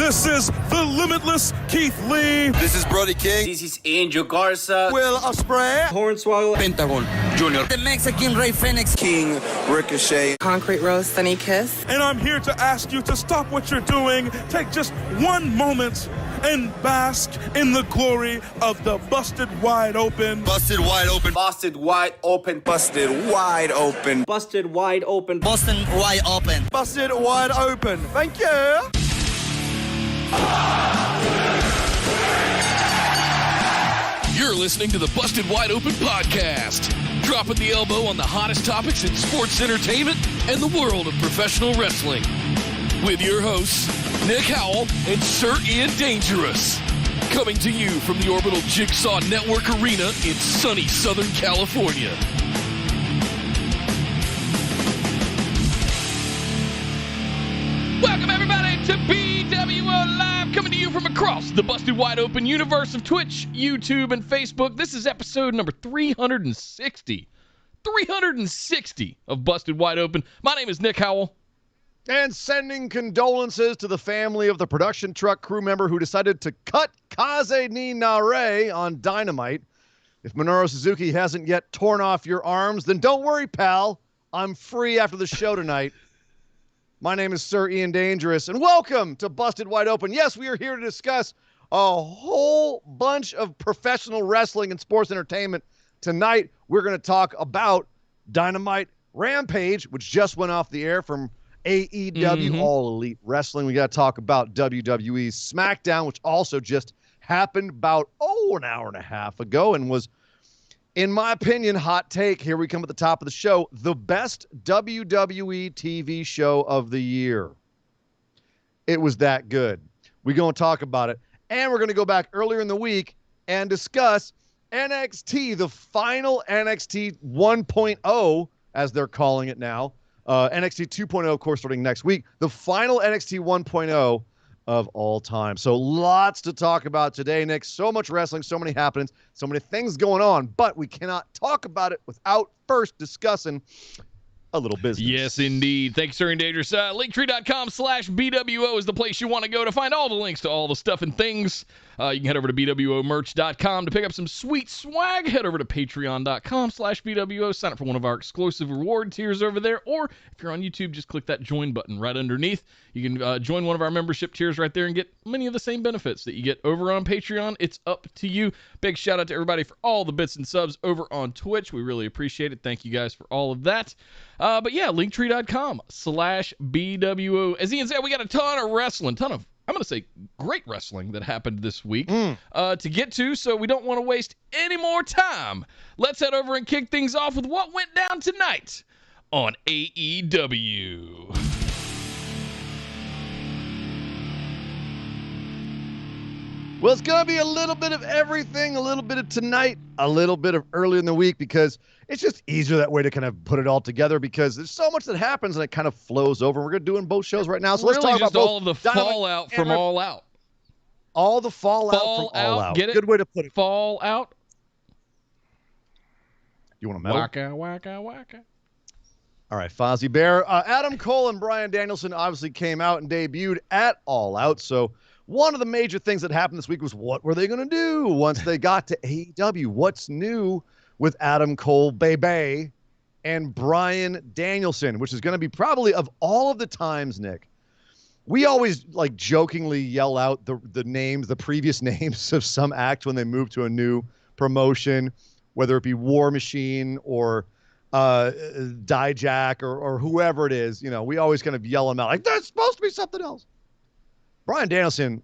This is the limitless Keith Lee. This is Brody King. This is Angel Garza. Will Ospreay. Hornswoggle. Pentagon Jr. The Mexican Rey Fenix. King Ricochet. Concrete Rose Sunny Kiss. And I'm here to ask you to stop what you're doing, take just one moment, and bask in the glory of the Busted Wide Open. Busted wide open. Busted wide open. Busted wide open. Busted wide open. Boston Wide Open. Busted wide open. Thank you. You're listening to the Busted Wide Open podcast, dropping the elbow on the hottest topics in sports entertainment and the world of professional wrestling. With your hosts, Nick Howell and Sir Ian Dangerous. Coming to you from the Orbital Jigsaw Network Arena in sunny Southern California. Welcome everybody to BWO Live, coming to you from across the Busted Wide Open universe of Twitch, YouTube, and Facebook. This is episode number 360. 360 of Busted Wide Open. My name is Nick Howell. And sending condolences to the family of the production truck crew member who decided to cut Kaze ni Nare on Dynamite. If Minoru Suzuki hasn't yet torn off your arms, then don't worry, pal. I'm free after the show tonight. My name is Sir Ian Dangerous, and welcome to Busted Wide Open. Yes, we are here to discuss a whole bunch of professional wrestling and sports entertainment. Tonight, we're going to talk about Dynamite Rampage, which just went off the air from AEW All Elite Wrestling. We got to talk about WWE's Smackdown, which also just happened about, an hour and a half ago and was, in my opinion, hot take. Here we come at the top of the show. The best WWE TV show of the year. It was that good. We're going to talk about it. And we're going to go back earlier in the week and discuss NXT, the final NXT 1.0, as they're calling it now. NXT 2.0, of course, starting next week. The final NXT 1.0 of all time. So lots to talk about today, Nick. So much wrestling, so many happenings, so many things going on. But we cannot talk about it without first discussing a little business. Yes, indeed. Thanks, Sir and Dangerous. Linktree.com/BWO is the place you want to go to find all the links to all the stuff and things. You can head over to BWOmerch.com to pick up some sweet swag. Head over to Patreon.com/BWO. Sign up for one of our exclusive reward tiers over there. Or if you're on YouTube, just click that join button right underneath. You can join one of our membership tiers right there and get many of the same benefits that you get over on Patreon. It's up to you. Big shout out to everybody for all the bits and subs over on Twitch. We really appreciate it. Thank you guys for all of that. But yeah, Linktree.com/BWO. As Ian said, we got a ton of wrestling, I'm going to say great wrestling that happened this week to get to, so we don't want to waste any more time. Let's head over and kick things off with what went down tonight on AEW. Well, it's going to be a little bit of everything, a little bit of tonight, a little bit of early in the week, because it's just easier that way to kind of put it all together, because there's so much that happens and it kind of flows over. We're going to do it in both shows right now. So let's talk about all of the fallout from All Out. All the fallout from All Out. Get it? Good way to put it. Fallout. You want to meddle? Waka. All right, Fozzie Bear. Adam Cole and Bryan Danielson obviously came out and debuted at All Out, so one of the major things that happened this week was what were they going to do once they got to AEW? What's new with Adam Cole, baby, and Bryan Danielson, which is going to be probably, of all of the times, Nick, we always like jokingly yell out the names, the previous names of some act when they move to a new promotion, whether it be War Machine or Dijak or whoever it is. You know, we always kind of yell them out like, there's supposed to be something else. Bryan Danielson,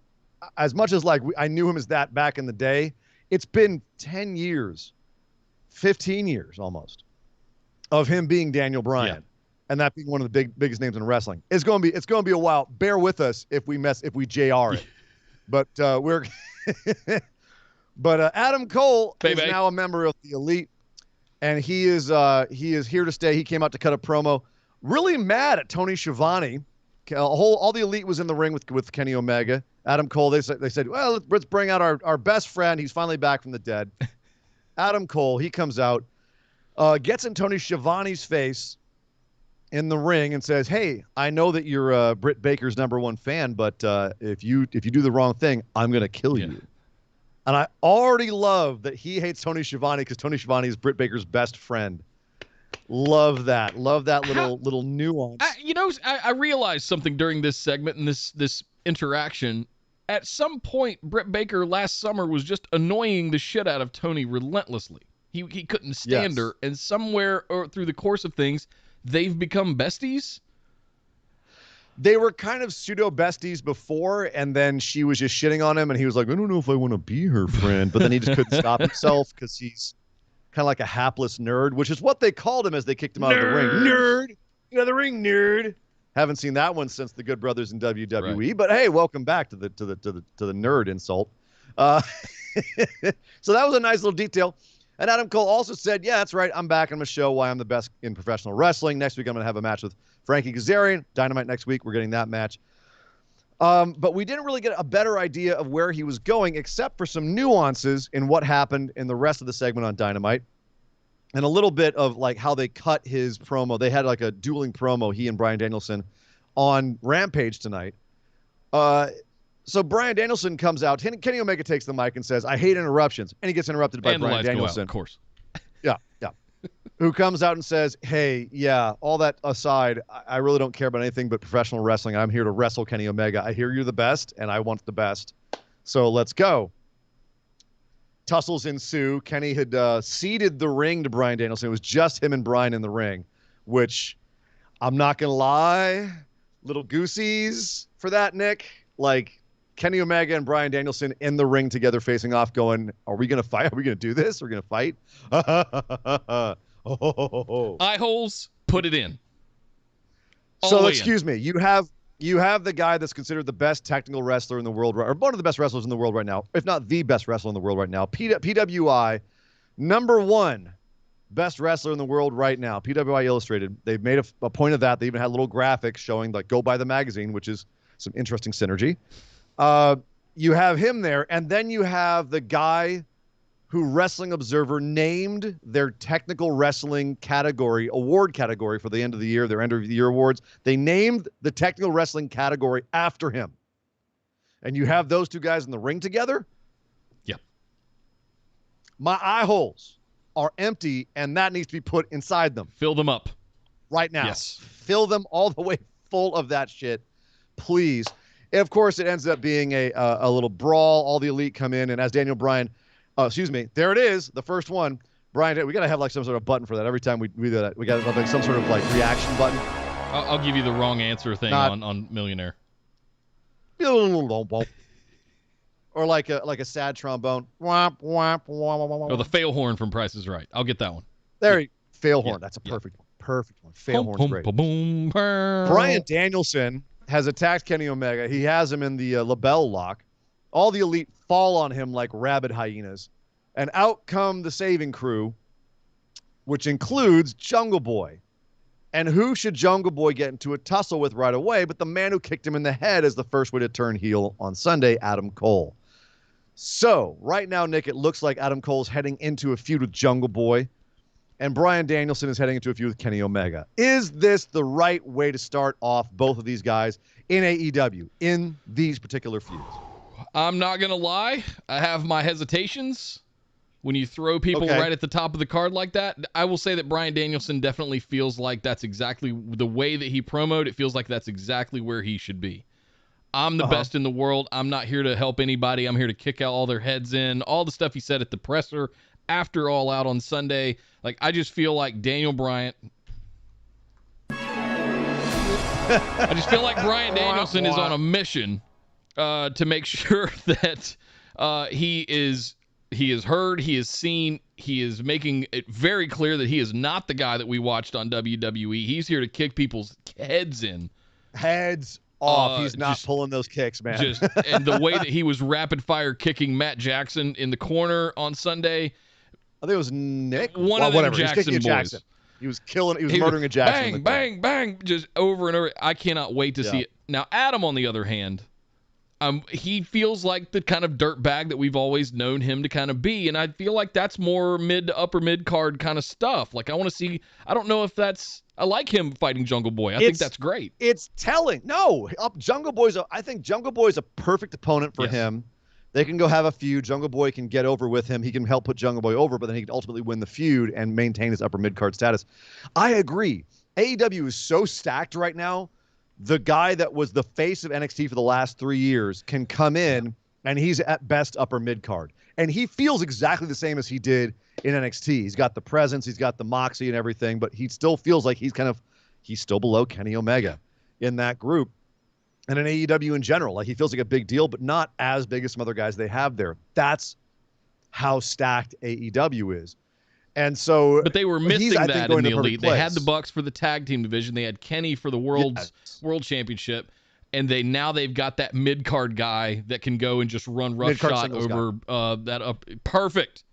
as much as like I knew him as that back in the day, it's been 10 years, 15 years almost, of him being Daniel Bryan, and that being one of the biggest names in wrestling. It's going to be a while. Bear with us if we JR it, but Adam Cole is now a member of the Elite, and he is here to stay. He came out to cut a promo, really mad at Tony Schiavone. All the Elite was in the ring with Kenny Omega. Adam Cole, they said, well, let's bring out our best friend. He's finally back from the dead. Adam Cole, he comes out, gets in Tony Schiavone's face, in the ring and says, "Hey, I know that you're Britt Baker's #1 fan, but if you do the wrong thing, I'm gonna kill you." And I already love that he hates Tony Schiavone because Tony Schiavone is Britt Baker's best friend. Love that. Love that little nuance. I realized something during this segment and this interaction. At some point, Britt Baker last summer was just annoying the shit out of Tony relentlessly. He couldn't stand her, and somewhere or through the course of things, they've become besties. They were kind of pseudo besties before, and then she was just shitting on him, and he was like, "I don't know if I want to be her friend," but then he just couldn't stop himself because he's kind of like a hapless nerd, which is what they called him as they kicked him out of the ring. Nerd, get out of the ring, nerd. Haven't seen that one since the Good Brothers in WWE, right. But hey, welcome back to the nerd insult. So that was a nice little detail. And Adam Cole also said, "Yeah, that's right. I'm back. I'm going to show why I'm the best in professional wrestling. Next week, I'm going to have a match with Frankie Kazarian. Dynamite next week. We're getting that match." But we didn't really get a better idea of where he was going, except for some nuances in what happened in the rest of the segment on Dynamite. And a little bit of like how they cut his promo. They had like a dueling promo, he and Bryan Danielson, on Rampage tonight. So Bryan Danielson comes out. Kenny Omega takes the mic and says, "I hate interruptions." And he gets interrupted by Bryan Danielson. Of course. Yeah. Who comes out and says, "Hey, yeah, all that aside, I really don't care about anything but professional wrestling. I'm here to wrestle Kenny Omega. I hear you're the best, and I want the best. So let's go." Tussles ensue. Kenny had ceded the ring to Bryan Danielson. It was just him and Bryan in the ring, which I'm not going to lie, little goosies for that, Nick. Like, Kenny Omega and Bryan Danielson in the ring together facing off going, "Are we going to fight? Are we going to do this? We're going to fight?" Eye holes, put it in. So excuse me, you have the guy that's considered the best technical wrestler in the world, or one of the best wrestlers in the world right now, if not the best wrestler in the world right now. PWI, #1 best wrestler in the world right now. PWI Illustrated. They've made a point of that. They even had little graphics showing like go buy the magazine, which is some interesting synergy. You have him there, and then you have the guy who Wrestling Observer named their technical wrestling award category for the end of the year, their end of the year awards. They named the technical wrestling category after him. And you have those two guys in the ring together? Yep. My eye holes are empty, and that needs to be put inside them. Fill them up. Right now. Yes. Fill them all the way full of that shit, please. And of course, it ends up being a little brawl. All the elite come in, and as Daniel Bryan... there it is, the first one. Brian, we got to have like some sort of button for that every time we do that. We got to have like some sort of like reaction button. I'll give you the wrong answer thing on Millionaire. Or like a sad trombone. Or the fail horn from Price is Right. I'll get that one. Fail horn. That's a perfect one. Perfect one. Fail horn's great. Bryan Danielson has attacked Kenny Omega. He has him in the label lock. All the elite fall on him like rabid hyenas. And out come the saving crew, which includes Jungle Boy. And who should Jungle Boy get into a tussle with right away but the man who kicked him in the head as the first way to turn heel on Sunday, Adam Cole. So, right now, Nick, it looks like Adam Cole's heading into a feud with Jungle Boy, and Bryan Danielson is heading into a feud with Kenny Omega. Is this the right way to start off both of these guys in AEW, in these particular feuds? I'm not going to lie. I have my hesitations when you throw people right at the top of the card like that. I will say that Bryan Danielson definitely feels like that's exactly the way that he promoted. It feels like that's exactly where he should be. I'm the best in the world. I'm not here to help anybody. I'm here to kick out all their heads in. All the stuff he said at the presser after All Out on Sunday. Like, I just feel like Daniel Bryan. I just feel like Bryan Danielson is on a mission to make sure that he is heard, he is seen, he is making it very clear that he is not the guy that we watched on WWE. He's here to kick people's heads in. Heads off. He's not pulling those kicks, man. And the way that he was rapid fire kicking Matt Jackson in the corner on Sunday. I think it was Nick. One of them Jackson boys. Jackson. He was killing. He was murdering a Jackson. Bang, bang, bang, just over and over. I cannot wait to see it. Now, Adam, on the other hand, He feels like the kind of dirtbag that we've always known him to kind of be, and I feel like that's more mid to upper mid card kind of stuff. Like, I want to see. I don't know if that's. I like him fighting Jungle Boy. I think that's great. It's telling. No, Jungle Boy's. I think Jungle Boy's a perfect opponent for him. They can go have a feud. Jungle Boy can get over with him. He can help put Jungle Boy over, but then he can ultimately win the feud and maintain his upper mid card status. I agree. AEW is so stacked right now. The guy that was the face of NXT for the last 3 years can come in, and he's at best upper mid-card. And he feels exactly the same as he did in NXT. He's got the presence, he's got the moxie and everything, but he still feels like he's still below Kenny Omega in that group. And in AEW in general, like, he feels like a big deal, but not as big as some other guys they have there. That's how stacked AEW is. And so, but they were missing that in the Elite. They had the Bucks for the tag team division. They had Kenny for the world championship, and now they've got that mid card guy that can go and just run roughshod over that up. Perfect.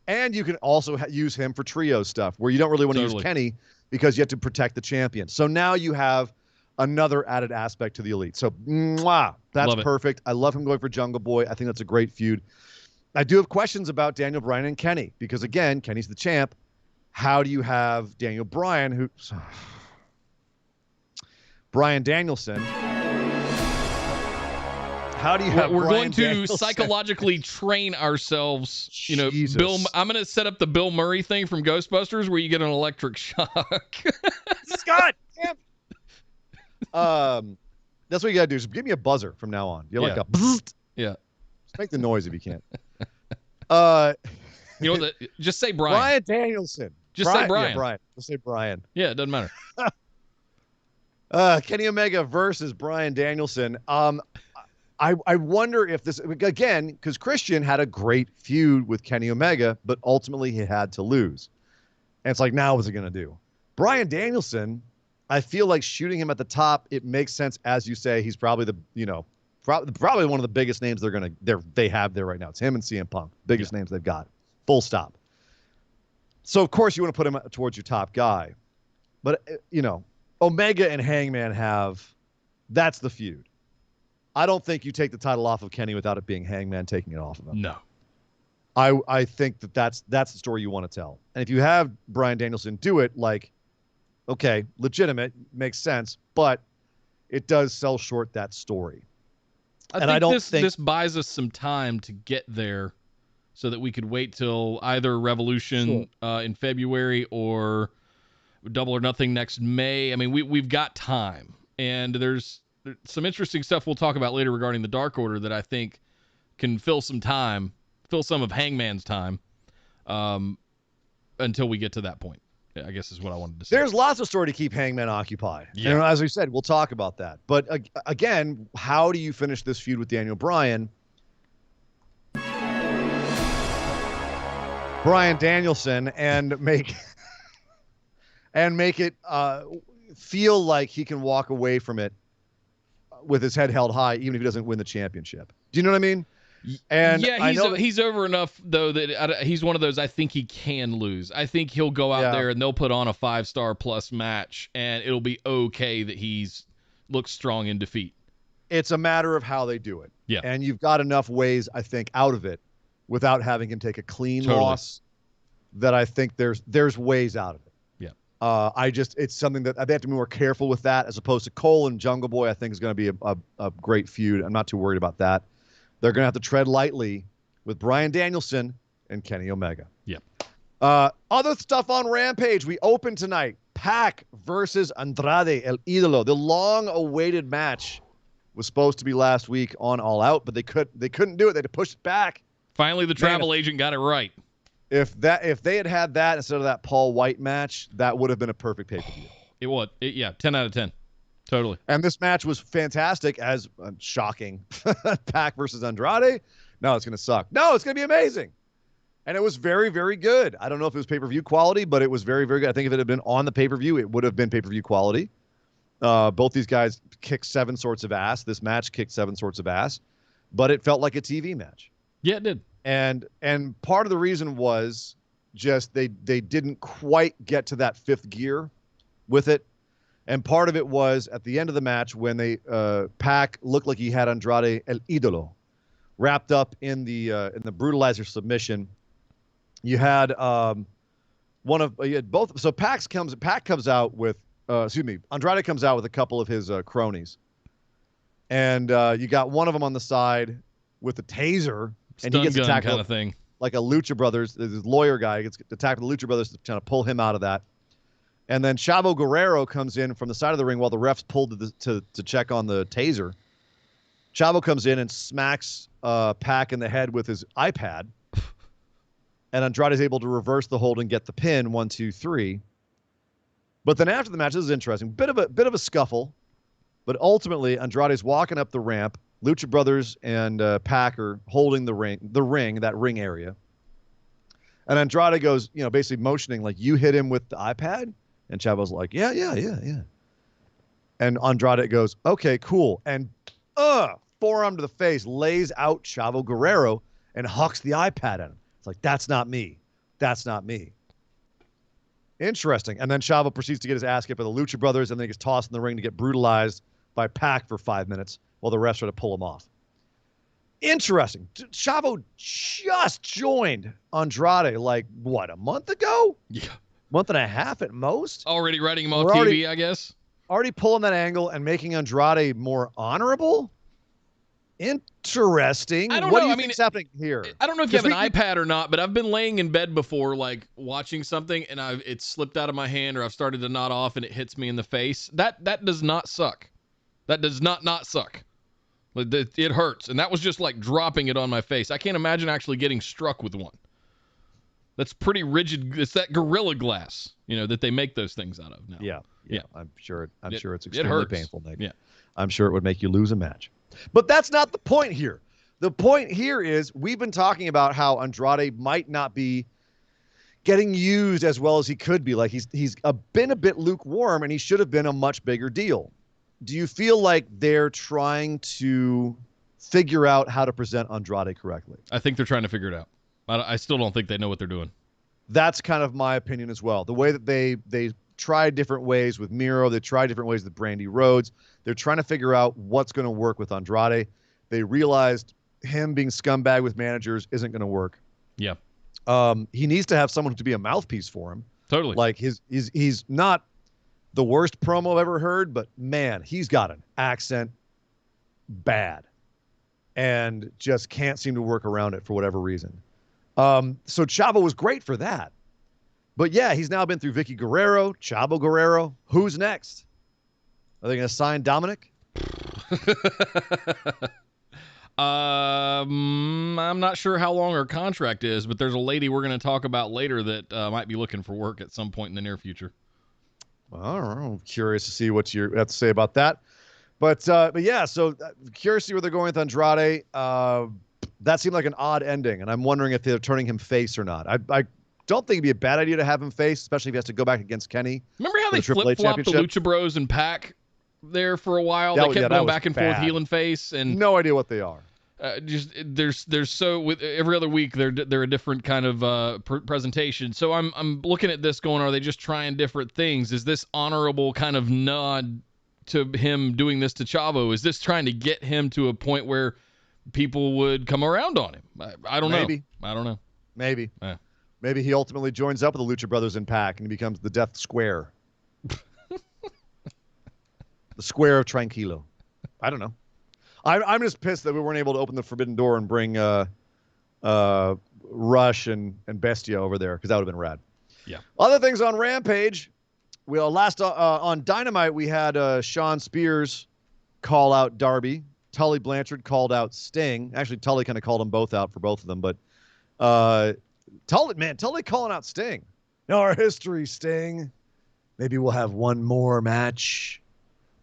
And you can also use him for trio stuff where you don't really want to use Kenny because you have to protect the champion. So now you have another added aspect to the Elite. So that's perfect. I love him going for Jungle Boy. I think that's a great feud. I do have questions about Daniel Bryan and Kenny because, again, Kenny's the champ. How do you have Daniel Bryan, Bryan Danielson? How do you have We're Bryan going to Danielson? Psychologically train ourselves. Jesus. I'm going to set up the Bill Murray thing from Ghostbusters where you get an electric shock. Scott, damn. That's what you got to do. Just give me a buzzer from now on. You're like a bzzzt. Yeah. Just make the noise if you can. Just say Brian. Bryan Danielson. Say Brian. Yeah, Brian. Just say Brian. Yeah, it doesn't matter. Kenny Omega versus Bryan Danielson. I wonder if this, again, because Christian had a great feud with Kenny Omega, but ultimately he had to lose. And it's like, now what's it going to do? Bryan Danielson, I feel like shooting him at the top, it makes sense. As you say, he's probably probably one of the biggest names they have there right now. It's him and CM Punk, biggest names they've got. Full stop. So of course you want to put him towards your top guy, but Omega and Hangman that's the feud. I don't think you take the title off of Kenny without it being Hangman taking it off of him. No. I think that's the story you want to tell. And if you have Bryan Danielson do it, like, okay, legitimate, makes sense, but it does sell short that story. I don't think this buys us some time to get there so that we could wait till either Revolution in February or Double or Nothing next May. I mean, we've got time. And there's some interesting stuff we'll talk about later regarding the Dark Order that I think can fill some of Hangman's time until we get to that point. I guess is what I wanted to say. There's lots of story to keep Hangman occupied. Yeah. And as we said, we'll talk about that. But again, how do you finish this feud with Daniel Bryan? Bryan Danielson and make it feel like he can walk away from it with his head held high, even if he doesn't win the championship. Do you know what I mean? And yeah, he's over enough though that he's one of those. I think he can lose. I think he'll go out there and they'll put on a 5-star plus match, and it'll be okay that he's looks strong in defeat. It's a matter of how they do it. Yeah, and you've got enough ways, I think, out of it without having him take a clean loss. That I think there's ways out of it. Yeah. It's something that they have to be more careful with that, as opposed to Cole and Jungle Boy. I think is going to be a great feud. I'm not too worried about that. They're going to have to tread lightly with Bryan Danielson and Kenny Omega. Yep. Other stuff on Rampage. We open tonight. Pac versus Andrade El Idolo. The long-awaited match was supposed to be last week on All Out, but they couldn't do it. They had to push it back. Finally, the travel agent got it right. If they had that instead of that Paul White match, that would have been a perfect pay-per-view. It would. 10 out of 10. Totally. And this match was fantastic, as shocking. Pac versus Andrade. No, it's going to suck. No, it's going to be amazing. And it was very, very good. I don't know if it was pay-per-view quality, but it was very, very good. I think if it had been on the pay-per-view, it would have been pay-per-view quality. Both these guys kicked 7 sorts of ass. This match kicked 7 sorts of ass, but it felt like a TV match. Yeah, it did. And part of the reason was just they didn't quite get to that 5th gear with it. And part of it was at the end of the match when they Pac looked like he had Andrade El Idolo wrapped up in the brutalizer submission. You had both. So Pac comes out with Andrade comes out with a couple of his cronies, and you got one of them on the side with a taser, and he gets attacked kind of thing, like a Lucha Brothers. This lawyer guy gets attacked with the Lucha Brothers trying to pull him out of that. And then Chavo Guerrero comes in from the side of the ring while the refs pulled to check on the taser. Chavo comes in and smacks Pac in the head with his iPad. And Andrade is able to reverse the hold and get the pin, 1, 2, 3. But then after the match, this is interesting. Bit of a scuffle. But ultimately, Andrade's walking up the ramp. Lucha Brothers and Pac are holding that ring area. And Andrade goes, basically motioning like, you hit him with the iPad? And Chavo's like, yeah. And Andrade goes, okay, cool. And forearm to the face, lays out Chavo Guerrero and hucks the iPad at him. It's like, that's not me. Interesting. And then Chavo proceeds to get his ass kicked by the Lucha Brothers, and then he gets tossed in the ring to get brutalized by Pac for 5 minutes while the refs try to pull him off. Interesting. Chavo just joined Andrade a month ago? Yeah. Month and a half at most? Already writing him on TV, I guess. Already pulling that angle and making Andrade more honorable? Interesting. I don't what know. do you think's happening here? I don't know if you have an iPad or not, but I've been laying in bed before, watching something, and it slipped out of my hand, or I've started to nod off, and it hits me in the face. That does not suck. That does not suck. It hurts, and that was just dropping it on my face. I can't imagine actually getting struck with one. That's pretty rigid. It's that Gorilla Glass, that they make those things out of now. Yeah. I'm sure it's extremely hurts. painful, Nick. Yeah. I'm sure it would make you lose a match. But that's not the point here. The point here is we've been talking about how Andrade might not be getting used as well as he could be. He's been a bit lukewarm, and he should have been a much bigger deal. Do you feel like they're trying to figure out how to present Andrade correctly? I think they're trying to figure it out. I still don't think they know what they're doing. That's kind of my opinion as well. The way that they tried different ways with Miro, they tried different ways with Brandy Rhodes. They're trying to figure out what's going to work with Andrade. They realized him being scumbag with managers isn't going to work. Yeah. He needs to have someone to be a mouthpiece for him. Totally. He's not the worst promo I've ever heard, but man, he's got an accent bad and just can't seem to work around it for whatever reason. So Chavo was great for that. But yeah, he's now been through Vicky Guerrero, Chavo Guerrero. Who's next? Are they going to sign Dominic? I'm not sure how long her contract is, but there's a lady we're going to talk about later that might be looking for work at some point in the near future. Well, I'm curious to see what you have to say about that. But yeah, so curious to see where they're going with Andrade. That seemed like an odd ending, and I'm wondering if they're turning him face or not. I don't think it'd be a bad idea to have him face, especially if he has to go back against Kenny. Remember how they flip-flopped the Lucha Bros and Pac there for a while? They kept going back and forth, heel and face, and no idea what they are. There's so with every other week they're a different kind of presentation. So I'm looking at this going, are they just trying different things? Is this honorable kind of nod to him doing this to Chavo? Is this trying to get him to a point where people would come around on him? I don't know. I don't know. Maybe. Maybe he ultimately joins up with the Lucha Brothers and Pac and he becomes the Death Square. The Square of Tranquilo. I don't know. I'm just pissed that we weren't able to open the Forbidden Door and bring Rush and Bestia over there, because that would have been rad. Yeah. Other things on Rampage. Last on Dynamite, we had Sean Spears call out Darby. Tully Blanchard called out Sting. Actually, Tully kind of called them both out for both of them, but Tully calling out Sting. Now our history, Sting. Maybe we'll have one more match.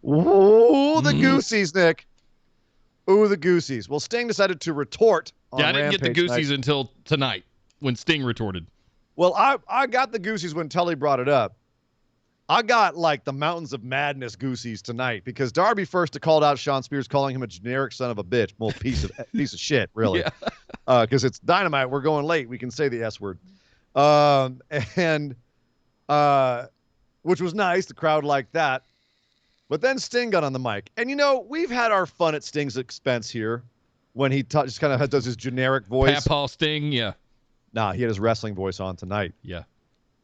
Ooh, the Goosies, Nick. Ooh, the Goosies. Well, Sting decided to retort on I didn't Rampage get the Goosies tonight. until tonight when Sting retorted. Well, I got the Goosies when Tully brought it up. I got like the Mountains of Madness Goosies tonight because Darby first called out Sean Spears, calling him a generic son of a bitch. Well, piece of shit, really. Because it's Dynamite. We're going late. We can say the S word. Which was nice. The crowd liked that. But then Sting got on the mic. And, we've had our fun at Sting's expense here when he just kind of does his generic voice. Paul Sting, yeah. Nah, he had his wrestling voice on tonight. Yeah.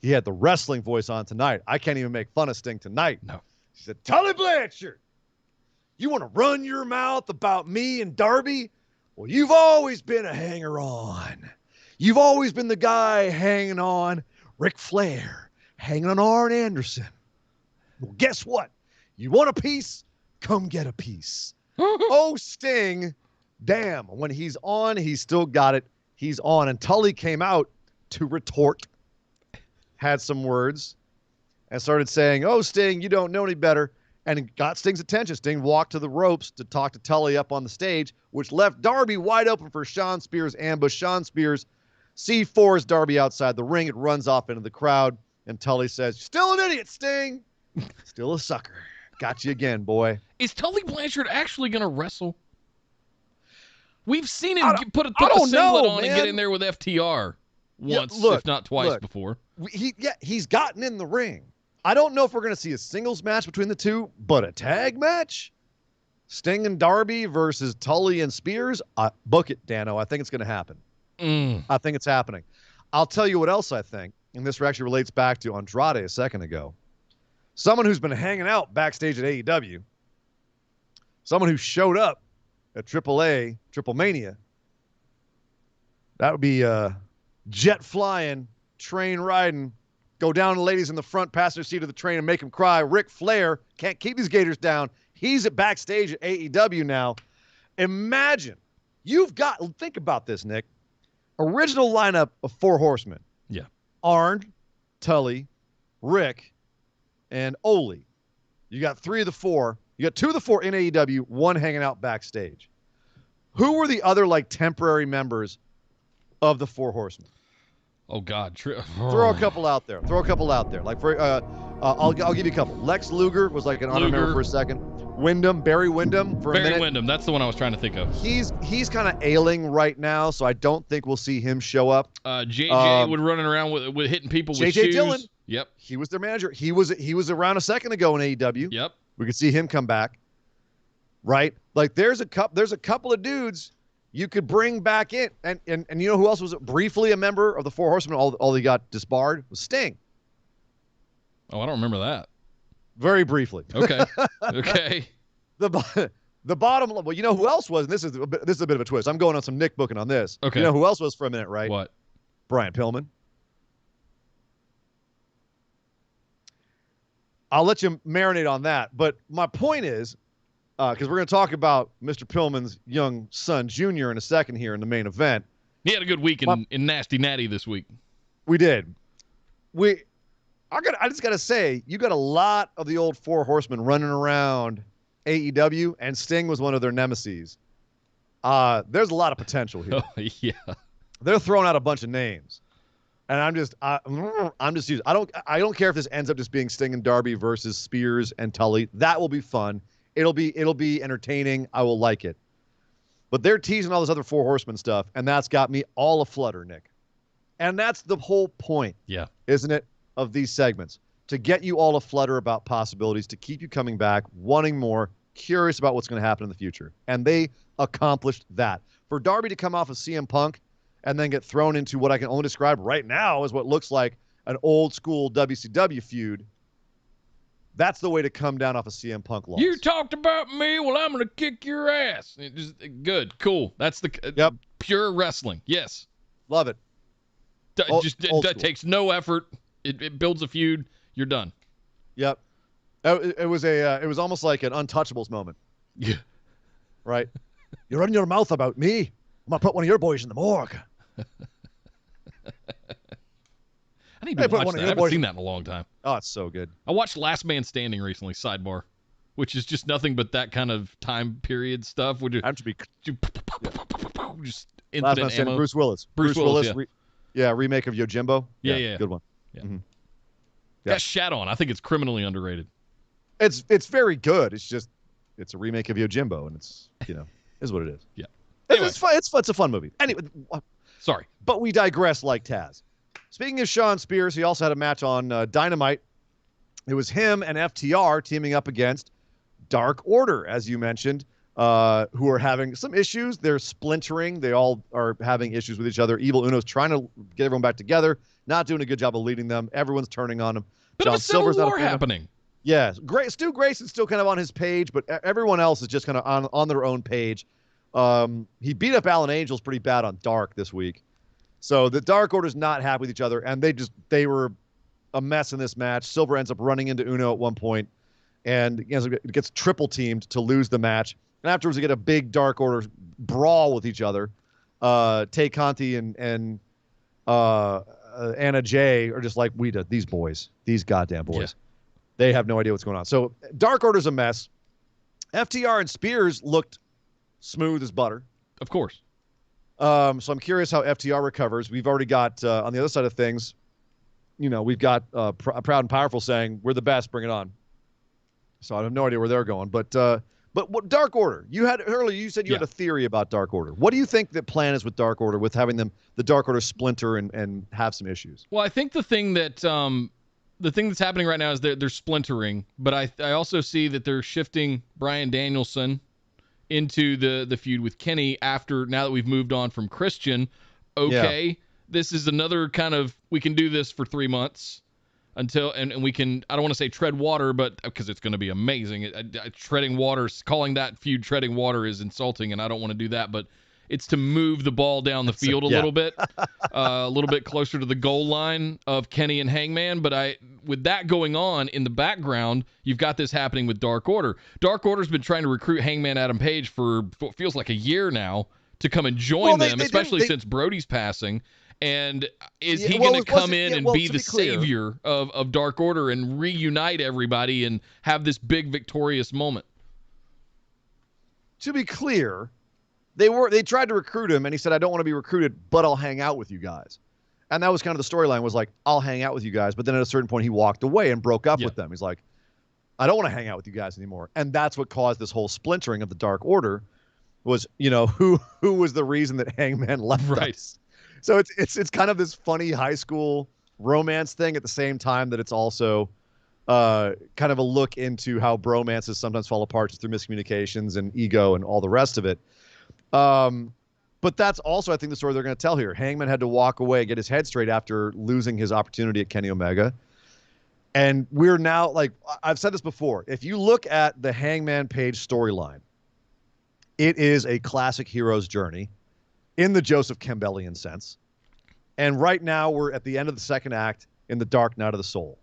He had the wrestling voice on tonight. I can't even make fun of Sting tonight. No. He said, Tully Blanchard, you want to run your mouth about me and Darby? Well, you've always been a hanger-on. You've always been the guy hanging on Ric Flair, hanging on Arn Anderson. Well, guess what? You want a piece? Come get a piece. Oh, Sting, damn. When he's on, he's still got it. He's on. And Tully came out to retort, had some words, and started saying, oh, Sting, you don't know any better. And it got Sting's attention. Sting walked to the ropes to talk to Tully up on the stage, which left Darby wide open for Shawn Spears' ambush. Shawn Spears C4s Darby outside the ring. It runs off into the crowd, and Tully says, still an idiot, Sting. Still a sucker. Got you again, boy. Is Tully Blanchard actually going to wrestle? We've seen him put a singlet on and get in there with FTR once, if not twice before. He's gotten in the ring. I don't know if we're going to see a singles match between the two, but a tag match? Sting and Darby versus Tully and Spears? Book it, Dano. I think it's going to happen. I think it's happening. I'll tell you what else I think, and this actually relates back to Andrade a second ago. Someone who's been hanging out backstage at AEW, someone who showed up at AAA, Triple Mania, that would be jet flying, train riding, go down to ladies in the front passenger seat of the train and make them cry. Ric Flair can't keep these gators down. He's at backstage at AEW now. Imagine, think about this, Nick. Original lineup of 4 horsemen. Yeah. Arn, Tully, Rick, and Ole. You got 3 of the 4. You got 2 of the 4 in AEW, 1 hanging out backstage. Who were the other temporary members of the 4 horsemen? Oh God! Throw a couple out there. I'll give you a couple. Lex Luger was an honorary member for a second. Barry Windham for a minute. Barry Windham, that's the one I was trying to think of. He's kind of ailing right now, so I don't think we'll see him show up. JJ would running around with hitting people with JJ shoes. Dillon. Yep. He was their manager. He was around a second ago in AEW. Yep. We could see him come back. Right? There's a couple of dudes you could bring back in. And you know who else was briefly a member of the 4 Horsemen? All he got disbarred was Sting. Oh, I don't remember that. Very briefly. Okay. Okay. The bottom line. Well, you know who else was? And this is a bit of a twist. I'm going on some Nick booking on this. Okay. You know who else was for a minute, right? What? Brian Pillman. I'll let you marinate on that. But my point is, because we're going to talk about Mr. Pillman's young son, Junior, in a second here in the main event. He had a good week in Nasty Natty this week. We did. I just got to say, you got a lot of the old 4 horsemen running around AEW, and Sting was one of their nemesis. There's a lot of potential here. Oh, yeah. They're throwing out a bunch of names. And I'm just used. I don't care if this ends up just being Sting and Darby versus Spears and Tully. That will be fun. It'll be entertaining. I will like it. But they're teasing all this other 4 horsemen stuff, and that's got me all aflutter, Nick. And that's the whole point. Yeah. Isn't it? Of these segments, to get you all aflutter about possibilities, to keep you coming back, wanting more, curious about what's going to happen in the future. And they accomplished that. For Darby to come off of CM Punk and then get thrown into what I can only describe right now as what looks like an old school WCW feud, that's the way to come down off a CM Punk loss. You talked about me, well, I'm going to kick your ass. Good, cool. That's the pure wrestling. Yes. Love it. It takes no effort. It builds a feud. You're done. Yep. It was almost like an Untouchables moment. Yeah. Right. You're running your mouth about me. I'm gonna put one of your boys in the morgue. I need to watch that. I haven't seen that in a long time. Oh, it's so good. I watched Last Man Standing recently. Sidebar, which is just nothing but that kind of time period stuff. Would you have to be just infinite ammo? Bruce Willis. Bruce Willis. Remake of Yojimbo. Yeah. Good one. Yeah. Mm-hmm. Got shat on. I think it's criminally underrated. It's very good. It's a remake of Yojimbo, and it's is what it is. Yeah. Anyway. It's fun. It's a fun movie. Anyway, sorry, but we digress like Taz. Speaking of Shawn Spears, he also had a match on Dynamite. It was him and FTR teaming up against Dark Order, as you mentioned, who are having some issues. They're splintering. They all are having issues with each other. Evil Uno's trying to get everyone back together, not doing a good job of leading them. Everyone's turning on him. Bit of a civil war happening. Yeah, Stu Grayson's still kind of on his page, but everyone else is just kind of on their own page. He beat up Alan Angels pretty bad on Dark this week. So the Dark Order's not happy with each other, and they were a mess in this match. Silver ends up running into Uno at one point, and gets triple teamed to lose the match. And afterwards, they get a big Dark Order brawl with each other. Tay Conti and Anna Jay are just like, these boys, these goddamn boys. Yeah. They have no idea what's going on. So Dark Order's a mess. FTR and Spears looked smooth as butter. Of course. So I'm curious how FTR recovers. We've already got, on the other side of things, we've got Proud and Powerful saying, we're the best, bring it on. So I have no idea where they're going. But what Dark Order, you said you had a theory about Dark Order. What do you think the plan is with Dark Order, with having the Dark Order splinter and have some issues? Well, I think the thing that's happening right now is they're splintering, but I also see that they're shifting Bryan Danielson into the feud with Kenny now that we've moved on from Christian. This is another kind of, we can do this for 3 months until, and we can, I don't want to say tread water, but because it's going to be amazing. Treading water, calling that feud treading water is insulting, and I don't want to do that, but it's to move the ball down the field a little bit closer to the goal line of Kenny and Hangman. But with that going on in the background, you've got this happening with Dark Order. Dark Order's been trying to recruit Hangman Adam Page for what feels like a year now to come and join them, especially since Brody's passing. And is he going to come in and be the savior of Dark Order and reunite everybody and have this big victorious moment? To be clear, they tried to recruit him, and he said, I don't want to be recruited, but I'll hang out with you guys. And that was kind of the storyline, was like, I'll hang out with you guys. But then at a certain point, he walked away and broke up with them. He's like, I don't want to hang out with you guys anymore. And that's what caused this whole splintering of the Dark Order, was, who was the reason that Hangman left us. So it's kind of this funny high school romance thing at the same time that it's also kind of a look into how bromances sometimes fall apart just through miscommunications and ego and all the rest of it. But that's also, I think, the story they're going to tell here. Hangman had to walk away, get his head straight after losing his opportunity at Kenny Omega. And we're now, like, I've said this before, if you look at the Hangman Page storyline, it is a classic hero's journey in the Joseph Campbellian sense. And right now we're at the end of the second act in the Dark Night of the Soul.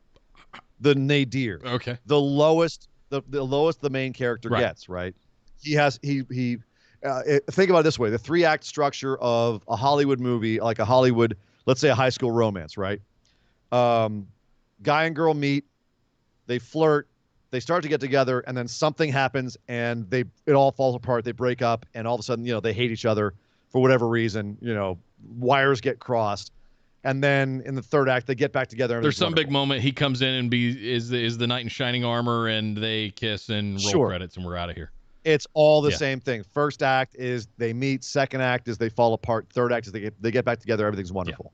The nadir. Okay. The lowest the main character gets, right? Think about it this way. The 3-act structure of a Hollywood movie, like a Hollywood, let's say a high school romance, right? Guy and girl meet, they flirt, they start to get together, and then something happens and it all falls apart. They break up, and all of a sudden, they hate each other for whatever reason. Wires get crossed. And then in the third act, they get back together. There's some big moment. He comes in and is the knight in shining armor, and they kiss and roll credits, and we're out of here. It's all the same thing. First act is they meet. Second act is they fall apart. Third act is they get back together. Everything's wonderful,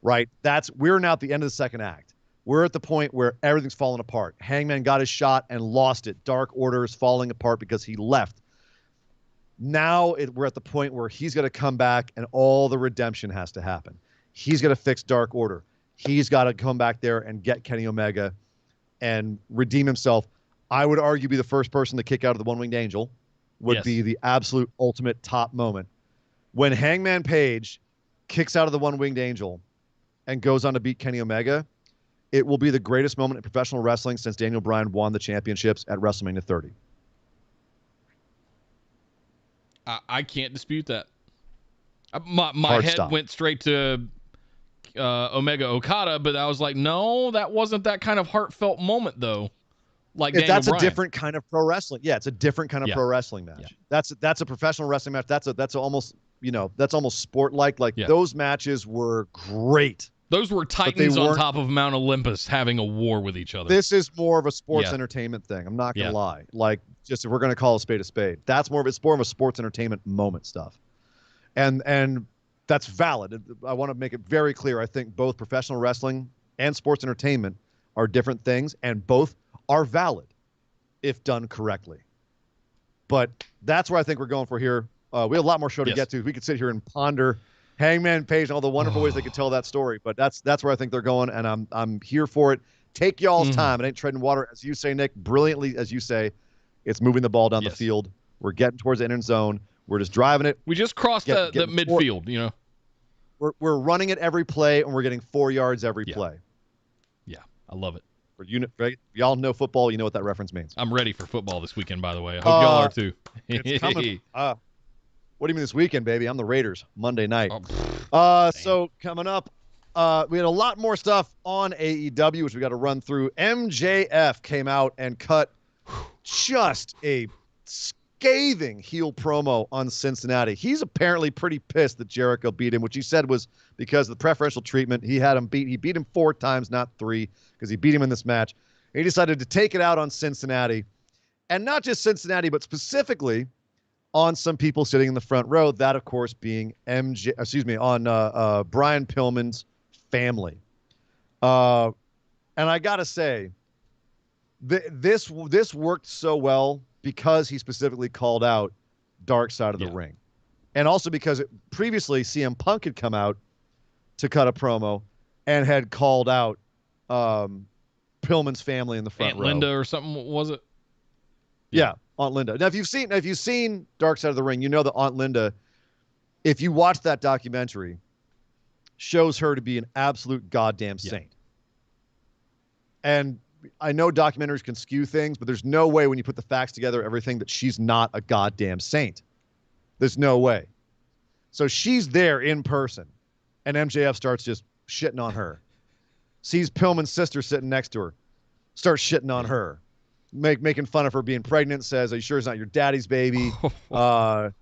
right? We're now at the end of the second act. We're at the point where everything's falling apart. Hangman got his shot and lost it. Dark Order is falling apart because he left. Now we're at the point where he's going to come back, and all the redemption has to happen. He's going to fix Dark Order. He's got to come back there and get Kenny Omega and redeem himself. I would argue be the first person to kick out of the One-Winged Angel would be the absolute ultimate top moment. When Hangman Page kicks out of the One-Winged Angel and goes on to beat Kenny Omega, it will be the greatest moment in professional wrestling since Daniel Bryan won the championships at WrestleMania 30. I can't dispute that. My head went straight to Omega Okada, but I was like, no, that wasn't that kind of heartfelt moment, though. Like that's a different kind of pro wrestling. Yeah, it's a different kind of pro wrestling match. Yeah. That's a professional wrestling match. That's almost sport-like. Those matches were great. Those were titans on top of Mount Olympus having a war with each other. This is more of a sports entertainment thing. I'm not gonna lie. Like, just if we're gonna call a spade, it's more of a sports entertainment moment stuff. And that's valid. I want to make it very clear. I think both professional wrestling and sports entertainment are different things, and both are valid. if done correctly. But that's where I think we're going for here. We have a lot more show to get to. We could sit here and ponder Hangman Page and all the wonderful ways they could tell that story. But that's where I think they're going, and I'm here for it. Take y'all's time. It ain't treading water, as you say, Nick. Brilliantly, as you say, it's moving the ball down the field. We're getting towards the end zone. We're just driving it. We just crossed the midfield, you know. We're running it every play, and we're getting 4 yards every play. Yeah, I love it. Y'all know football. You know what that reference means. I'm ready for football this weekend, by the way. I hope y'all are too. It's coming. What do you mean this weekend, baby? I'm the Raiders, Monday night. So coming up, we had a lot more stuff on AEW, which we got to run through. MJF came out and cut just a scathing heel promo on Cincinnati. He's apparently pretty pissed that Jericho beat him, which he said was because of the preferential treatment. He had him beat. He beat him 4 times, not 3, because he beat him in this match. He decided to take it out on Cincinnati, and not just Cincinnati, but specifically on some people sitting in the front row. That, of course, being on Brian Pillman's family. And I gotta say, this worked so well because he specifically called out Dark Side of the Ring. And also because previously CM Punk had come out to cut a promo and had called out Pillman's family in the front row. Linda or something, was it? Yeah, Aunt Linda. Now, if you've seen Dark Side of the Ring, you know that Aunt Linda, if you watch that documentary, shows her to be an absolute goddamn saint. And I know documentaries can skew things, but there's no way when you put the facts together, everything, that she's not a goddamn saint. There's no way. So she's there in person, and MJF starts just shitting on her. Sees Pillman's sister sitting next to her, starts shitting on her, making fun of her being pregnant, says, "Are you sure it's not your daddy's baby?" And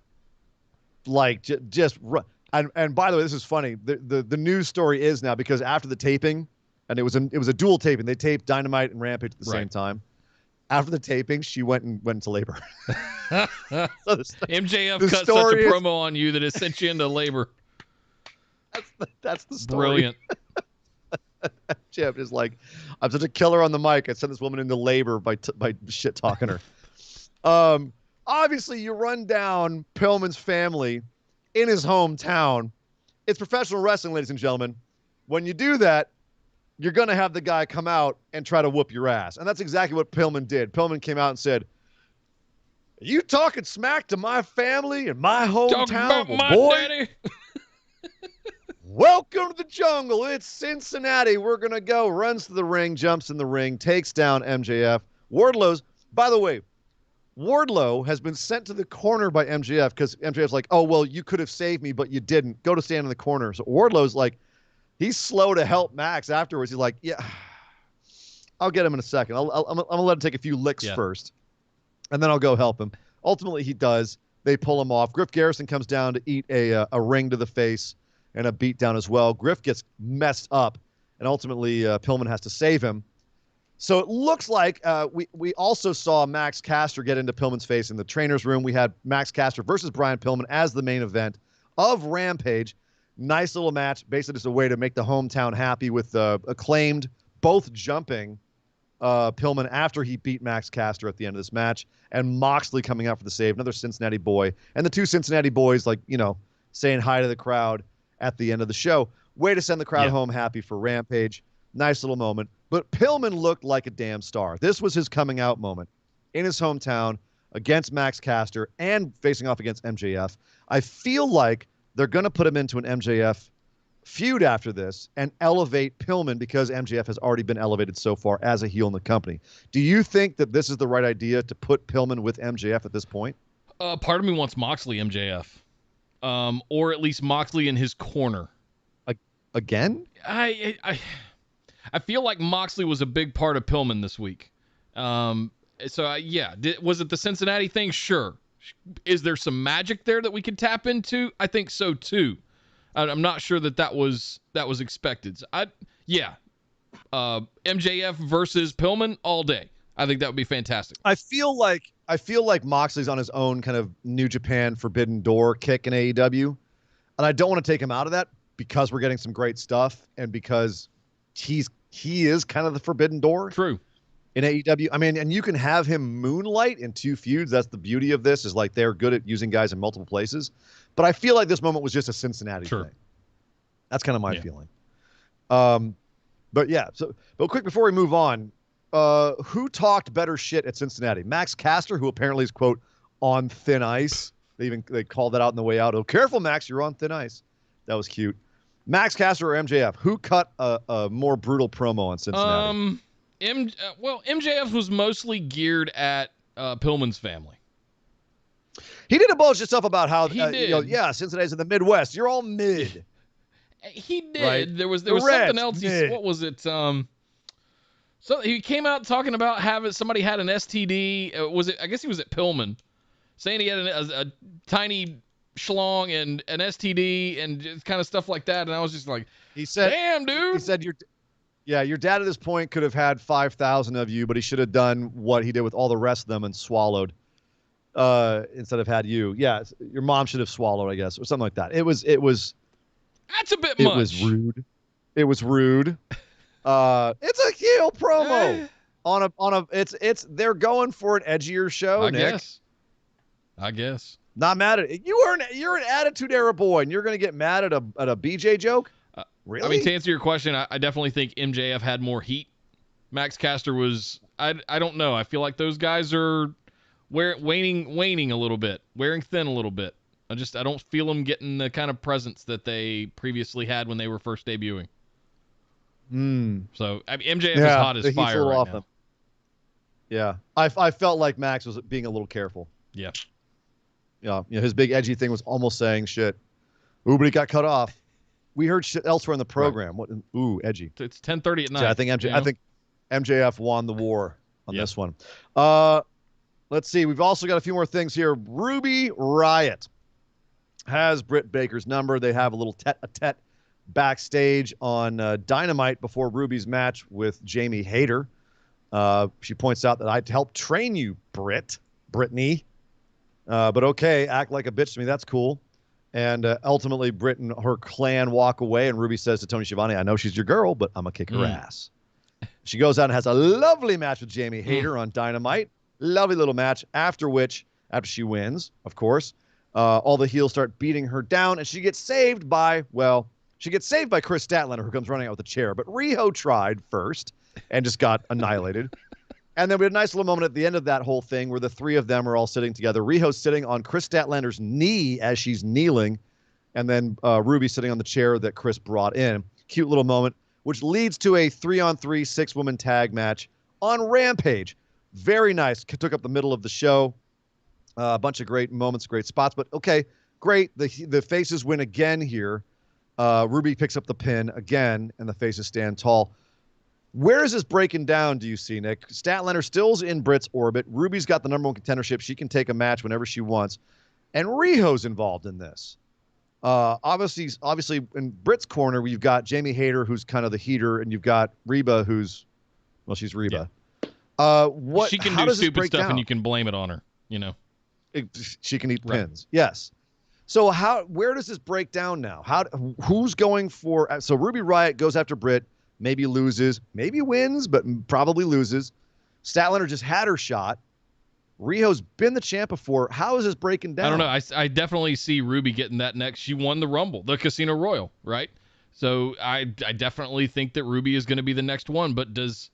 by the way, this is funny. The news story is now, because after the taping, and it was a dual taping. They taped Dynamite and Rampage at the same time. After the taping, she went into labor. MJF cut such a promo on you that it sent you into labor. That's the story. Brilliant. Jeff is like, I'm such a killer on the mic. I sent this woman into labor by shit talking her. Obviously, you run down Pillman's family in his hometown. It's professional wrestling, ladies and gentlemen. When you do that, you're going to have the guy come out and try to whoop your ass. And that's exactly what Pillman did. Pillman came out and said, "Are you talking smack to my family in my hometown? Talking about my daddy." Welcome to the jungle. It's Cincinnati. We're going to go. Runs to the ring, jumps in the ring, takes down MJF. By the way, Wardlow has been sent to the corner by MJF because MJF's like, "Oh, well, you could have saved me, but you didn't. Go to stand in the corner." So Wardlow's like, he's slow to help Max afterwards. He's like, "Yeah, I'll get him in a second. I'm going to let him take a few licks first, and then I'll go help him." Ultimately, he does. They pull him off. Griff Garrison comes down to eat a ring to the face and a beat down as well. Griff gets messed up, and ultimately Pillman has to save him. So it looks like we also saw Max Caster get into Pillman's face in the trainer's room. We had Max Caster versus Brian Pillman as the main event of Rampage. Nice little match, basically just a way to make the hometown happy with Acclaimed both jumping Pillman after he beat Max Caster at the end of this match, and Moxley coming out for the save, another Cincinnati boy, and the 2 Cincinnati boys, saying hi to the crowd at the end of the show. Way to send the crowd home happy for Rampage. Nice little moment. But Pillman looked like a damn star. This was his coming out moment in his hometown against Max Caster and facing off against MJF. I feel like they're going to put him into an MJF feud after this and elevate Pillman because MJF has already been elevated so far as a heel in the company. Do you think that this is the right idea to put Pillman with MJF at this point? Part of me wants Moxley MJF. Or at least Moxley in his corner. Again? I feel like Moxley was a big part of Pillman this week. Was it the Cincinnati thing? Sure. Is there some magic there that we could tap into? I think so too. I'm not sure that was expected. So MJF versus Pillman all day. I think that would be fantastic. I feel like Moxley's on his own kind of New Japan Forbidden Door kick in AEW, and I don't want to take him out of that because we're getting some great stuff and because he is kind of the Forbidden Door. True. in AEW. I mean, and you can have him moonlight in 2 feuds. That's the beauty of this, is like they're good at using guys in multiple places. But I feel like this moment was just a Cincinnati thing. That's kind of my feeling. But yeah, but quick before we move on, who talked better shit at Cincinnati? Max Caster, who apparently is, quote, on thin ice. They called that out on the way out. Oh, careful, Max, you're on thin ice. That was cute. Max Caster or MJF? Who cut a more brutal promo on Cincinnati? MJF was mostly geared at Pillman's family. He did a bunch of stuff about how Cincinnati's in the Midwest. You're all mid. He did. Right? There was Reds, something else. mid. What was it? So he came out talking about somebody had an STD. Was it? I guess he was at Pillman, saying he had a tiny schlong and an STD and just kind of stuff like that. And I was just like, he said, "Damn, dude." He said, your dad at this point could have had 5,000 of you, but he should have done what he did with all the rest of them and swallowed instead of had you. Yeah, your mom should have swallowed, I guess, or something like that. It was. That's a bit much. It was rude. It's a heel promo they're going for an edgier show, Nick. I guess. Not mad at it. You're an attitude era boy, and you're going to get mad at a BJ joke? Really? I mean, to answer your question, I definitely think MJF had more heat. Max Caster was, I don't know. I feel like those guys are waning a little bit, wearing thin a little bit. I don't feel them getting the kind of presence that they previously had when they were first debuting. So I mean, MJF is hot as fire right now. Yeah, I felt like Max was being a little careful. Yeah. Yeah, his big edgy thing was almost saying shit. Ooh, but he got cut off. We heard shit elsewhere in the program. Right. Ooh, edgy. It's 10:30 at night. So I think MJF won the war on this one. Let's see. We've also got a few more things here. Ruby Riot has Britt Baker's number. They have a little tete-a-tete backstage on Dynamite before Ruby's match with Jamie Hayter. She points out that I helped train you, Brittany. But okay, act like a bitch to me. That's cool. And ultimately, Britt and her clan walk away, and Ruby says to Tony Schiavone, I know she's your girl, but I'm going to kick her ass. She goes out and has a lovely match with Jamie Hayter on Dynamite. Lovely little match, after she wins, of course, all the heels start beating her down, and she gets saved by Chris Statlander, who comes running out with a chair. But Riho tried first and just got annihilated. And then we had a nice little moment at the end of that whole thing where the three of them are all sitting together. Riho's sitting on Chris Statlander's knee as she's kneeling, and then Ruby sitting on the chair that Chris brought in. Cute little moment, which leads to a 3-on-3 6-woman tag match on Rampage. Very nice. Took up the middle of the show. A bunch of great moments, great spots. But okay, great. The faces win again here. Ruby picks up the pin again, and the faces stand tall. Where is this breaking down, do you see, Nick? Statlander still's in Britt's orbit. Ruby's got the number one contendership. She can take a match whenever she wants. And Riho's involved in this. Obviously, in Britt's corner, you've got Jamie Hayter, who's kind of the heater, and you've got Reba, she's Reba. Yeah. She can do stupid stuff, and you can blame it on her, She can eat pins. Yes. So where does this break down now? Who's going for... So Ruby Riott goes after Britt. Maybe loses, maybe wins, but probably loses. Statlander just had her shot. Riho's been the champ before. How is this breaking down? I don't know. I definitely see Ruby getting that next. She won the Rumble, the Casino Royal, right? So I definitely think that Ruby is going to be the next one. But does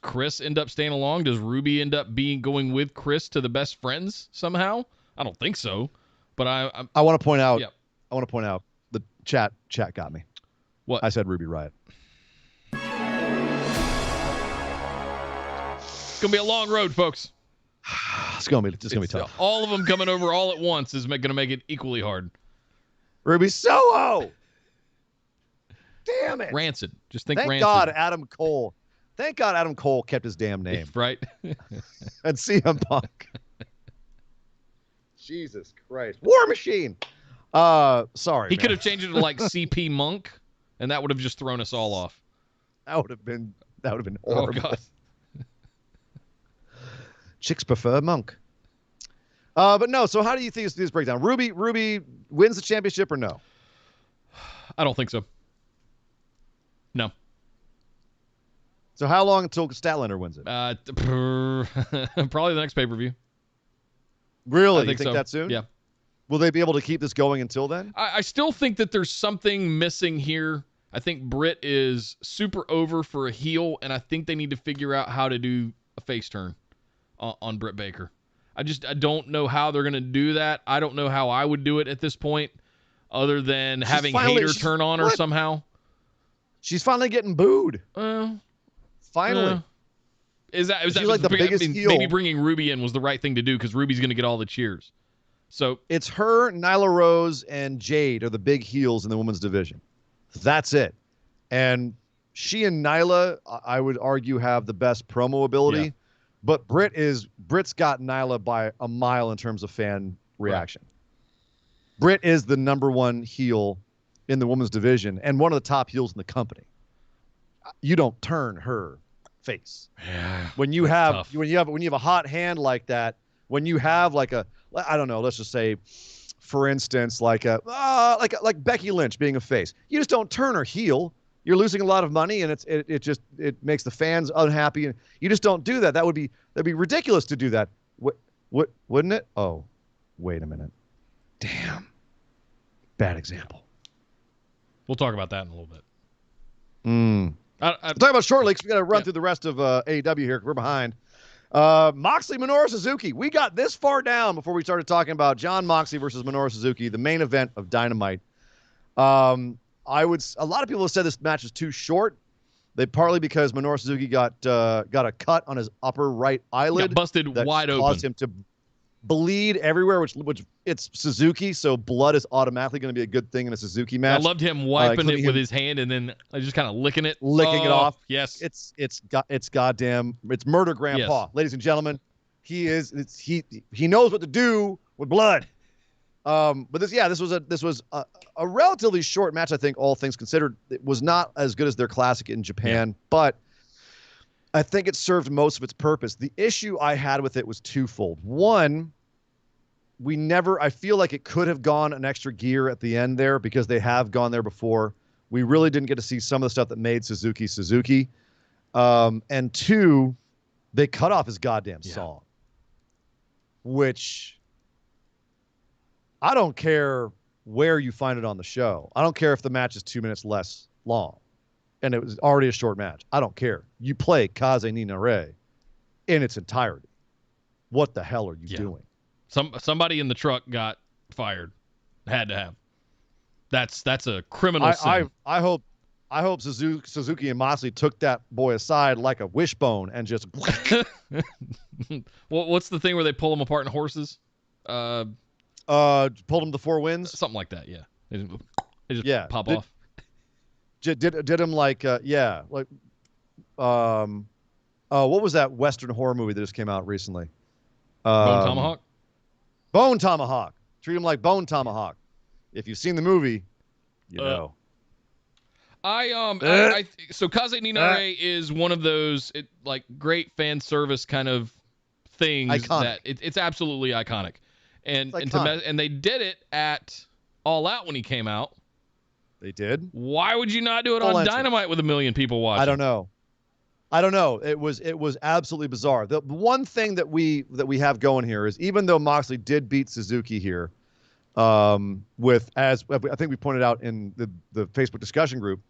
Chris end up staying along? Does Ruby end up going with Chris to the best friends somehow? I don't think so. But I want to point out. Yeah. I want to point out the chat got me. What? I said Ruby Riott. It's going to be a long road, folks. It's going to be tough. All of them coming over all at once is going to make it equally hard. Ruby Soho! Damn it. Rancid. Just think Thank Rancid. God Adam Cole kept his damn name. Right? And CM Punk. Jesus Christ. War Machine! Sorry, He could have changed it to like CP Monk, and that would have just thrown us all off. That would have been horrible. Oh, God. Chicks prefer Monk. But no, so how do you think this breakdown? Ruby wins the championship or no? I don't think so. No. So how long until Statlander wins it? Probably the next pay-per-view. Really? I think you think so. that soon? Yeah. Will they be able to keep this going until then? I still think that there's something missing here. I think Britt is super over for a heel, and I think they need to figure out how to do a face turn on Britt Baker. I don't know how they're going to do that. I don't know how I would do it at this point other than having Hater turn on her somehow. She's finally getting booed. Finally. Is that like the biggest heel? Maybe bringing Ruby in was the right thing to do because Ruby's going to get all the cheers. So it's her, Nyla Rose, and Jade are the big heels in the women's division. That's it. And she and Nyla, I would argue, have the best promo ability. Yeah. But Britt's got Nyla by a mile in terms of fan reaction. Right. Britt is the number one heel in the women's division and one of the top heels in the company. You don't turn her face. Yeah. When you have a hot hand like that, when you have like a, I don't know, let's just say, for instance, like Becky Lynch being a face, you just don't turn her heel. You're losing a lot of money, and it makes the fans unhappy, and you just don't do that. That'd be ridiculous to do that. Wouldn't it? Oh, wait a minute. Damn. Bad example. We'll talk about that in a little bit. We'll talk about shortly because we got to run through the rest of AEW here. We're behind. Moxley, Minoru Suzuki. We got this far down before we started talking about Jon Moxley versus Minoru Suzuki, the main event of Dynamite. A lot of people have said this match is too short. Partly because Minoru Suzuki got a cut on his upper right eyelid. Got busted wide open. Caused him to bleed everywhere, which it's Suzuki, so blood is automatically going to be a good thing in a Suzuki match. I loved him wiping it with his hand and then just kind of licking it it off. Yes, it's goddamn, it's murder grandpa, yes. Ladies and gentlemen. He knows what to do with blood. But this was a relatively short match. I think all things considered, it was not as good as their classic in Japan, but I think it served most of its purpose. The issue I had with it was twofold. One, I feel like it could have gone an extra gear at the end there because they have gone there before. We really didn't get to see some of the stuff that made Suzuki. And two, they cut off his goddamn song, which I don't care where you find it on the show. I don't care if the match is 2 minutes less long and it was already a short match. I don't care. You play Kaze ni Nare in its entirety. What the hell are you doing? Somebody in the truck got fired. Had to have. That's a criminal sin. I hope Suzuki and Moxley took that boy aside like a wishbone and just Well, what's the thing where they pull them apart in horses? Pulled him to 4 wins? Something like that, yeah. They just pop off. Did him like what was that Western horror movie that just came out recently? Bone Tomahawk? Bone Tomahawk. Treat him like Bone Tomahawk. If you've seen the movie, you know. So Kaze ni Nare is one of those great fan service kind of things. Iconic. That it's absolutely iconic. And they did it at All Out when he came out. They did. Why would you not do it on Dynamite with 1 million people watching? I don't know. It was absolutely bizarre. The one thing that we have going here is even though Moxley did beat Suzuki here, with, as I think we pointed out in the Facebook discussion group,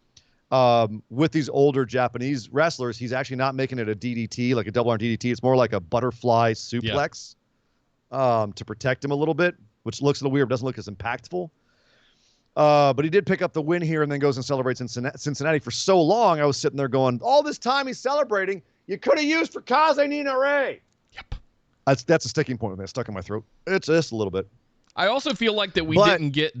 with these older Japanese wrestlers, he's actually not making it a DDT, like a double arm DDT. It's more like a butterfly suplex to protect him a little bit, which looks a little weird, doesn't look as impactful. But he did pick up the win here and then goes and celebrates in Cincinnati. For so long, I was sitting there going, all this time he's celebrating, you could have used for Kaze ni Nare. Yep. That's a sticking point with me. It's stuck in my throat. It's just a little bit. I also feel like that we didn't get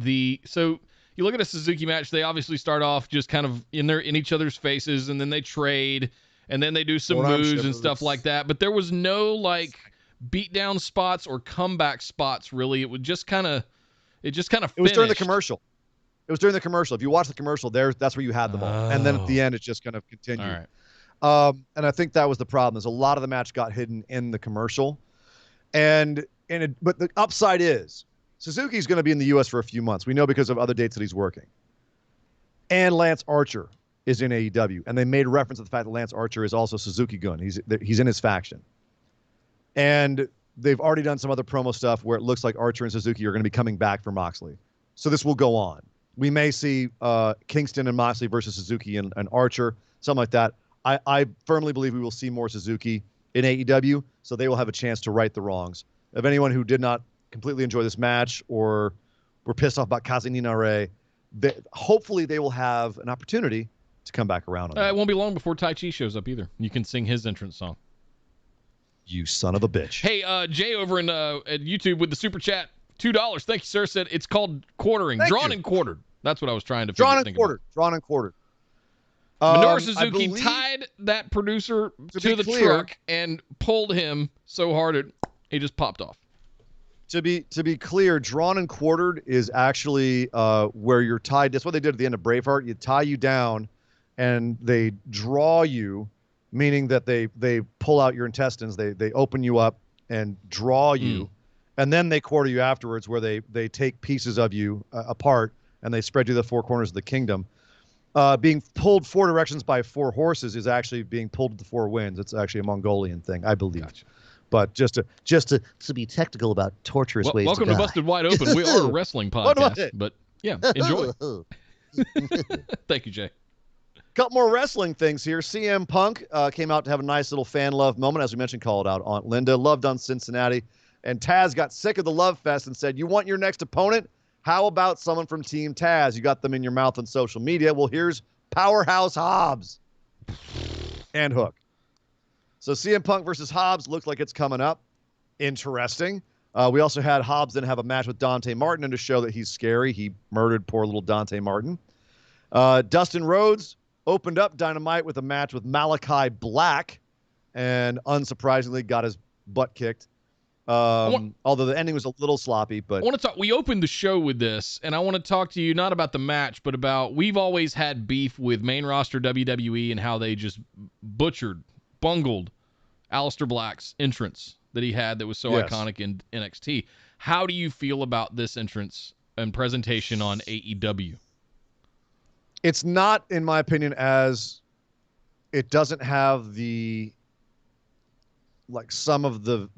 so you look at a Suzuki match, they obviously start off just kind of in each other's faces, and then they trade, and then they do some moves and stuff like that. But there was no beatdown spots or comeback spots really. It was just kind of It was during the commercial. If you watch the commercial, that's where you had them all. And then at the end, it just kind of continued. All right. And I think that was the problem. Is a lot of the match got hidden in the commercial. But the upside is Suzuki's going to be in the U.S. for a few months. We know because of other dates that he's working. And Lance Archer is in AEW, and they made reference to the fact that Lance Archer is also Suzuki Gun. He's in his faction, and they've already done some other promo stuff where it looks like Archer and Suzuki are going to be coming back for Moxley. So this will go on. We may see Kingston and Moxley versus Suzuki and Archer, something like that. I firmly believe we will see more Suzuki in AEW, so they will have a chance to right the wrongs of anyone who did not completely enjoy this match or were pissed off about Kaze ni Nare. Hopefully they will have an opportunity to come back around on that. It won't be long before Tai Chi shows up either. You can sing his entrance song. You son of a bitch. Hey, Jay over in at YouTube with the super chat, $2. Thank you, sir. Said it's called quartering. Drawn and quartered. That's what I was trying to Drawn think and quartered. about. Drawn and quartered. Minoru Suzuki tied that producer to the truck and pulled him so hard he just popped off. To be clear, drawn and quartered is actually where you're tied. That's what they did at the end of Braveheart. You tie you down, and they draw you, meaning that they pull out your intestines. They open you up and draw you, and then they quarter you afterwards, where they take pieces of you apart and they spread you the four corners of the kingdom. Being pulled four directions by four horses is actually being pulled to the four winds. It's actually a Mongolian thing, I believe. Gotcha. But just to be technical about torturous ways welcome to to die. Busted Wide Open. We are a wrestling podcast, but yeah, enjoy. Thank you, Jay. Couple more wrestling things here. CM Punk came out to have a nice little fan love moment, as we mentioned, called out Aunt Linda, loved on Cincinnati. And Taz got sick of the love fest and said, "You want your next opponent? How about someone from Team Taz? You got them in your mouth on social media. Well, here's Powerhouse Hobbs and Hook." So CM Punk versus Hobbs looks like it's coming up. Interesting. We also had Hobbs then have a match with Dante Martin and to show that he's scary. He murdered poor little Dante Martin. Dustin Rhodes opened up Dynamite with a match with Malachi Black and unsurprisingly got his butt kicked. Although the ending was a little sloppy, but I want to talk. We opened the show with this, and I want to talk to you not about the match, but about we've always had beef with main roster WWE and how they just bungled Aleister Black's entrance that he had that was so iconic in NXT. How do you feel about this entrance and presentation on AEW? It's not, in my opinion, as it doesn't have the some of the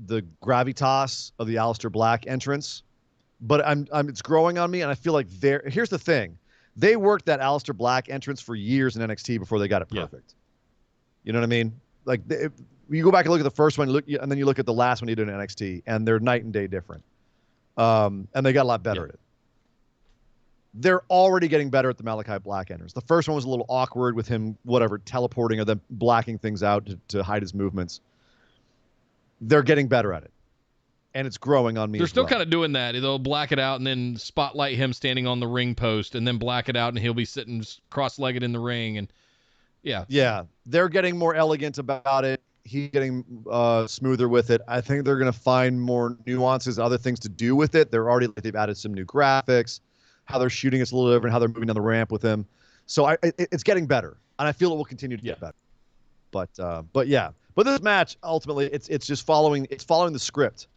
gravitas of the Aleister Black entrance, but it's growing on me, and I feel like here's the thing. They worked that Aleister Black entrance for years in NXT before they got it perfect. You know what I mean? Like, you go back and look at the first one, and then you look at the last one he did in NXT, and they're night and day different. And they got a lot better at it. They're already getting better at the Malachi Black entrance. The first one was a little awkward with him, teleporting or then blacking things out to hide his movements. They're getting better at it. And it's growing on me. They're still kind of doing that. They'll black it out and then spotlight him standing on the ring post and then black it out and he'll be sitting cross-legged in the ring. And yeah, they're getting more elegant about it. He's getting smoother with it. I think they're going to find more nuances, other things to do with it. They've added some new graphics, how they're shooting it's a little different, how they're moving down the ramp with him. So it's getting better, and I feel it will continue to get better. But this match ultimately it's just following the script.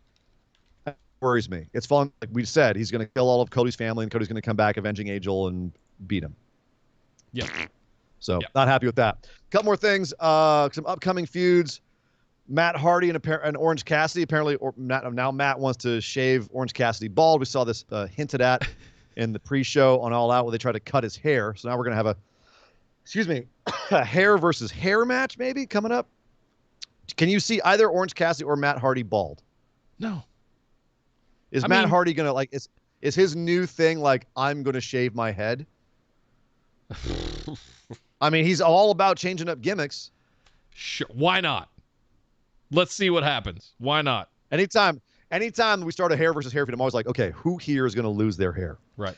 That worries me. It's following, like we said, he's going to kill all of Cody's family, and Cody's going to come back avenging Angel and beat him. Yeah. So not happy with that. Couple more things. Some upcoming feuds. Matt Hardy and Orange Cassidy. Apparently, now Matt wants to shave Orange Cassidy bald. We saw this hinted at in the pre-show on All Out where they tried to cut his hair. So now we're going to have a hair versus hair match maybe coming up. Can you see either Orange Cassidy or Matt Hardy bald? No. Is Matt Hardy going to is his new thing I'm going to shave my head? I mean, he's all about changing up gimmicks. Sure. Why not? Let's see what happens. Why not? Anytime we start a hair versus hair feud, I'm always like, okay, who here is going to lose their hair? Right.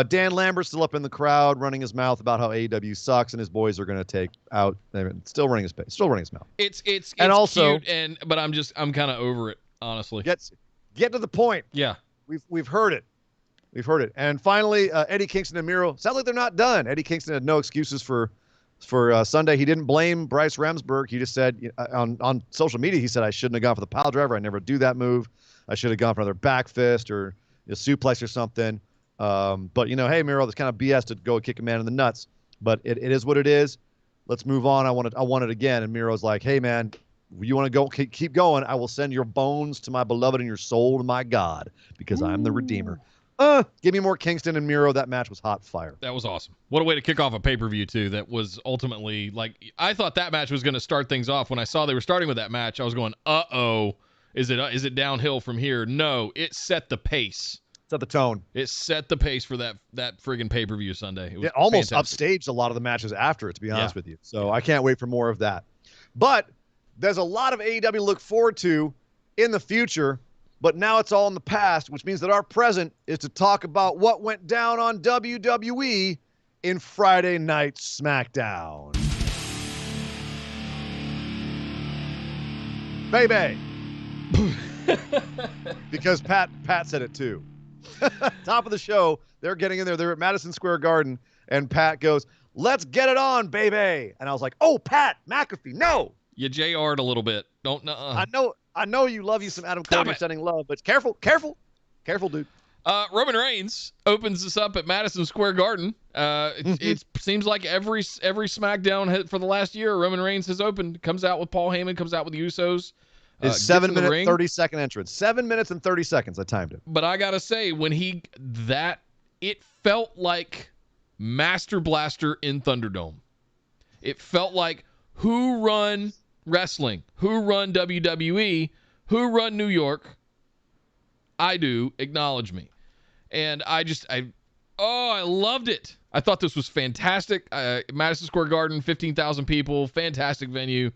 Dan Lambert's still up in the crowd, running his mouth about how AEW sucks, and his boys are going to take out. Still running his mouth. It's and also cute, but I'm kind of over it, honestly. Get to the point. Yeah. We've heard it. We've heard it. And finally, Eddie Kingston and Miro. Sounds like they're not done. Eddie Kingston had no excuses for Sunday. He didn't blame Bryce Remsburg. He just said on social media, he said, I shouldn't have gone for the pile driver. I never do that move. I should have gone for another back fist or a suplex or something. But, hey, Miro, that's kind of BS to go kick a man in the nuts. But it is what it is. Let's move on. I want it again. And Miro's like, hey, man, you want to go? Keep going. I will send your bones to my beloved and your soul to my God, because I'm the Redeemer. Give me more Kingston and Miro. That match was hot fire. That was awesome. What a way to kick off a pay-per-view, too. That was ultimately, I thought that match was going to start things off. When I saw they were starting with that match, I was going, uh-oh, is it downhill from here? No, it set the pace. Set the tone. It set the pace for that friggin' pay-per-view Sunday. It was almost fantastic. upstaged a lot of the matches after it, to be honest with you. So I can't wait for more of that. But there's a lot of AEW to look forward to in the future, but now it's all in the past, which means that our present is to talk about what went down on WWE in Friday Night Smackdown. Baby. Because Pat said it too. Top of the show, they're getting in there. They're at Madison Square Garden, and Pat goes, "Let's get it on, baby." And I was like, "Oh, Pat McAfee, no." You JR'd a little bit. Don't. I know you love you some Adam Cole. You're sending love, but careful, dude. Roman Reigns opens us up at Madison Square Garden. It seems like every SmackDown for the last year, Roman Reigns has opened. Comes out with Paul Heyman. Comes out with the Usos. His 7-minute, 30-second entrance. 7 minutes and 30 seconds. I timed it. But I gotta say, it felt like Master Blaster in Thunderdome. It felt like who run wrestling, who run WWE, who run New York. I do. Acknowledge me. And I loved it. I thought this was fantastic. Madison Square Garden, 15,000 people, fantastic venue.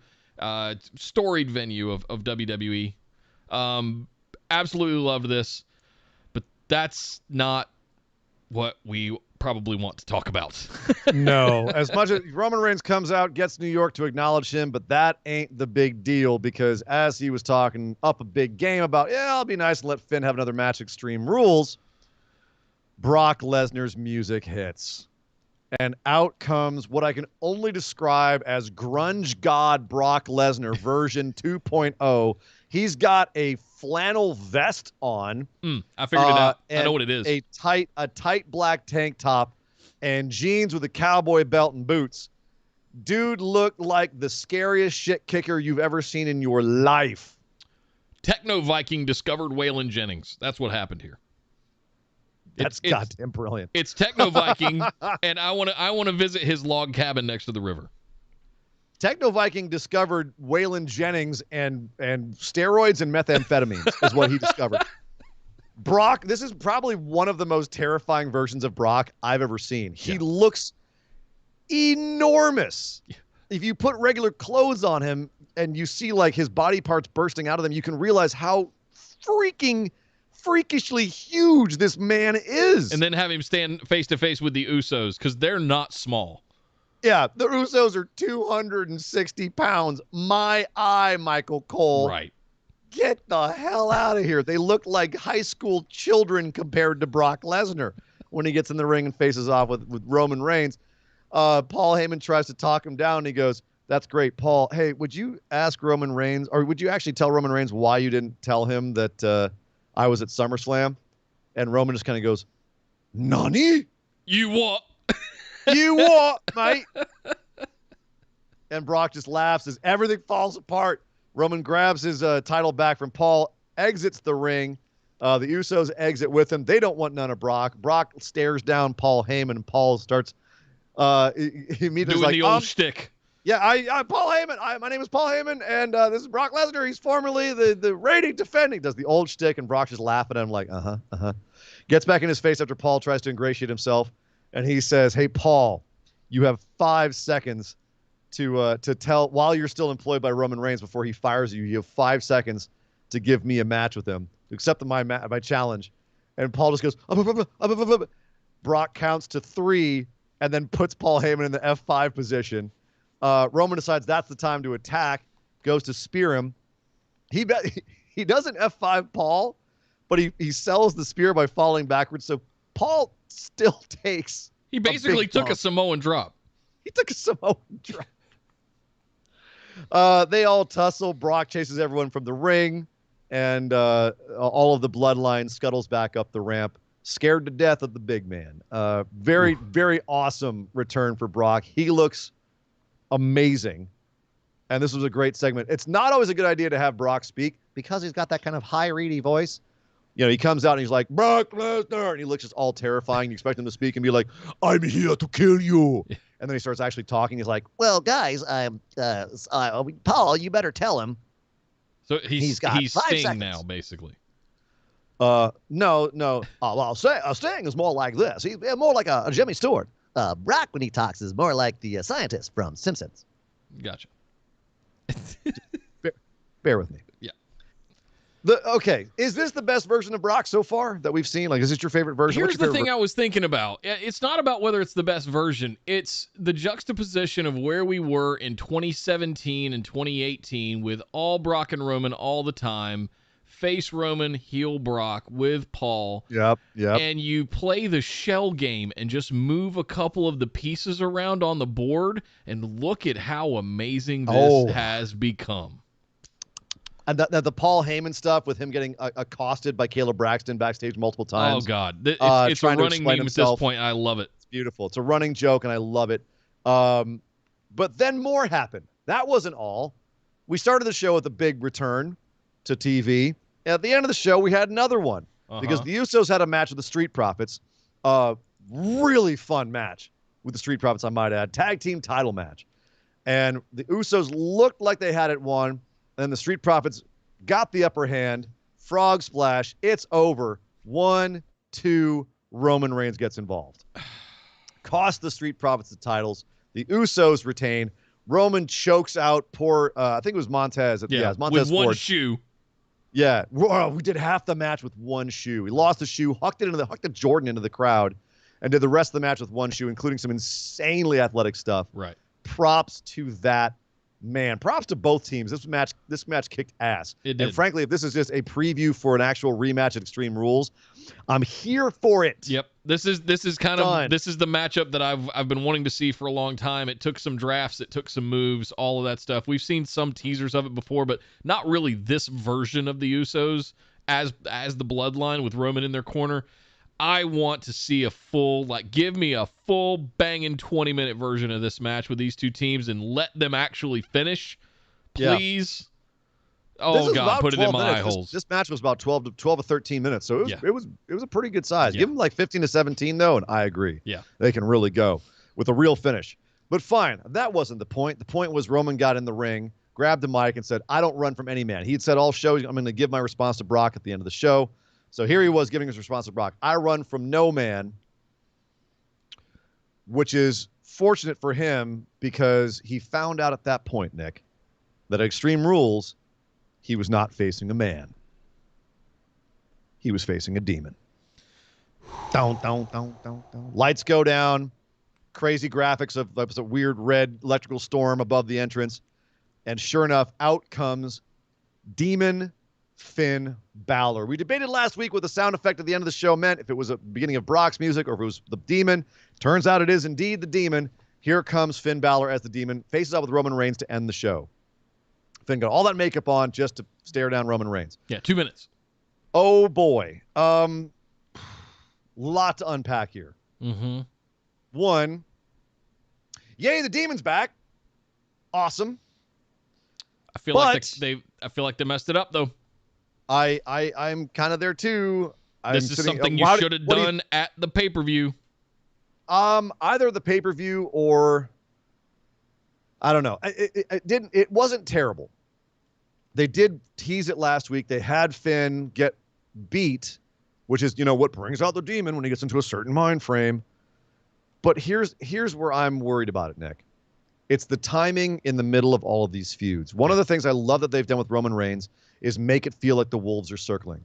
Storied venue of WWE. Absolutely loved this, but that's not what we probably want to talk about. No, as much as Roman Reigns comes out, gets New York to acknowledge him, but that ain't the big deal, because as he was talking up a big game about, I'll be nice and let Finn have another match, Extreme Rules, Brock Lesnar's music hits. And out comes what I can only describe as grunge god Brock Lesnar version 2.0. He's got a flannel vest on. I figured it out. I know what it is. A tight black tank top and jeans with a cowboy belt and boots. Dude looked like the scariest shit kicker you've ever seen in your life. Techno Viking discovered Waylon Jennings. That's what happened here. That's goddamn brilliant. It's Techno Viking, and I want to visit his log cabin next to the river. Techno Viking discovered Waylon Jennings and steroids and methamphetamines is what he discovered. Brock, this is probably one of the most terrifying versions of Brock I've ever seen. He looks enormous. If you put regular clothes on him and you see like his body parts bursting out of them, you can realize how freakishly huge this man is. And then have him stand face to face with the Usos, because they're not small. Yeah, the Usos are 260 pounds. My eye, Michael Cole. Right. Get the hell out of here. They look like high school children compared to Brock Lesnar when he gets in the ring and faces off with Roman Reigns. Paul Heyman tries to talk him down, and he goes, "That's great, Paul. Hey, would you ask Roman Reigns, or would you actually tell Roman Reigns why you didn't tell him that I was at SummerSlam?" And Roman just kind of goes, "Nani? You what?" You what, mate? And Brock just laughs as everything falls apart. Roman grabs his title back from Paul, exits the ring. The Usos exit with him. They don't want none of Brock. Brock stares down Paul Heyman, and Paul starts he immediately doing the old shtick. Yeah, I'm Paul Heyman. My name is Paul Heyman, and this is Brock Lesnar. He's formerly the rating defending. Does the old shtick, and Brock just laughing at him like, Gets back in his face after Paul tries to ingratiate himself, and he says, "Hey, Paul, you have 5 seconds to tell, while you're still employed by Roman Reigns before he fires you. You have 5 seconds to give me a match with him, to accept my challenge." And Paul just goes, Brock counts to 3 and then puts Paul Heyman in the F5 position. Roman decides that's the time to attack, goes to spear him. He doesn't F5 Paul, but he sells the spear by falling backwards. So Paul still takes. He basically took a Samoan drop. He took a Samoan drop. They all tussle. Brock chases everyone from the ring, and all of the bloodline scuttles back up the ramp. scared to death of the big man. Very, very awesome return for Brock. He looks amazing. And this was a great segment. It's not always a good idea to have Brock speak because he's got that kind of high, reedy voice. You know, he comes out and he's like, Brock Lesnar, and he looks just all terrifying. You expect him to speak and be like, I'm here to kill you. And then he starts actually talking. He's like, well, guys, Paul, you better tell him. So he's Sting seconds. now, basically. No. Well, Sting is more like this. He's more like a Jimmy Stewart. Brock, when he talks, is more like the scientist from Simpsons. Gotcha. Bear with me. Yeah. Okay, is this the best version of Brock so far that we've seen? Like, is this your favorite version? Here's the thing I was thinking about. It's not about whether it's the best version. It's the juxtaposition of where we were in 2017 and 2018 with all Brock and Roman all the time. Face Roman, heel Brock with Paul. Yep. And you play the shell game and just move a couple of the pieces around on the board and look at how amazing this has become. And the Paul Heyman stuff with him getting accosted by Caleb Braxton backstage multiple times. Oh, God. It's a running meme at this point. I love it. It's beautiful. It's a running joke, and I love it. But then more happened. That wasn't all. We started the show with a big return to TV. At the end of the show, we had another one because the Usos had a match with the Street Profits. Really fun match with the Street Profits, I might add. Tag team title match. And the Usos looked like they had it won. And then the Street Profits got the upper hand. Frog splash. It's over. 1, 2, Roman Reigns gets involved. Cost the Street Profits the titles. The Usos retain. Roman chokes out poor, I think it was Montez. Yeah, Montez with one Ford. shoe. Yeah, we did half the match with one shoe. He lost the shoe, hucked the Jordan into the crowd, and did the rest of the match with one shoe, including some insanely athletic stuff. Right. Props to that man. Props to both teams. This match kicked ass. It did. And frankly, if this is just a preview for an actual rematch at Extreme Rules, I'm here for it. Yep. This is the matchup that I've been wanting to see for a long time. It took some drafts, it took some moves, all of that stuff. We've seen some teasers of it before, but not really this version of the Usos as the bloodline with Roman in their corner. I want to see give me a full banging 20-minute version of this match with these two teams and let them actually finish. Please. Yeah. Oh, God, put it in my eye holes. This match was about 12 to 13 minutes, so it was a pretty good size. Yeah. Give them like 15 to 17, though, and I agree. Yeah. They can really go with a real finish. But fine, that wasn't the point. The point was Roman got in the ring, grabbed the mic, and said, I don't run from any man. He had said all show, I'm going to give my response to Brock at the end of the show. So here he was giving his response to Brock. I run from no man, which is fortunate for him because he found out at that point, Nick, that at Extreme Rules, he was not facing a man. He was facing a demon. Lights go down. Crazy graphics of a weird red electrical storm above the entrance. And sure enough, out comes Demon Finn Balor. We debated last week what the sound effect at the end of the show meant, if it was the beginning of Brock's music or if it was the demon. Turns out it is indeed the demon. Here comes Finn Balor as the demon, faces up with Roman Reigns to end the show. Finn got all that makeup on just to stare down Roman Reigns. Yeah, 2 minutes. Oh, boy. Lot to unpack here. Mm-hmm. One, yay, the demon's back. Awesome. I feel like they messed it up, though. I'm kind of there, too. This is something you should have done at the pay-per-view. Either the pay-per-view or I don't know. It wasn't terrible. They did tease it last week. They had Finn get beat, which is, what brings out the demon when he gets into a certain mind frame. But here's where I'm worried about it, Nick. It's the timing in the middle of all of these feuds. One of the things I love that they've done with Roman Reigns is make it feel like the wolves are circling.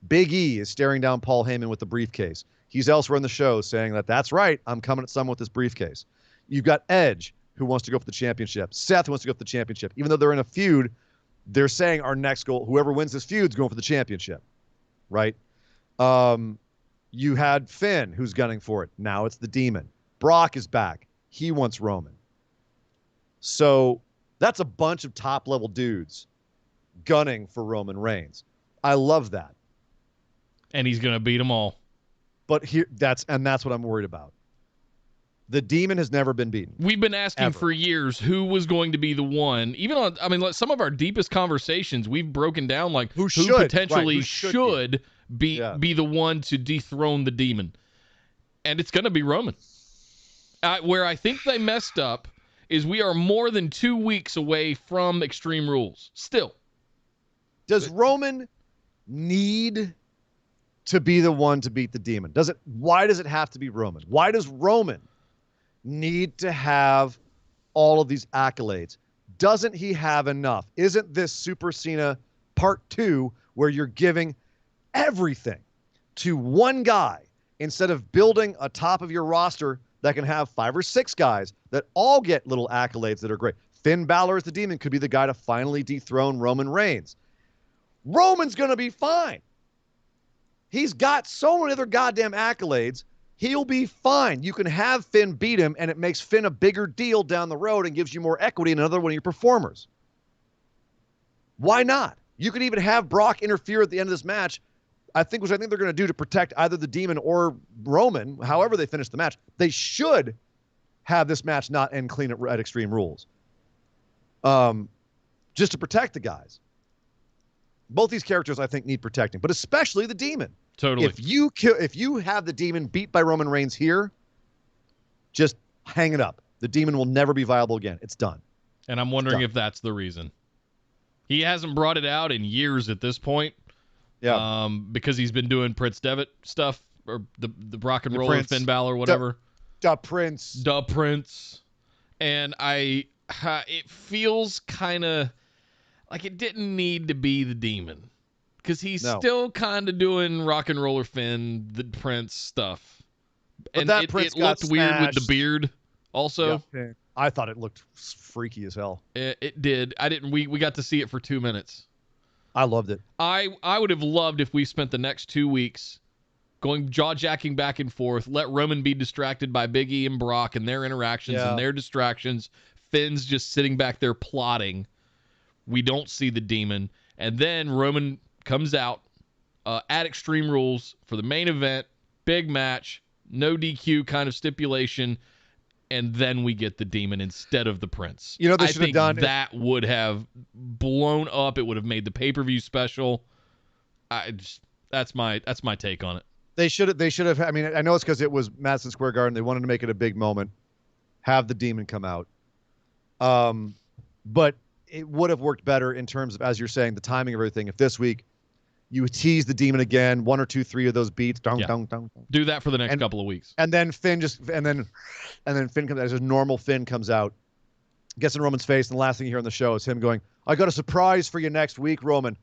Big E is staring down Paul Heyman with the briefcase. He's elsewhere in the show saying that's right, I'm coming at someone with this briefcase. You've got Edge, who wants to go for the championship. Seth wants to go for the championship. Even though they're in a feud, they're saying our next goal, whoever wins this feud is going for the championship, right? You had Finn, who's gunning for it. Now it's the demon. Brock is back. He wants Roman. So that's a bunch of top-level dudes gunning for Roman Reigns. I love that. And he's going to beat them all. But that's what I'm worried about. The Demon has never been beaten. We've been asking ever. for years who was going to be the one. Even on, some of our deepest conversations, we've broken down like who potentially should be the one to dethrone the Demon, and it's going to be Roman. Where I think they messed up is we are more than 2 weeks away from Extreme Rules. Still, does Roman need to be the one to beat the Demon? Why does it have to be Roman? Why does Roman need to have all of these accolades? Doesn't he have enough? Isn't this Super Cena Part 2 where you're giving everything to one guy instead of building a top of your roster that can have 5 or 6 guys that all get little accolades that are great? Finn Balor as the Demon could be the guy to finally dethrone Roman Reigns. Roman's going to be fine. He's got so many other goddamn accolades. He'll be fine. You can have Finn beat him, and it makes Finn a bigger deal down the road and gives you more equity in another one of your performers. Why not? You could even have Brock interfere at the end of this match, which I think they're going to do to protect either the Demon or Roman, however they finish the match. They should have this match not end clean at Extreme Rules. Just to protect the guys. Both these characters, I think, need protecting, but especially the Demon. Totally. If you have the Demon beat by Roman Reigns here, just hang it up. The Demon will never be viable again. It's done. And I'm wondering if that's the reason. He hasn't brought it out in years at this point. Yeah. Because he's been doing Prince Devitt stuff, or the rock and roller Finn Balor, whatever. The Prince. The Prince. And it feels kind of like it didn't need to be the Demon. Because he's still kind of doing rock and roller Finn, the Prince stuff. And it looked weird with the beard also. Yeah. I thought it looked freaky as hell. It did. We got to see it for 2 minutes. I loved it. I would have loved if we spent the next 2 weeks going jaw-jacking back and forth, let Roman be distracted by Big E and Brock and their interactions and their distractions. Finn's just sitting back there plotting. We don't see the Demon. And then Roman comes out at Extreme Rules for the main event, big match, no DQ kind of stipulation, and then we get the Demon instead of the Prince. You know what they should have done? That would have blown up. It would have made the pay-per-view special. That's my take on it. They should have. I mean, I know it's because it was Madison Square Garden. They wanted to make it a big moment. Have the Demon come out. But it would have worked better in terms of, as you're saying, the timing of everything. If this week you tease the Demon again, 1 or 2, 3 of those beats, do that for the next couple of weeks, and then Finn and then Finn comes as normal. Finn comes out, gets in Roman's face, and the last thing you hear on the show is him going, "I got a surprise for you next week, Roman.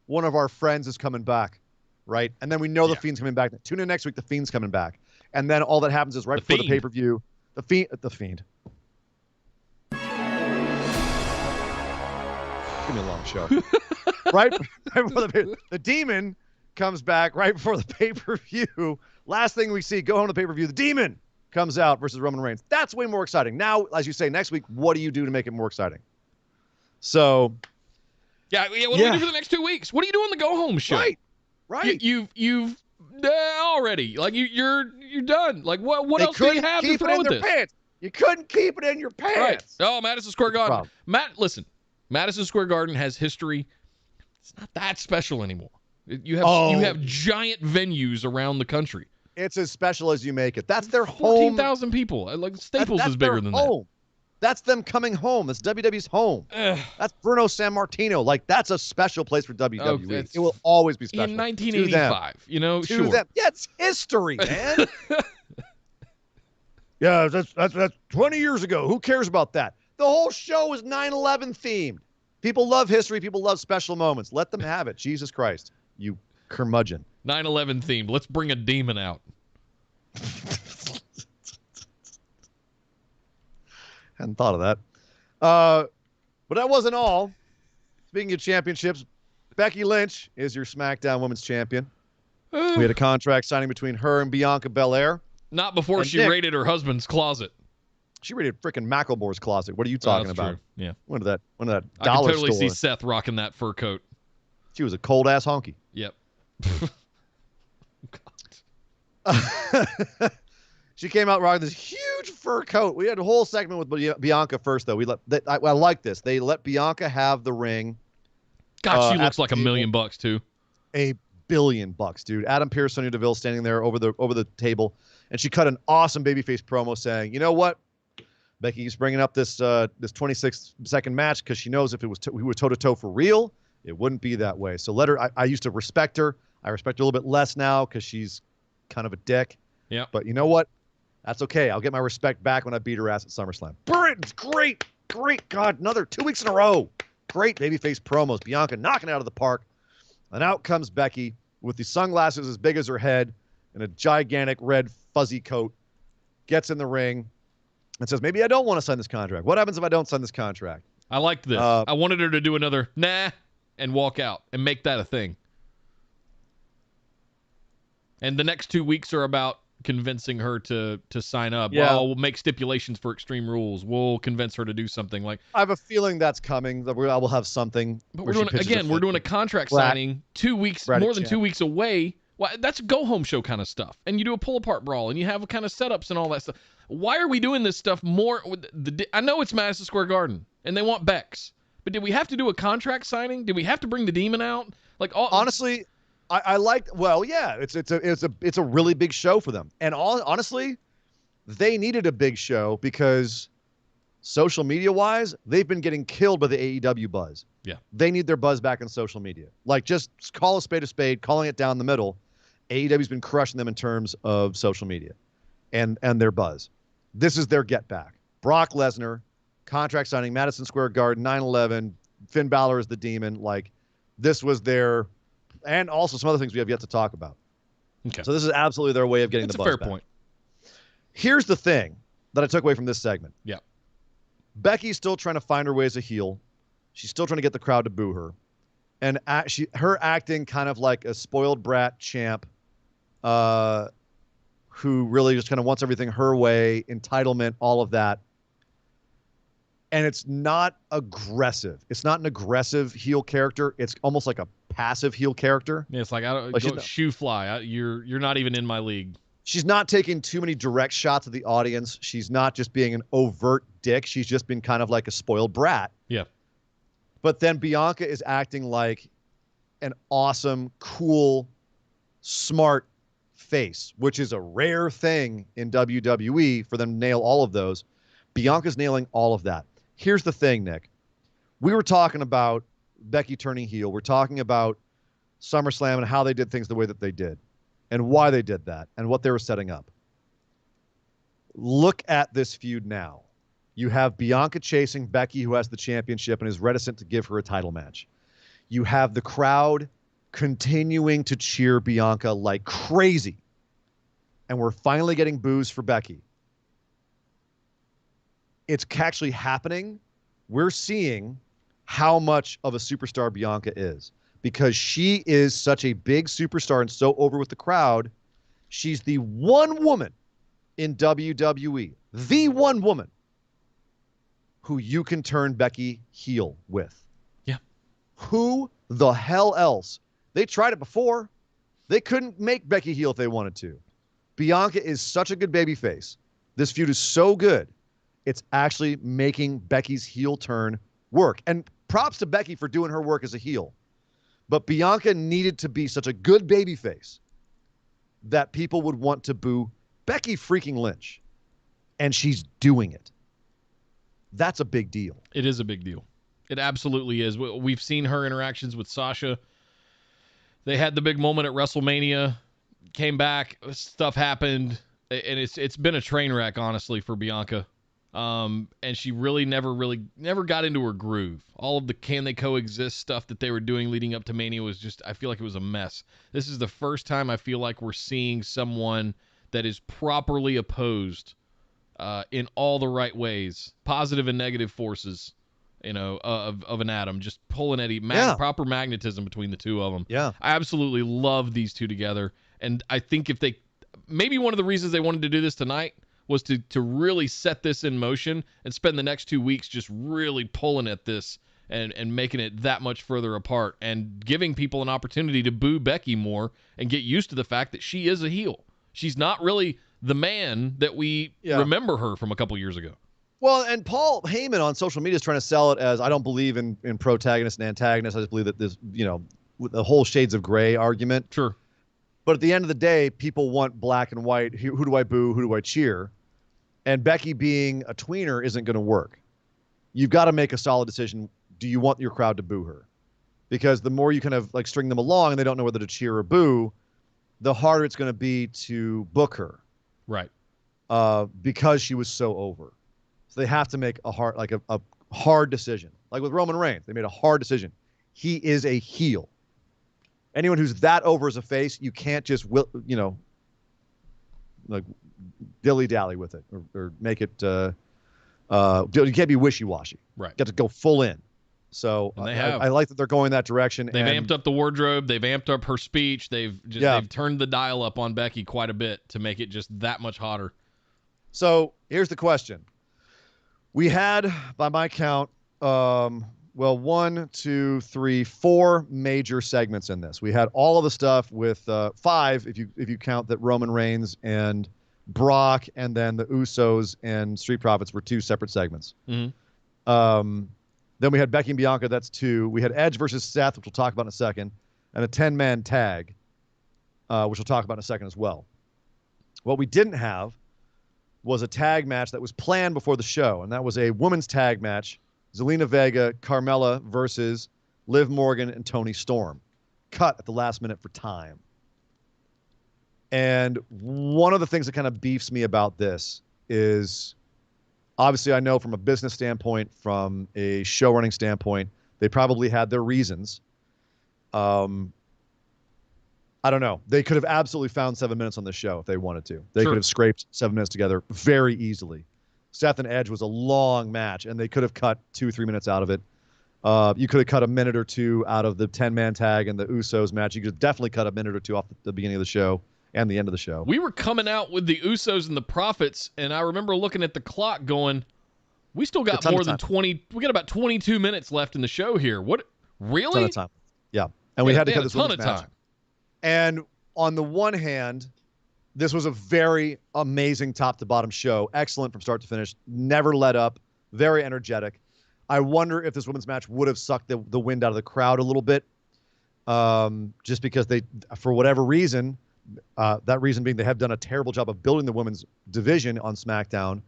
One of our friends is coming back." Right? And then we know the Fiend's coming back. Tune in next week, the Fiend's coming back. And then all that happens is right before the pay-per-view, the Fiend. Give me a long show. right before the Demon comes back right before the pay-per-view. Last thing we see, go home to the pay-per-view, the Demon comes out versus Roman Reigns. That's way more exciting. Now, as you say, next week, what do you do to make it more exciting? So, what do we do for the next 2 weeks? What do you do on the go-home show? Right. You've already, like, you're done. Like, what else do you have to throw at this? Pants. You couldn't keep it in your pants. Right. Oh, Madison Square Garden. Listen, Madison Square Garden has history. It's not that special anymore. You have giant venues aroround the country. It's as special as you make it. That's their 14,000 people. Like, Staples is bigger than that. That's them coming home. That's WWE's home. That's Bruno Sammartino. Like, that's a special place for WWE. It will always be special. In 1985, sure. Them. Yeah, it's history, man. Yeah, that's 20 years ago. Who cares about that? The whole show is 9/11 themed. People love history. People love special moments. Let them have it. Jesus Christ, you curmudgeon. 9/11 themed. Let's bring a Demon out. Hadn't thought of that. But that wasn't all. Speaking of championships, Becky Lynch is your SmackDown Women's Champion. We had a contract signing between her and Bianca Belair. Not before she raided her husband's closet. She raided frickin' Macklemore's closet. What are you talking about? True. Yeah. One of that dollar store. I can totally see Seth rocking that fur coat. She was a cold ass honky. Yep. She came out rocking this huge fur coat. We had a whole segment with Bianca first, though. I like this. They let Bianca have the ring. God, she looks like $1 million too. $1 billion, dude. Adam Pearce, Sonya Deville standing there over the table, and she cut an awesome babyface promo saying, "You know what? Becky's bringing up this 26-second match because she knows if we were toe to toe for real, it wouldn't be that way. So let her. I used to respect her. I respect her a little bit less now because she's kind of a dick. Yeah. But you know what? That's okay. I'll get my respect back when I beat her ass at SummerSlam. It's great. God, another 2 weeks in a row. Great babyface promos. Bianca knocking it out of the park. And out comes Becky with the sunglasses as big as her head and a gigantic red fuzzy coat. Gets in the ring and says, maybe I don't want to sign this contract. What happens if I don't sign this contract? I liked this. I wanted her to do another nah and walk out and make that a thing. And the next 2 weeks are about convincing her to sign up. Yeah. Well, we'll make stipulations for Extreme Rules. We'll convince her to do something like. I have a feeling that's coming. That I will have something. But we're doing a contract signing 2 weeks, more than 2 weeks away. Well, that's a go home show kind of stuff. And you do a pull apart brawl, and you have kind of setups and all that stuff. Why are we doing this stuff more? I know it's Madison Square Garden, and they want Bex. But did we have to do a contract signing? Did we have to bring the Demon out? Honestly. I like. Well, yeah, it's a really big show for them, and honestly, they needed a big show because social media wise, they've been getting killed by the AEW buzz. Yeah, they need their buzz back in social media. Like, just call a spade, calling it down the middle. AEW's been crushing them in terms of social media, and their buzz. This is their get back. Brock Lesnar, contract signing, Madison Square Garden, 9/11. Finn Balor is the Demon. Like, this was their. And also some other things we have yet to talk about. Okay. So this is absolutely their way of getting That's the buzz back. That's a fair point. Here's the thing that I took away from this segment. Yeah. Becky's still trying to find her way as a heel. She's still trying to get the crowd to boo her. And her acting kind of like a spoiled brat champ who really just kind of wants everything her way, entitlement, all of that. And it's not aggressive. It's not an aggressive heel character. It's almost like a passive heel character. Yeah, it's like shoe fly. You're not even in my league. She's not taking too many direct shots at the audience. She's not just being an overt dick. She's just been kind of like a spoiled brat. Yeah. But then Bianca is acting like an awesome, cool, smart face, which is a rare thing in WWE for them to nail all of those. Bianca's nailing all of that. Here's the thing, Nick. We were talking about Becky turning heel. We're talking about SummerSlam and how they did things the way that they did and why they did that and what they were setting up. Look at this feud now. You have Bianca chasing Becky, who has the championship and is reticent to give her a title match. You have the crowd continuing to cheer Bianca like crazy. And we're finally getting boos for Becky. It's actually happening. We're seeing how much of a superstar Bianca is because she is such a big superstar and so over with the crowd. She's the one woman in WWE, the one woman who you can turn Becky heel with. Yeah. Who the hell else? They tried it before. They couldn't make Becky heel if they wanted to. Bianca is such a good babyface. This feud is so good. It's actually making Becky's heel turn work. And props to Becky for doing her work as a heel. But Bianca needed to be such a good babyface that people would want to boo Becky freaking Lynch. And she's doing it. That's a big deal. It is a big deal. It absolutely is. We've seen her interactions with Sasha. They had the big moment at WrestleMania, came back, stuff happened, and it's been a train wreck, honestly, for Bianca. And she really never got into her groove. All of the can they coexist stuff that they were doing leading up to Mania was just, I feel like it was a mess. This is the first time I feel like we're seeing someone that is properly opposed in all the right ways, positive and negative forces, of an atom, just pulling at proper magnetism between the two of them. Yeah. I absolutely love these two together. And I think maybe one of the reasons they wanted to do this tonight was to really set this in motion and spend the next 2 weeks just really pulling at this and making it that much further apart and giving people an opportunity to boo Becky more and get used to the fact that she is a heel. She's not really the man that we remember her from a couple years ago. Well, and Paul Heyman on social media is trying to sell it as, I don't believe in protagonists and antagonists. I just believe that this, the whole shades of gray argument. Sure. But at the end of the day, people want black and white. Who do I boo? Who do I cheer? And Becky being a tweener isn't going to work. You've got to make a solid decision. Do you want your crowd to boo her? Because the more you kind of like string them along and they don't know whether to cheer or boo, the harder it's going to be to book her. Right. Because she was so over. So they have to make a hard decision. Like with Roman Reigns, they made a hard decision. He is a heel. Anyone who's that over as a face, you can't just like dilly-dally with it or make it. You can't be wishy-washy. Right. You got to go full in. So and they have. I like that they're going that direction. They've amped up the wardrobe. They've amped up her speech. They've turned the dial up on Becky quite a bit to make it just that much hotter. So here's the question. We had, by my count, 4 major segments in this. We had all of the stuff with 5, if you count that Roman Reigns and Brock and then the Usos and Street Profits were 2 separate segments. Mm-hmm. Then we had Becky and Bianca. That's 2. We had Edge versus Seth, which we'll talk about in a second, and a 10-man tag, which we'll talk about in a second as well. What we didn't have was a tag match that was planned before the show, and that was a women's tag match, Zelina Vega, Carmella versus Liv Morgan and Toni Storm, cut at the last minute for time. And one of the things that kind of beefs me about this is, obviously I know from a business standpoint, from a show running standpoint, they probably had their reasons. I don't know. They could have absolutely found 7 minutes on the show if they wanted to. They could have scraped 7 minutes together very easily. Seth and Edge was a long match, and they could have cut 2-3 minutes out of it. You could have cut a minute or 2 out of the 10-man tag and the Usos match. You could have definitely cut a minute or 2 off the beginning of the show and the end of the show. We were coming out with the Usos and the Profits, and I remember looking at the clock going, we still got more than 20. We got about 22 minutes left in the show here. What? Really? Ton of time. Yeah. And we had to cut this ton of match. time. And on the one hand, this was a very amazing top to bottom show. Excellent from start to finish. Never let up. Very energetic. I wonder if this women's match would have sucked the wind out of the crowd a little bit. Just because they, for whatever reason, that reason being they have done a terrible job of building the women's division on SmackDown.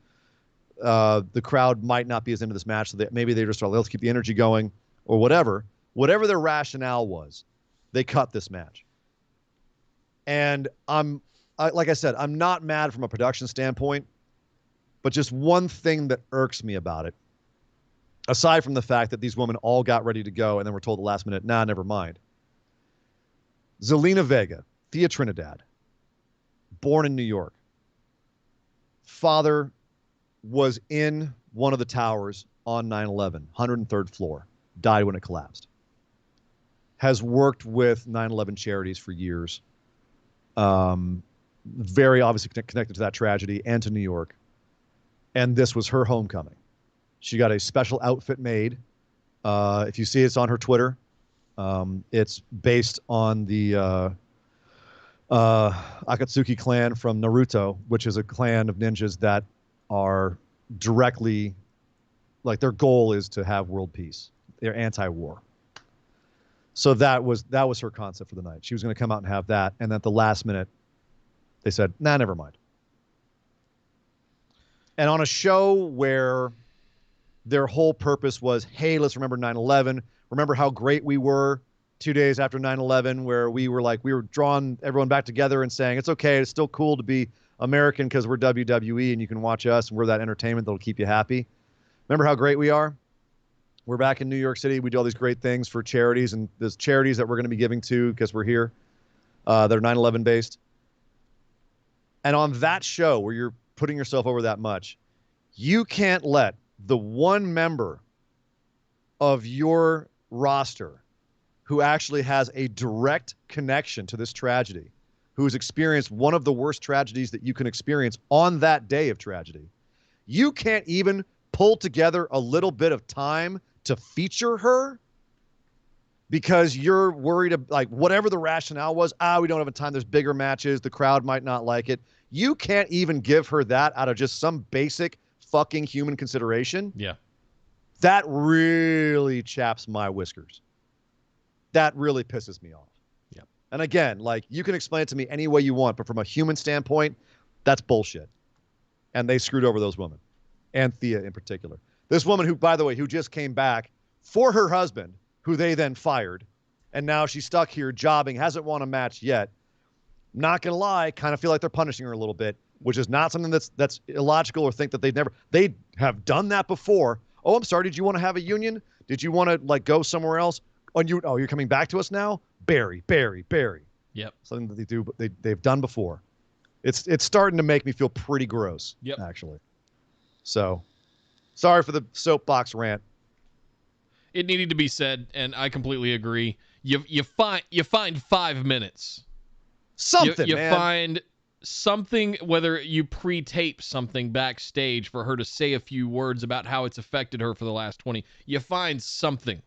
The crowd might not be as into this match, so maybe they just thought, let's keep the energy going or whatever. Whatever their rationale was, they cut this match. And like I said, I'm not mad from a production standpoint, but just one thing that irks me about it, aside from the fact that these women all got ready to go and then were told at the last minute, nah, never mind. Zelina Vega, Thea Trinidad, born in New York. Father was in one of the towers on 9/11, 103rd floor, died when it collapsed. Has worked with 9/11 charities for years. Very obviously connected to that tragedy and to New York. And this was her homecoming. She got a special outfit made. If you see it's on her Twitter, it's based on the Akatsuki clan from Naruto, which is a clan of ninjas that are directly, like, their goal is to have world peace. They're anti-war. So that was her concept for the night. She was going to come out and have that, and at the last minute, they said, nah, never mind. And on a show where their whole purpose was, hey, let's remember 9/11. Remember how great we were 2 days after 9/11, where we were drawing everyone back together and saying, it's okay, it's still cool to be American because we're WWE and you can watch us and we're that entertainment that'll keep you happy. Remember how great we are? We're back in New York City. We do all these great things for charities, and there's charities that we're going to be giving to because we're here that are 9/11 based. And on that show where you're putting yourself over that much, you can't let the one member of your roster who actually has a direct connection to this tragedy, who's experienced one of the worst tragedies that you can experience on that day of tragedy, you can't even pull together a little bit of time to feature her? because you're worried like whatever the rationale was, we don't have time. There's bigger matches. The crowd might not like it. You can't even give her that out of just some basic fucking human consideration. Yeah. That really chaps my whiskers. That really pisses me off. Yeah. And again, like, you can explain it to me any way you want, but from a human standpoint, that's bullshit. And they screwed over those women, and Thea in particular. This woman who, by the way, who just came back for her husband, who they then fired, and now she's stuck here jobbing, hasn't won a match yet. Not gonna lie, kind of feel like they're punishing her a little bit, which is not something that's illogical, or think that they have done that before. Oh, I'm sorry, did you want to have a union? Did you want to like go somewhere else? You're coming back to us now? Bury. Yep. Something that they do, but they've done before. It's starting to make me feel pretty gross. Yep. Actually. So, sorry for the soapbox rant. It needed to be said, and I completely agree. You find 5 minutes. Something, you man. find something, whether you pre-tape something backstage for her to say a few words about how it's affected her for the last 20. You find something.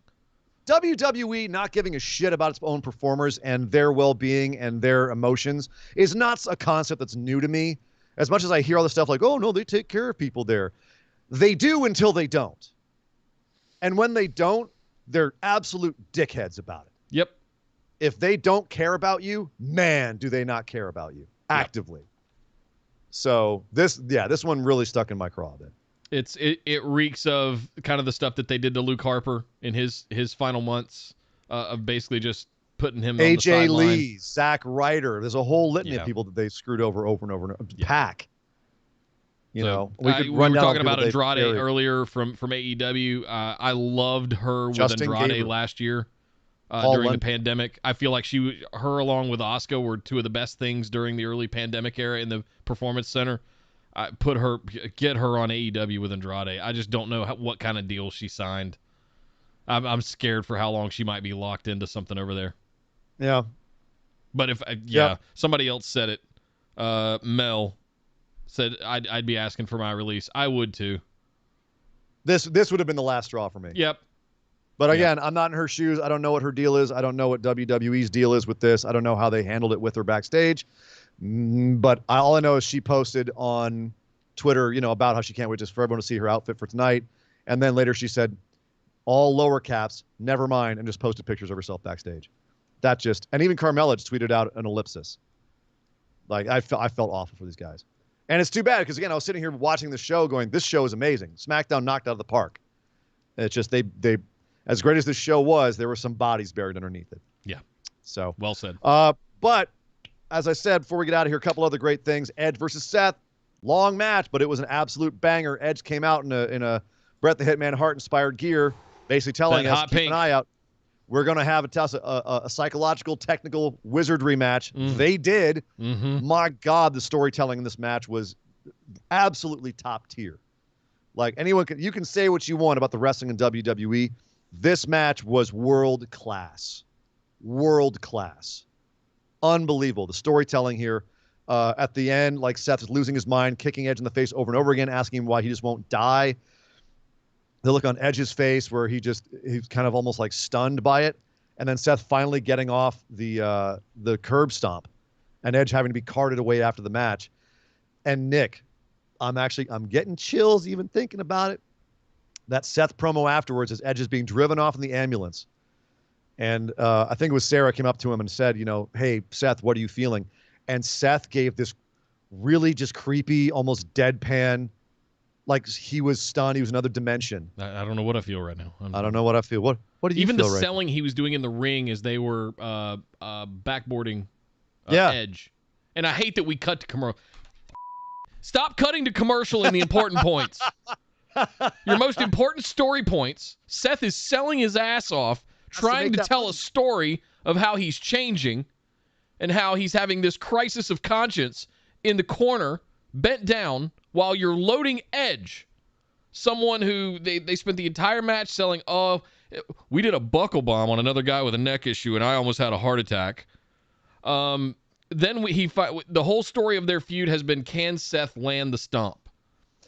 WWE not giving a shit about its own performers and their well-being and their emotions is not a concept that's new to me. As much as I hear all this stuff like, oh, no, they take care of people there. They do until they don't. And when they don't, they're absolute dickheads about it. Yep. If they don't care about you, man, do they not care about you actively. Yep. So this one really stuck in my craw a bit. It reeks of kind of the stuff that they did to Luke Harper in his final months of basically just putting him on the sideline. AJ Lee, Zack Ryder. There's a whole litany of people that they screwed over and over. Pac. You know, we were talking about Andrade earlier from AEW. I loved her with Andrade last year during the pandemic. I feel like her along with Asuka were two of the best things during the early pandemic era in the Performance Center. Get her on AEW with Andrade. I just don't know what kind of deal she signed. I'm scared for how long she might be locked into something over there. Yeah. But somebody else said it. Mel said I'd be asking for my release. I would too. This would have been the last straw for me. Yep. But again, I'm not in her shoes. I don't know what her deal is. I don't know what WWE's deal is with this. I don't know how they handled it with her backstage. But all I know is she posted on Twitter, about how she can't wait just for everyone to see her outfit for tonight. And then later she said, all lower caps, never mind, and just posted pictures of herself backstage. And even Carmella just tweeted out an ellipsis. Like, I felt awful for these guys. And it's too bad because, again, I was sitting here watching the show going, this show is amazing. SmackDown knocked out of the park. And it's just, they as great as this show was, there were some bodies buried underneath it. Yeah. So. Well said. But as I said, before we get out of here, a couple other great things. Edge versus Seth. Long match, but it was an absolute banger. Edge came out in a Bret the Hitman Hart-inspired gear, basically telling us, keep an eye out. We're going to have a psychological, technical wizardry match. They did. Mm-hmm. My God, the storytelling in this match was absolutely top tier. Like, you can say what you want about the wrestling in WWE. This match was world class. World class. Unbelievable. The storytelling here at the end, like Seth is losing his mind, kicking Edge in the face over and over again, asking him why he just won't die. The look on Edge's face where he's kind of almost like stunned by it. And then Seth finally getting off the curb stomp and Edge having to be carted away after the match. And Nick, I'm getting chills even thinking about it. That Seth promo afterwards as Edge is being driven off in the ambulance. And I think it was Sarah came up to him and said, hey, Seth, what are you feeling? And Seth gave this really just creepy, almost deadpan, like he was stunned. He was another dimension. I don't know what I feel right now. I don't know what I feel. What do you feel right now? Even the selling he was doing in the ring as they were backboarding Edge. And I hate that we cut to commercial. Stop cutting to commercial in the important points. Your most important story points. Seth is selling his ass off, trying to tell a story of how he's changing and how he's having this crisis of conscience in the corner, bent down, while you're loading Edge, someone who they spent the entire match selling, we did a buckle bomb on another guy with a neck issue, and I almost had a heart attack. Then the whole story of their feud has been, can Seth land the stomp?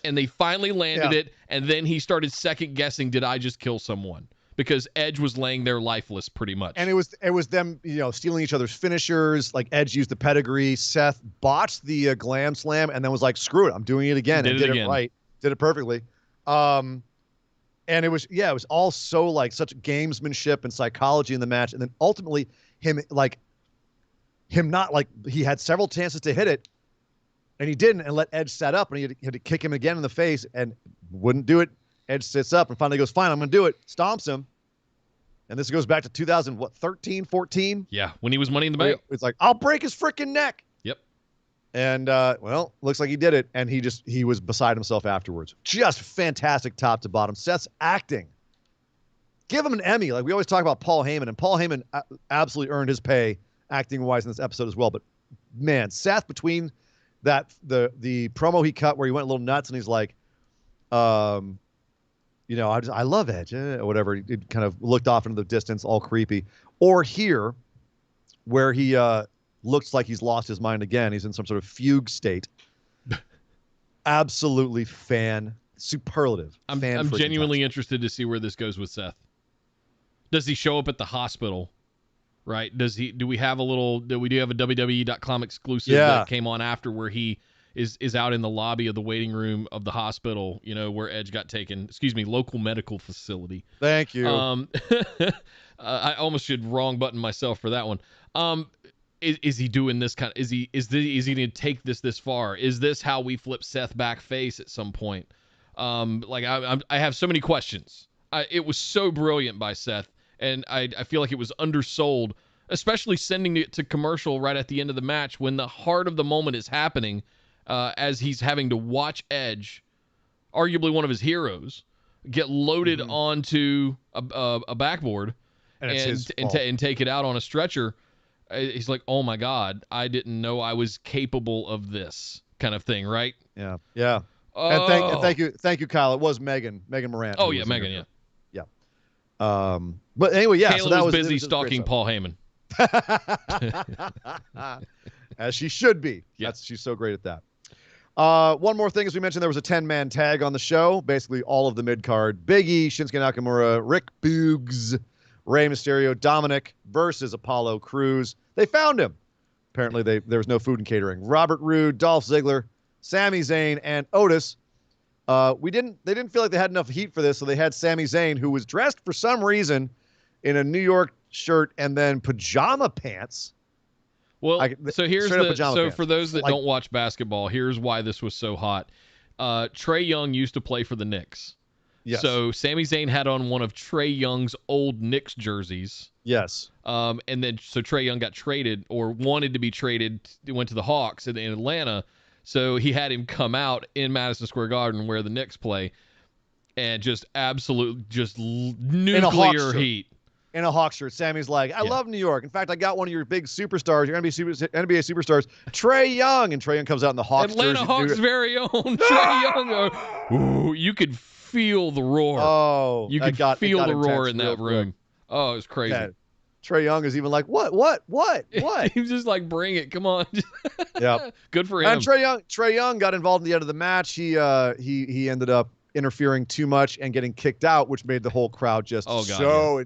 And they finally landed it, and then he started second-guessing, did I just kill someone? because Edge was laying there lifeless pretty much. And it was them, stealing each other's finishers. Like Edge used the pedigree. Seth botched the glam slam and then was like, "Screw it, I'm doing it again." Did it right. Did it perfectly. And it was all so like such gamesmanship and psychology in the match. And then ultimately him not like he had several chances to hit it and he didn't and let Edge set up and he had to kick him again in the face and wouldn't do it. Edge sits up and finally goes, "Fine, I'm going to do it." Stomps him. And this goes back to 2013, 14? Yeah, when he was Money in the Bank. It's like, "I'll break his freaking neck." Yep. And, looks like he did it. And he was beside himself afterwards. Just fantastic top to bottom. Seth's acting. Give him an Emmy. Like we always talk about Paul Heyman. And Paul Heyman absolutely earned his pay acting-wise in this episode as well. But, man, Seth, between that the promo he cut where he went a little nuts and he's like, I love Edge, or whatever. He kind of looked off into the distance, all creepy. Or here, where he looks like he's lost his mind again. He's in some sort of fugue state. Absolutely superlative. I'm genuinely interested to see where this goes with Seth. Does he show up at the hospital? Right? Do we have a WWE.com exclusive that came on after where he is out in the lobby of the waiting room of the hospital, where Edge got taken, local medical facility. Thank you. I almost should wrong button myself for that one. Is he doing this kind of, is he going to take this far? Is this how we flip Seth back face at some point? I have so many questions. It was so brilliant by Seth. And I feel like it was undersold, especially sending it to commercial right at the end of the match when the heart of the moment is happening, as he's having to watch Edge, arguably one of his heroes, get loaded onto a backboard and take it out on a stretcher. He's like, "Oh my God, I didn't know I was capable of this," kind of thing, right? Yeah, yeah. And thank you, Kyle. It was Megan Morant. Oh yeah, Megan. Yeah. But anyway, yeah. Kayla so that was busy stalking Paul Heyman, as she should be. Yeah. She's so great at that. One more thing, as we mentioned, there was a 10-man tag on the show. Basically, all of the mid-card: Big E, Shinsuke Nakamura, Rick Boogs, Rey Mysterio, Dominic versus Apollo Crews. They found him. Apparently, there was no food and catering. Robert Roode, Dolph Ziggler, Sami Zayn, and Otis. They didn't feel like they had enough heat for this, so they had Sami Zayn, who was dressed for some reason in a New York shirt and then pajama pants. Well, so pants. For those that don't watch basketball, here's why this was so hot. Trae Young used to play for the Knicks. Yes. So Sami Zayn had on one of Trae Young's old Knicks jerseys. Yes. And then so Trae Young got traded or wanted to be traded. He went to the Hawks in Atlanta. So he had him come out in Madison Square Garden where the Knicks play and just nuclear heat. In a Hawks shirt. Sammy's like, I love New York. In fact, I got one of your big superstars, your NBA superstars, Trae Young. And Trae Young comes out in the Hawks Atlanta jersey. Hawks' very own Trae Young. Ooh, you could feel the roar. Oh, you could feel the roar in that room. Oh, it was crazy. Yeah. Trae Young is even like, what? He was just like, bring it, come on. Yeah, good for him. And Trae Young got involved in the end of the match. He ended up interfering too much and getting kicked out, which made the whole crowd just you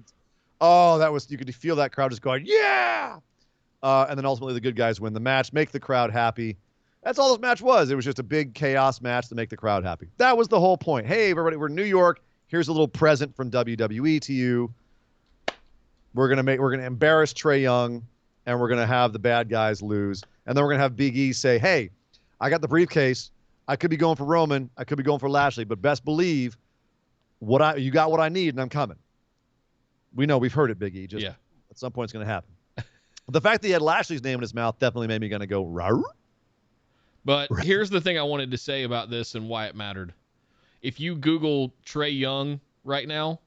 could feel that crowd just going, yeah. And then ultimately the good guys win the match, make the crowd happy. That's all this match was. It was just a big chaos match to make the crowd happy. That was the whole point. Hey, everybody, we're in New York. Here's a little present from WWE to you. We're gonna embarrass Trae Young, and we're gonna have the bad guys lose, and then we're gonna have Big E say, "Hey, I got the briefcase. I could be going for Roman. I could be going for Lashley, but best believe you got what I need, and I'm coming." We've heard it, Big E. Just at some point, it's gonna happen. The fact that he had Lashley's name in his mouth definitely made me gonna go rawr. But here's the thing I wanted to say about this and why it mattered. If you Google Trae Young right now,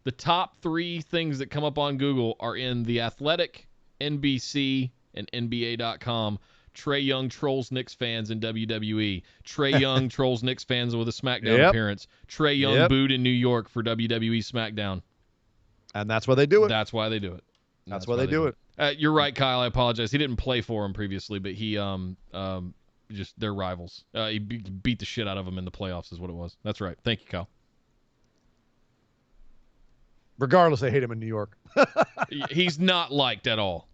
the top 3 things that come up on Google are in The Athletic, NBC, and NBA.com. Trae Young trolls Knicks fans in WWE. Trae Young trolls Knicks fans with a Smackdown appearance. Trae Young booed in New York for WWE Smackdown. And that's why they do it. That's why they do it. That's why they do it. You're right, Kyle. I apologize. He didn't play for him previously, but he just they're rivals. He beat the shit out of him in the playoffs is what it was. That's right. Thank you, Kyle. Regardless, I hate him in New York. He's not liked at all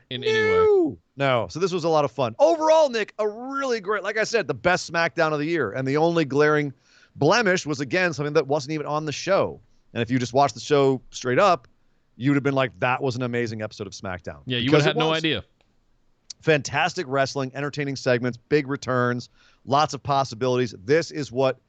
in any way. No. So this was a lot of fun. Overall, Nick, a really great, like I said, the best SmackDown of the year. And the only glaring blemish was, again, something that wasn't even on the show. And if you just watched the show straight up, you would have been like, that was an amazing episode of SmackDown. Yeah, you would have had no idea. Fantastic wrestling, entertaining segments, big returns, lots of possibilities. This is what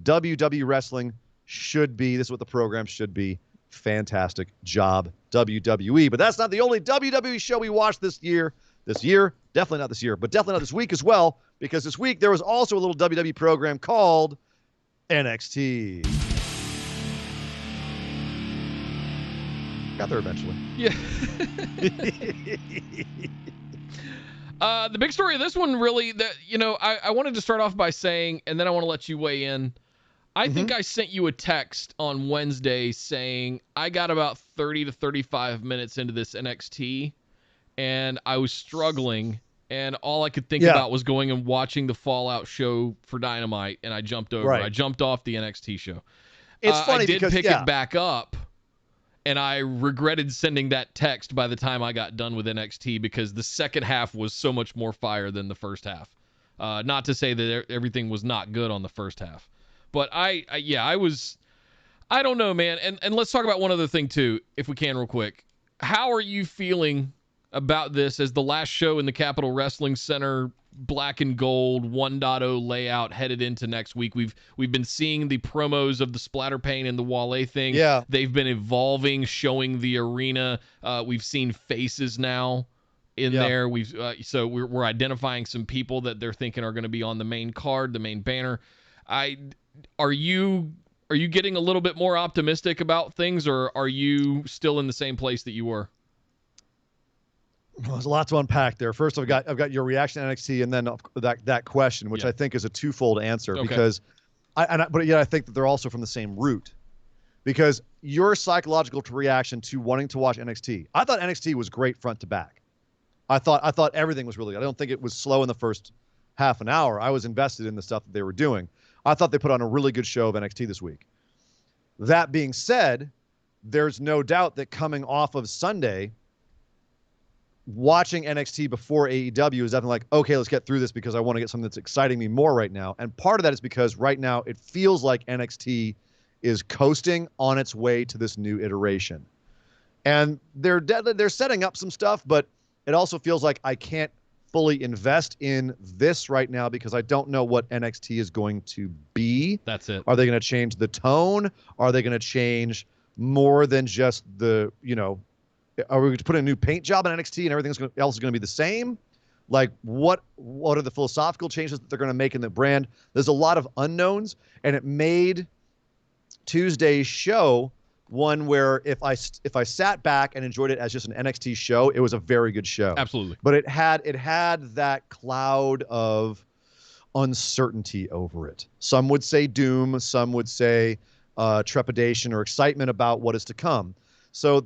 WWE wrestling should be. This is what the program should be. Fantastic job, WWE. But that's not the only WWE show we watched this year. Definitely not this year, but definitely not this week as well, because this week there was also a little WWE program called NXT. Got there eventually. Yeah. The big story of this one, really, that I wanted to start off by saying, and then I want to let you weigh in. I think I sent you a text on Wednesday saying I got about 30 to 35 minutes into this NXT, and I was struggling, and all I could think about was going and watching the Fallout show for Dynamite, and I jumped over. Right. I jumped off the NXT show. It's funny I did because, pick it back up, and I regretted sending that text by the time I got done with NXT because the second half was so much more fire than the first half. Not to say that everything was not good on the first half. But I don't know, man. And let's talk about one other thing, too, if we can real quick. How are you feeling about this as the last show in the Capitol Wrestling Center black and gold 1.0 layout headed into next week? We've been seeing the promos of the splatter paint and the Wale thing. Yeah. They've been evolving, showing the arena. We've seen faces now in there. So we're identifying some people that they're thinking are going to be on the main card, the main banner. Are you getting a little bit more optimistic about things, or are you still in the same place that you were? Well, there's a lot to unpack there. First, I've got your reaction to NXT, and then that question, which I think is a twofold answer, because but yet I think that they're also from the same root, because your psychological reaction to wanting to watch NXT. I thought NXT was great front to back. I thought everything was really good. I don't think it was slow in the first half an hour. I was invested in the stuff that they were doing. I thought they put on a really good show of NXT this week. That being said, there's no doubt that coming off of Sunday, watching NXT before AEW is definitely like, okay, let's get through this because I want to get something that's exciting me more right now. And part of that is because right now it feels like NXT is coasting on its way to this new iteration. And they're setting up some stuff, but it also feels like I can't fully invest in this right now because I don't know what NXT is going to be. That's it. Are they going to change the tone? Are they going to change more than just are we going to put a new paint job in NXT and everything else is going to be the same? Like, what are the philosophical changes that they're going to make in the brand? There's a lot of unknowns, and it made Tuesday's show one where if I sat back and enjoyed it as just an NXT show, it was a very good show. Absolutely. But it had that cloud of uncertainty over it. Some would say doom, some would say trepidation or excitement about what is to come. So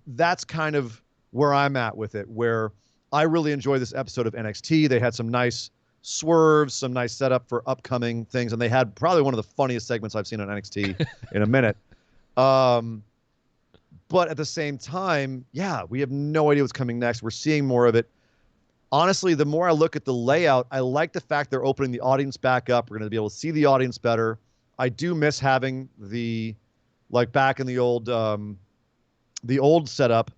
that's kind of where I'm at with it, where I really enjoy this episode of NXT. They had some nice swerves, some nice setup for upcoming things, and they had probably one of the funniest segments I've seen on NXT in a minute. But at the same time, we have no idea what's coming next. We're seeing more of it. Honestly, the more I look at the layout, I like the fact they're opening the audience back up. We're going to be able to see the audience better. I do miss having back in the old setup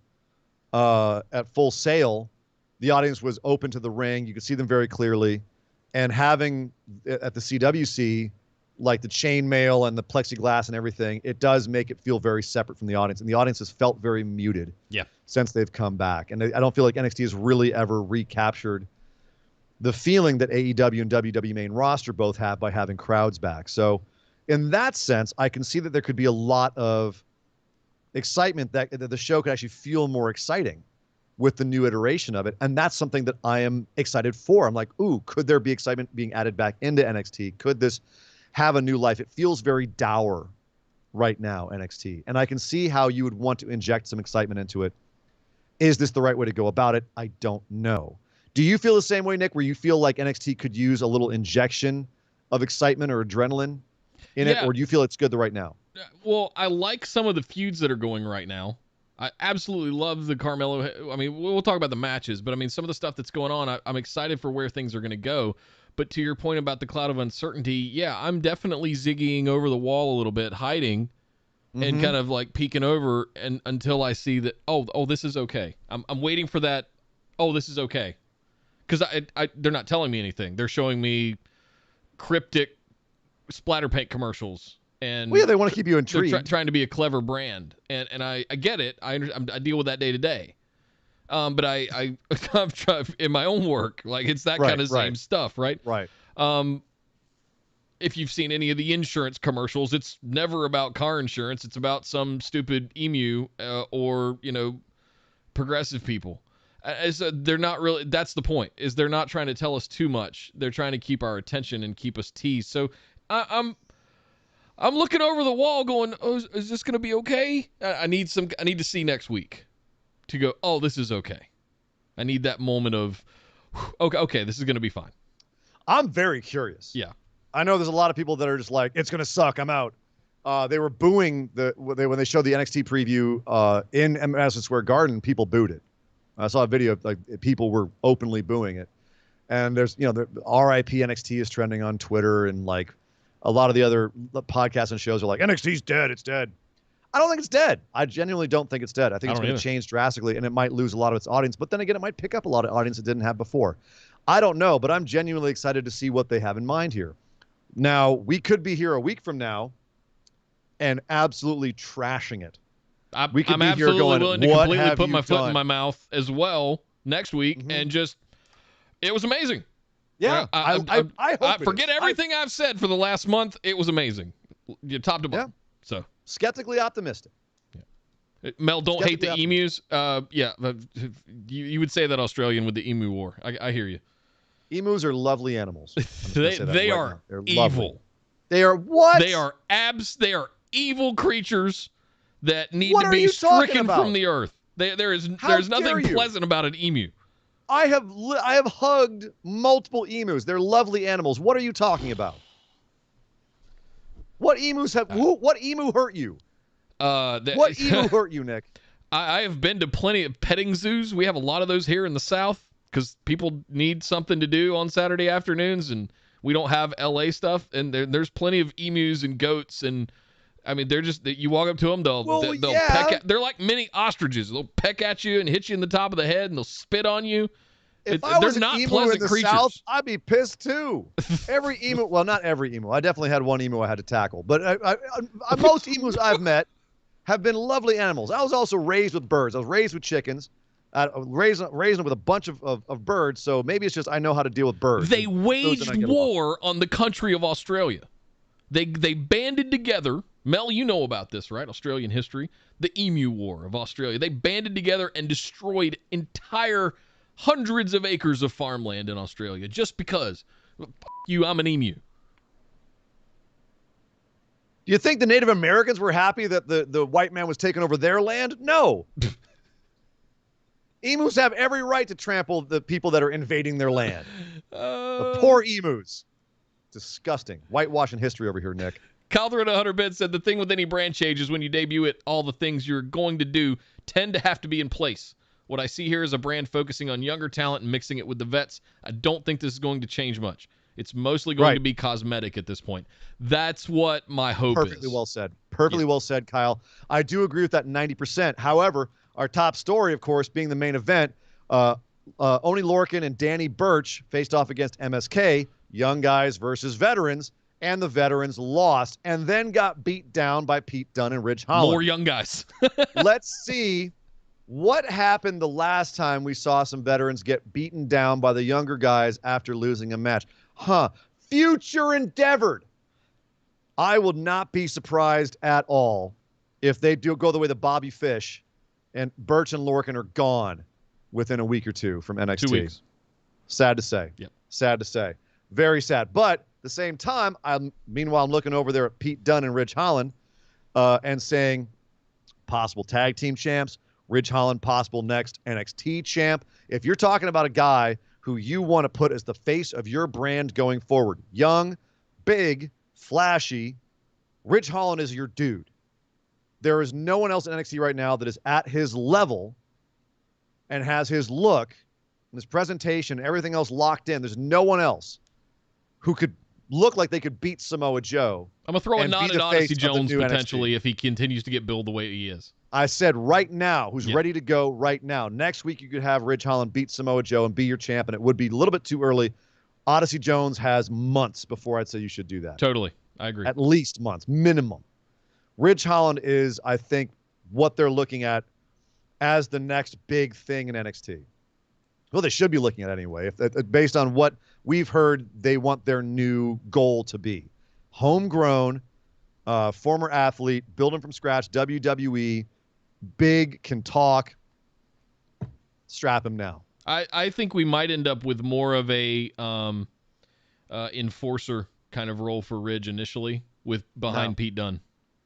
at Full Sail, the audience was open to the ring. You could see them very clearly. And having at the CWC, like the chainmail and the plexiglass and everything, it does make it feel very separate from the audience. And the audience has felt very muted since they've come back. And I don't feel like NXT has really ever recaptured the feeling that AEW and WWE main roster both have by having crowds back. So in that sense, I can see that there could be a lot of excitement that the show could actually feel more exciting with the new iteration of it. And that's something that I am excited for. I'm like, ooh, could there be excitement being added back into NXT? Could this have a new life? It feels very dour right now, NXT. And I can see how you would want to inject some excitement into it. Is this the right way to go about it? I don't know. Do you feel the same way, Nick, where you feel like NXT could use a little injection of excitement or adrenaline in it? Or do you feel it's good right now? Well, I like some of the feuds that are going right now. I absolutely love the Carmelo. I mean, we'll talk about the matches, but I mean, some of the stuff that's going on, I'm excited for where things are going to go. But to your point about the cloud of uncertainty, yeah, I'm definitely ziggying over the wall a little bit, hiding, and kind of like peeking over and until I see that, oh, this is okay. I'm waiting for that. Oh, this is okay, because they're not telling me anything. They're showing me cryptic splatter paint commercials. And well, yeah, they want to keep you intrigued. Trying to be a clever brand, and I get it. I deal with that day to day. But I'm trying in my own work, like it's that kind of same stuff, right? Right. If you've seen any of the insurance commercials, it's never about car insurance. It's about some stupid emu or progressive people. They're not really. That's the point. Is they're not trying to tell us too much. They're trying to keep our attention and keep us teased. So I'm looking over the wall going, oh, is this going to be okay? I need to see next week to go, oh, this is okay. I need that moment of, okay, this is going to be fine. I'm very curious. Yeah. I know there's a lot of people that are just like, it's going to suck, I'm out. They were booing when they showed the NXT preview in Madison Square Garden, people booed it. I saw a video of like people were openly booing it. And there's, the RIP NXT is trending on Twitter, and like, a lot of the other podcasts and shows are like, NXT's dead. It's dead. I don't think it's dead. I genuinely don't think it's dead. I think it's going to change drastically, and it might lose a lot of its audience. But then again, it might pick up a lot of audience it didn't have before. I don't know, but I'm genuinely excited to see what they have in mind here. Now, we could be here a week from now and absolutely trashing it. I'm absolutely willing to completely put my foot in my mouth as well next week and just, it was amazing. Yeah, I hope forget everything I've said for the last month. It was amazing, top to bottom. Yeah. So skeptically optimistic. Yeah. Mel, don't hate the emus. Yeah, you would say that Australian with the emu war. I hear you. Emus are lovely animals. They are evil. Lovely. They are what? They are They are evil creatures that need to be stricken from the earth. There's nothing pleasant about an emu. I have hugged multiple emus. They're lovely animals. What are you talking about? What emus what emu hurt you? What emu hurt you, Nick? I have been to plenty of petting zoos. We have a lot of those here in the South because people need something to do on Saturday afternoons, and we don't have LA stuff. And there's plenty of emus and goats, and I mean, they're just, you walk up to them, they'll peck at, they're like mini ostriches. They'll peck at you and hit you in the top of the head, and they'll spit on you. If I was an emu in the South, I'd be pissed too. Every emu, well, not every emu. I definitely had one emu I had to tackle. But most emus I've met have been lovely animals. I was also raised with birds. I was raised with chickens. Raised with a bunch of birds, so maybe it's just I know how to deal with birds. They waged war on the country of Australia. They banded together. Mel, you know about this, right? Australian history. The Emu War of Australia. They banded together and destroyed entire hundreds of acres of farmland in Australia just because. F you, I'm an emu. Do you think the Native Americans were happy that the white man was taking over their land? No. Emus have every right to trample the people that are invading their land. The poor emus. Disgusting. Whitewashing history over here, Nick. Calder at 100 bits said the thing with any brand change is when you debut it, all the things you're going to do tend to have to be in place. What I see here is a brand focusing on younger talent and mixing it with the vets. I don't think this is going to change much. It's mostly going to be cosmetic at this point. That's what my hope is. Perfectly well said. Perfectly well said, Kyle. I do agree with that 90%. However, our top story, of course, being the main event, Oni Lorcan and Danny Burch faced off against MSK, young guys versus veterans, and the veterans lost and then got beat down by Pete Dunne and Ridge Holland. More young guys. Let's see what happened the last time we saw some veterans get beaten down by the younger guys after losing a match. Future endeavored. I will not be surprised at all if they do go the way of Bobby Fish and Burch and Lorcan are gone within a week or two from NXT. 2 weeks. Sad to say. Yep. Sad to say. Very sad. But at the same time, meanwhile, I'm looking over there at Pete Dunne and Ridge Holland and saying possible tag team champs. Ridge Holland, possible next NXT champ. If you're talking about a guy who you want to put as the face of your brand going forward, young, big, flashy, Ridge Holland is your dude. There is no one else in NXT right now that is at his level and has his look and his presentation, everything else locked in. There's no one else who could look like they could beat Samoa Joe. I'm going to throw a and nod be at the Odyssey face of the Jones new potentially NXT. if he continues to get billed the way he is. I said right now, who's Yeah. ready to go right now. Next week, you could have Ridge Holland beat Samoa Joe and be your champ, and it would be a little bit too early. Odyssey Jones has months before I'd say you should do that. Totally. I agree. At least months, minimum. Ridge Holland is, I think, what they're looking at as the next big thing in NXT. Well, they should be looking at it anyway. Based on what we've heard, they want their new goal to be. Homegrown, former athlete, building from scratch, WWE, big, can talk. Strap him now. I think we might end up with more of a enforcer kind of role for Ridge initially with behind No. Pete Dunne.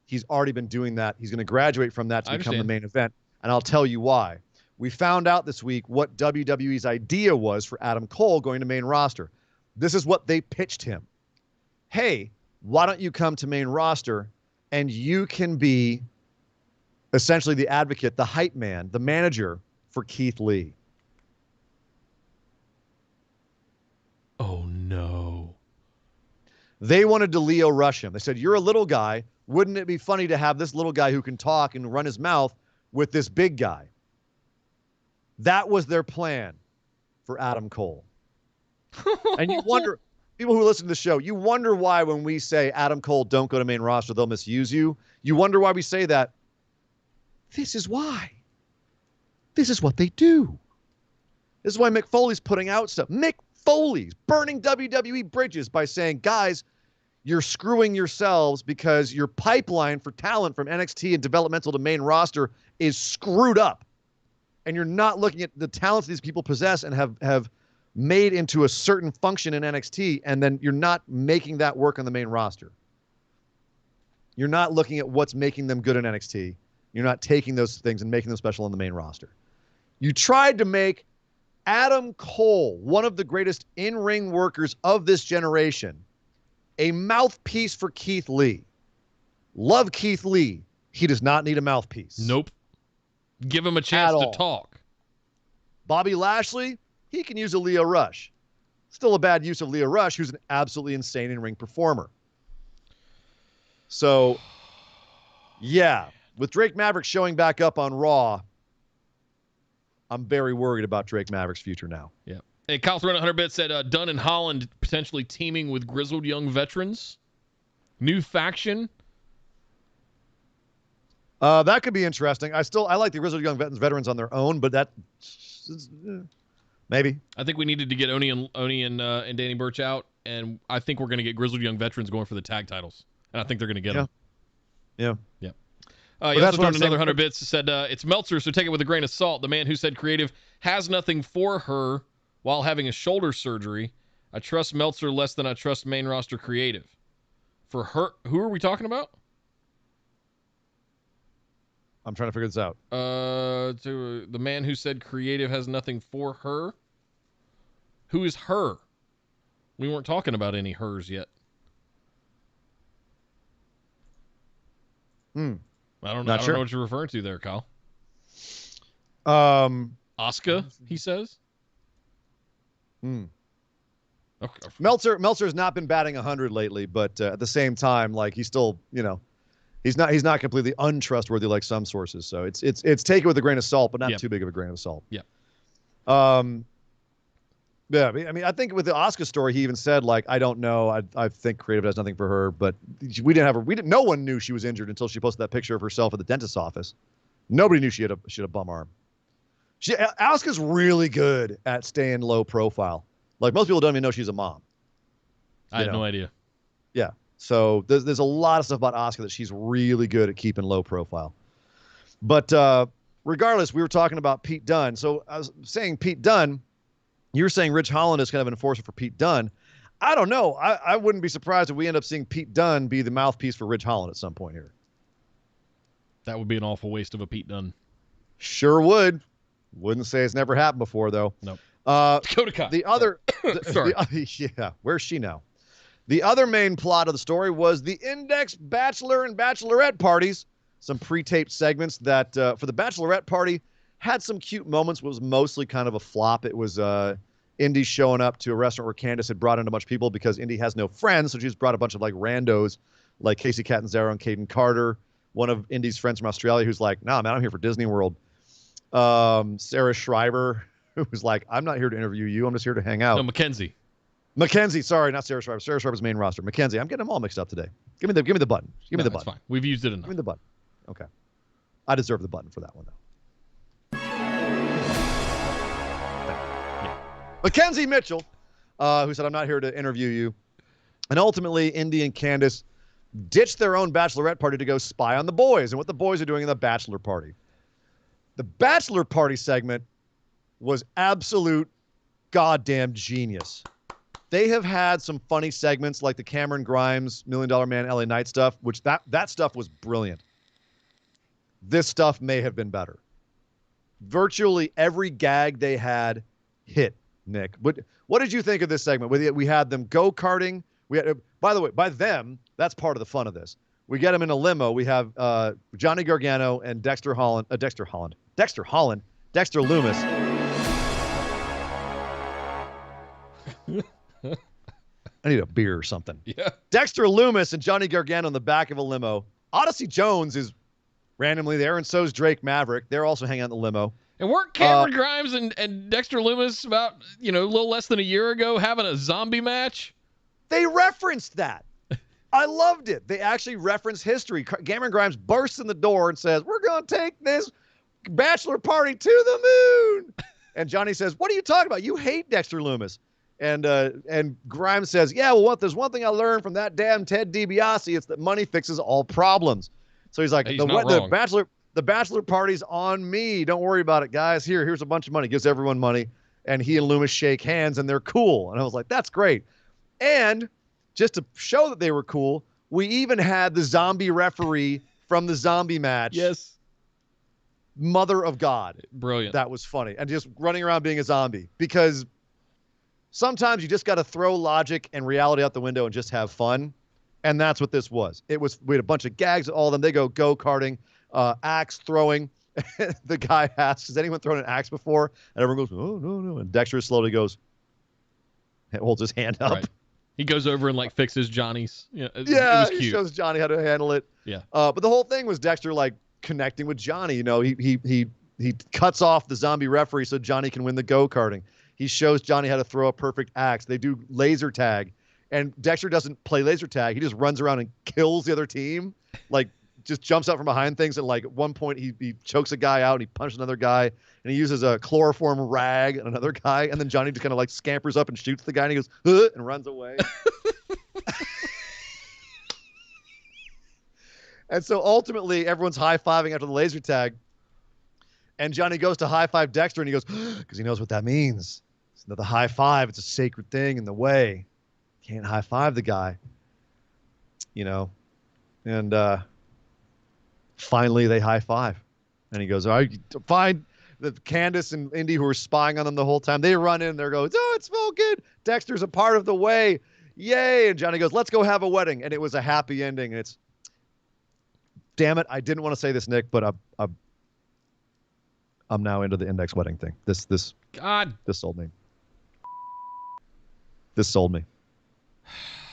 He's already been doing that. He's going to graduate from that to I become the understand. main event. And I'll tell you why. We found out this week what WWE's idea was for Adam Cole going to main roster. This is what they pitched him. Hey, why don't you come to main roster and you can be essentially the advocate, the hype man, the manager for Keith Lee. Oh, no. They wanted to Leo Rush him. They said, you're a little guy. Wouldn't it be funny to have this little guy who can talk and run his mouth with this big guy? That was their plan for Adam Cole. And you wonder, people who listen to the show, you wonder why when we say Adam Cole, don't go to main roster, they'll misuse you. You wonder why we say that. This is why. This is what they do. This is why Mick Foley's putting out stuff. Mick Foley's burning WWE bridges by saying, guys, you're screwing yourselves because your pipeline for talent from NXT and developmental to main roster is screwed up. And you're not looking at the talents these people possess and have made into a certain function in NXT, and then you're not making that work on the main roster. You're not looking at what's making them good in NXT. You're not taking those things and making them special on the main roster. You tried to make Adam Cole, one of the greatest in-ring workers of this generation, a mouthpiece for Keith Lee. Love Keith Lee. He does not need a mouthpiece. Nope. Give him a chance At to all. talk. Bobby Lashley, he can use a Leo Rush. Still a bad use of Leo Rush, who's an absolutely insane in-ring performer. So, yeah, with Drake Maverick showing back up on Raw, I'm very worried about Drake Maverick's future now. Yeah. Hey, Kyle Throne 100 bits said Dunn and Holland potentially teaming with grizzled young veterans. New faction. That could be interesting. I like the Grizzled Young Veterans on their own, but that maybe. I think we needed to get Oni and Danny Burch out, and I think we're going to get grizzled young veterans going for the tag titles, and I think they're going to get them. Yeah. You that's also what thrown I'm another saying. 100 bits. Said it's Meltzer, so take it with a grain of salt. The man who said creative has nothing for her while having a shoulder surgery. I trust Meltzer less than I trust main roster creative. For her, who are we talking about? I'm trying to figure this out. To the man who said creative has nothing for her. Who is her? We weren't talking about any hers yet. I don't know. Not I don't sure. know what you're referring to there, Kyle. Asuka, he says. Okay. Meltzer has not been batting 100 lately, but at the same time, like he's still, he's not completely untrustworthy like some sources. So it's take it with a grain of salt, but not Yep. too big of a grain of salt. Yeah. Yeah, I mean, I think with the Asuka story, he even said like, I don't know, I think creative has nothing for her, but no one knew she was injured until she posted that picture of herself at the dentist's office. Nobody knew she had a bum arm. Asuka's really good at staying low profile. Like most people don't even know she's a mom. I had no idea. Yeah. So there's a lot of stuff about Asuka that she's really good at keeping low profile. But regardless, we were talking about Pete Dunne. So I was saying Pete Dunne, you were saying Ridge Holland is kind of an enforcer for Pete Dunne. I don't know. I wouldn't be surprised if we end up seeing Pete Dunne be the mouthpiece for Ridge Holland at some point here. That would be an awful waste of a Pete Dunne. Sure would. Wouldn't say it's never happened before, though. Nope. Uh, Dakota Kai. The other, Sorry. yeah, where's she now? The other main plot of the story was the Index Bachelor and Bachelorette parties. Some pre-taped segments that, for the Bachelorette party, had some cute moments, was mostly kind of a flop. It was Indi showing up to a restaurant where Candace had brought in a bunch of people because Indi has no friends, so she just brought a bunch of like randos like Casey Catanzaro and Caden Carter, one of Indi's friends from Australia who's like, nah, man, I'm here for Disney World. Sarah Schreiber, who was like, I'm not here to interview you, I'm just here to hang out. No, Mackenzie, sorry, not Sarah Schreiber. Sarah Schreiber's main roster. Mackenzie, I'm getting them all mixed up today. Give me the button. Give me the button. That's fine. We've used it enough. Give me the button. Okay. I deserve the button for that one, though. Yeah. Mackenzie Mitchell, who said, I'm not here to interview you. And ultimately, Indi and Candace ditched their own bachelorette party to go spy on the boys and what the boys are doing in the bachelor party. The bachelor party segment was absolute goddamn genius. They have had some funny segments like the Cameron Grimes, $1 Million Man, LA Knight stuff, which that stuff was brilliant. This stuff may have been better. Virtually every gag they had hit, Nick. What did you think of this segment? We had them go-karting. By the way, by them, that's part of the fun of this. We get them in a limo. We have Johnny Gargano and Dexter Lumis. I need a beer or something. Yeah. Dexter Lumis and Johnny Gargano in the back of a limo. Odyssey Jones is randomly there, and so is Drake Maverick. They're also hanging out in the limo. And weren't Cameron Grimes and Dexter Lumis about, a little less than a year ago having a zombie match? They referenced that. I loved it. They actually referenced history. Cameron Grimes bursts in the door and says, we're going to take this bachelor party to the moon. And Johnny says, what are you talking about? You hate Dexter Lumis. And Grimes says, yeah, well, there's one thing I learned from that damn Ted DiBiase. It's that money fixes all problems. So he's like, the bachelor party's on me. Don't worry about it, guys. Here's a bunch of money. Gives everyone money. And he and Lumis shake hands, and they're cool. And I was like, that's great. And just to show that they were cool, we even had the zombie referee from the zombie match. Yes. Mother of God. Brilliant. That was funny. And just running around being a zombie. Because sometimes you just got to throw logic and reality out the window and just have fun. And that's what this was. We had a bunch of gags, all of them. They go-karting, axe throwing. The guy asks, has anyone thrown an axe before? And everyone goes, oh, no. And Dexter slowly holds his hand up. Right. He goes over and fixes Johnny's. It was cute. He shows Johnny how to handle it. Yeah. But the whole thing was Dexter connecting with Johnny. He cuts off the zombie referee so Johnny can win the go-karting. He shows Johnny how to throw a perfect axe. They do laser tag, and Dexter doesn't play laser tag. He just runs around and kills the other team. Just jumps out from behind things. And at one point he chokes a guy out and he punches another guy, and he uses a chloroform rag on another guy. And then Johnny just kind of scampers up and shoots the guy, and he goes, and runs away. And so ultimately everyone's high-fiving after the laser tag. And Johnny goes to high-five Dexter, and he goes, because he knows what that means. It's not the high-five. It's a sacred thing in the way. Can't high-five the guy. And finally they high-five. And he goes, all right, fine. The Candace and Indi, who were spying on them the whole time, they run in. They go, oh, it's all good. Dexter's a part of the way. Yay. And Johnny goes, let's go have a wedding. And it was a happy ending. And it's, damn it, I didn't want to say this, Nick, but I'm now into the Index wedding thing. This sold me. This sold me.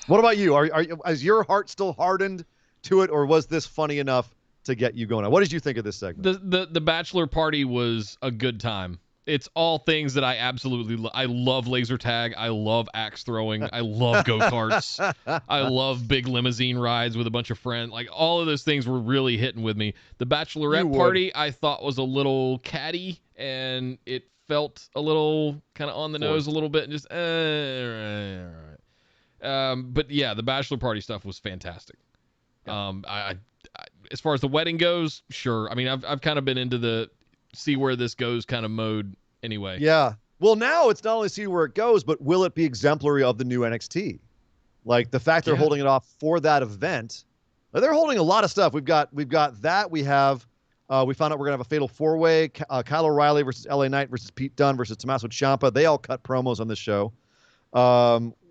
What about you? Is your heart still hardened to it, or was this funny enough to get you going? What did you think of this segment? The bachelor party was a good time. It's all things that I absolutely I love laser tag. I love axe throwing. I love go-karts. I love big limousine rides with a bunch of friends. All of those things were really hitting with me. The bachelorette party I thought was a little catty, and it felt a little kind of on the nose a little bit, and just but yeah, the bachelor party stuff was fantastic. I as far as the wedding goes, sure. I mean, I've kind of been into the see where this goes kind of mode anyway. Yeah. Well, now it's not only see where it goes, but will it be exemplary of the new NXT? The fact they're holding it off for that event. They're holding a lot of stuff. We've got that. We have we found out we're gonna have a fatal 4-way. Kyle O'Reilly versus LA Knight versus Pete Dunne versus Tommaso Ciampa. They all cut promos on this show.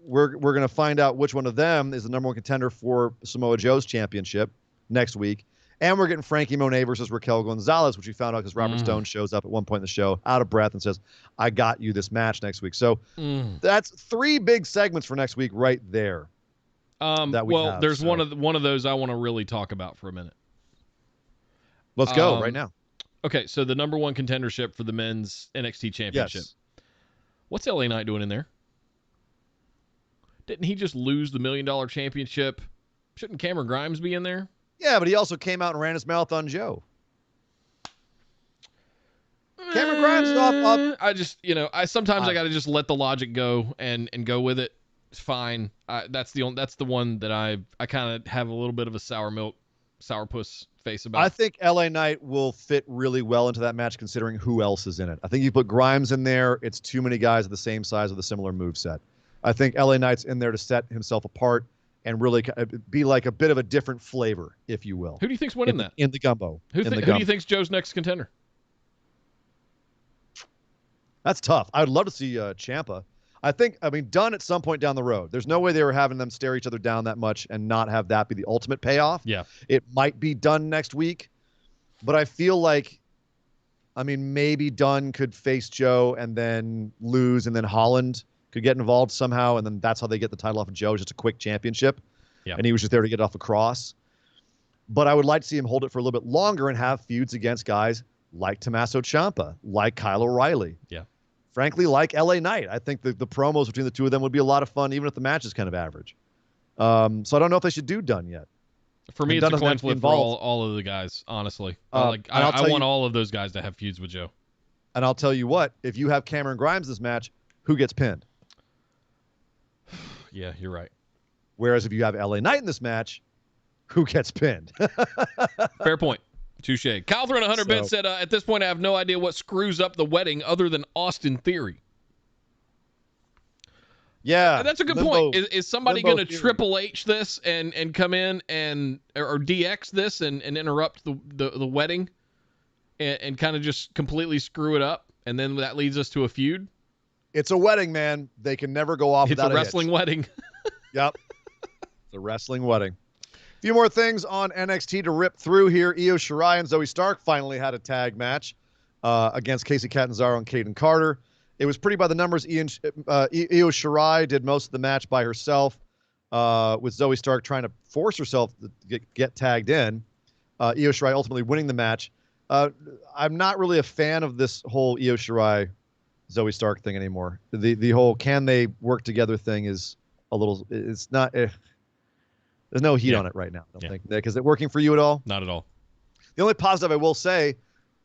we're going to find out which one of them is the number one contender for Samoa Joe's championship next week. And we're getting Frankie Monet versus Raquel Gonzalez, which we found out because Robert Stone shows up at one point in the show out of breath and says, I got you this match next week. So that's 3 big segments for next week right there. There's one of those I want to really talk about for a minute. Let's go right now. Okay, so the number one contendership for the men's NXT championship. Yes. What's LA Knight doing in there? Didn't he just lose the $1 million championship? Shouldn't Cameron Grimes be in there? Yeah, but he also came out and ran his mouth on Joe. Cameron Grimes is off. I just, sometimes I got to just let the logic go and go with it. It's fine. That's the one that I kind of have a little bit of a sourpuss face about. I think LA Knight will fit really well into that match considering who else is in it. I think you put Grimes in there, it's too many guys of the same size with a similar moveset. I think LA Knight's in there to set himself apart and really be like a bit of a different flavor, if you will. Who do you think's winning that? In the gumbo. Who do you think's Joe's next contender? That's tough. I'd love to see Ciampa. Dunn at some point down the road. There's no way they were having them stare each other down that much and not have that be the ultimate payoff. Yeah. It might be Dunn next week, but I feel like, maybe Dunn could face Joe and then lose, and then Holland could get involved somehow, and then that's how they get the title off of Joe, just a quick championship. Yeah. And he was just there to get off a cross. But I would like to see him hold it for a little bit longer and have feuds against guys like Tommaso Ciampa, like Kyle O'Reilly. Yeah. Frankly, like LA Knight. I think the promos between the two of them would be a lot of fun, even if the match is kind of average. So I don't know if they should do Dunn yet. For me, it's a coin flip for all of the guys, honestly. I want all of those guys to have feuds with Joe. And I'll tell you what, if you have Cameron Grimes this match, who gets pinned? Yeah, you're right. Whereas if you have LA Knight in this match, who gets pinned? Fair point. Touche. Kyle throwing 100 bits said, at this point, I have no idea what screws up the wedding other than Austin Theory. Yeah. And that's a good point. Is somebody going to Triple H this and come in or DX this and interrupt the wedding and kind of just completely screw it up? And then that leads us to a feud? It's a wedding, man. They can never go off without a wrestling wedding. Yep. It's a wrestling wedding. A few more things on NXT to rip through here. Io Shirai and Zoe Stark finally had a tag match against Kacy Catanzaro and Kaden Carter. It was pretty by the numbers. Io Shirai did most of the match by herself, with Zoe Stark trying to force herself to get tagged in. Io Shirai ultimately winning the match. I'm not really a fan of this whole Io Shirai Zoe Stark thing anymore. The whole can they work together thing is a little, it's not, there's no heat on it right now, I don't think. Nick, is it working for you at all? Not at all. The only positive I will say,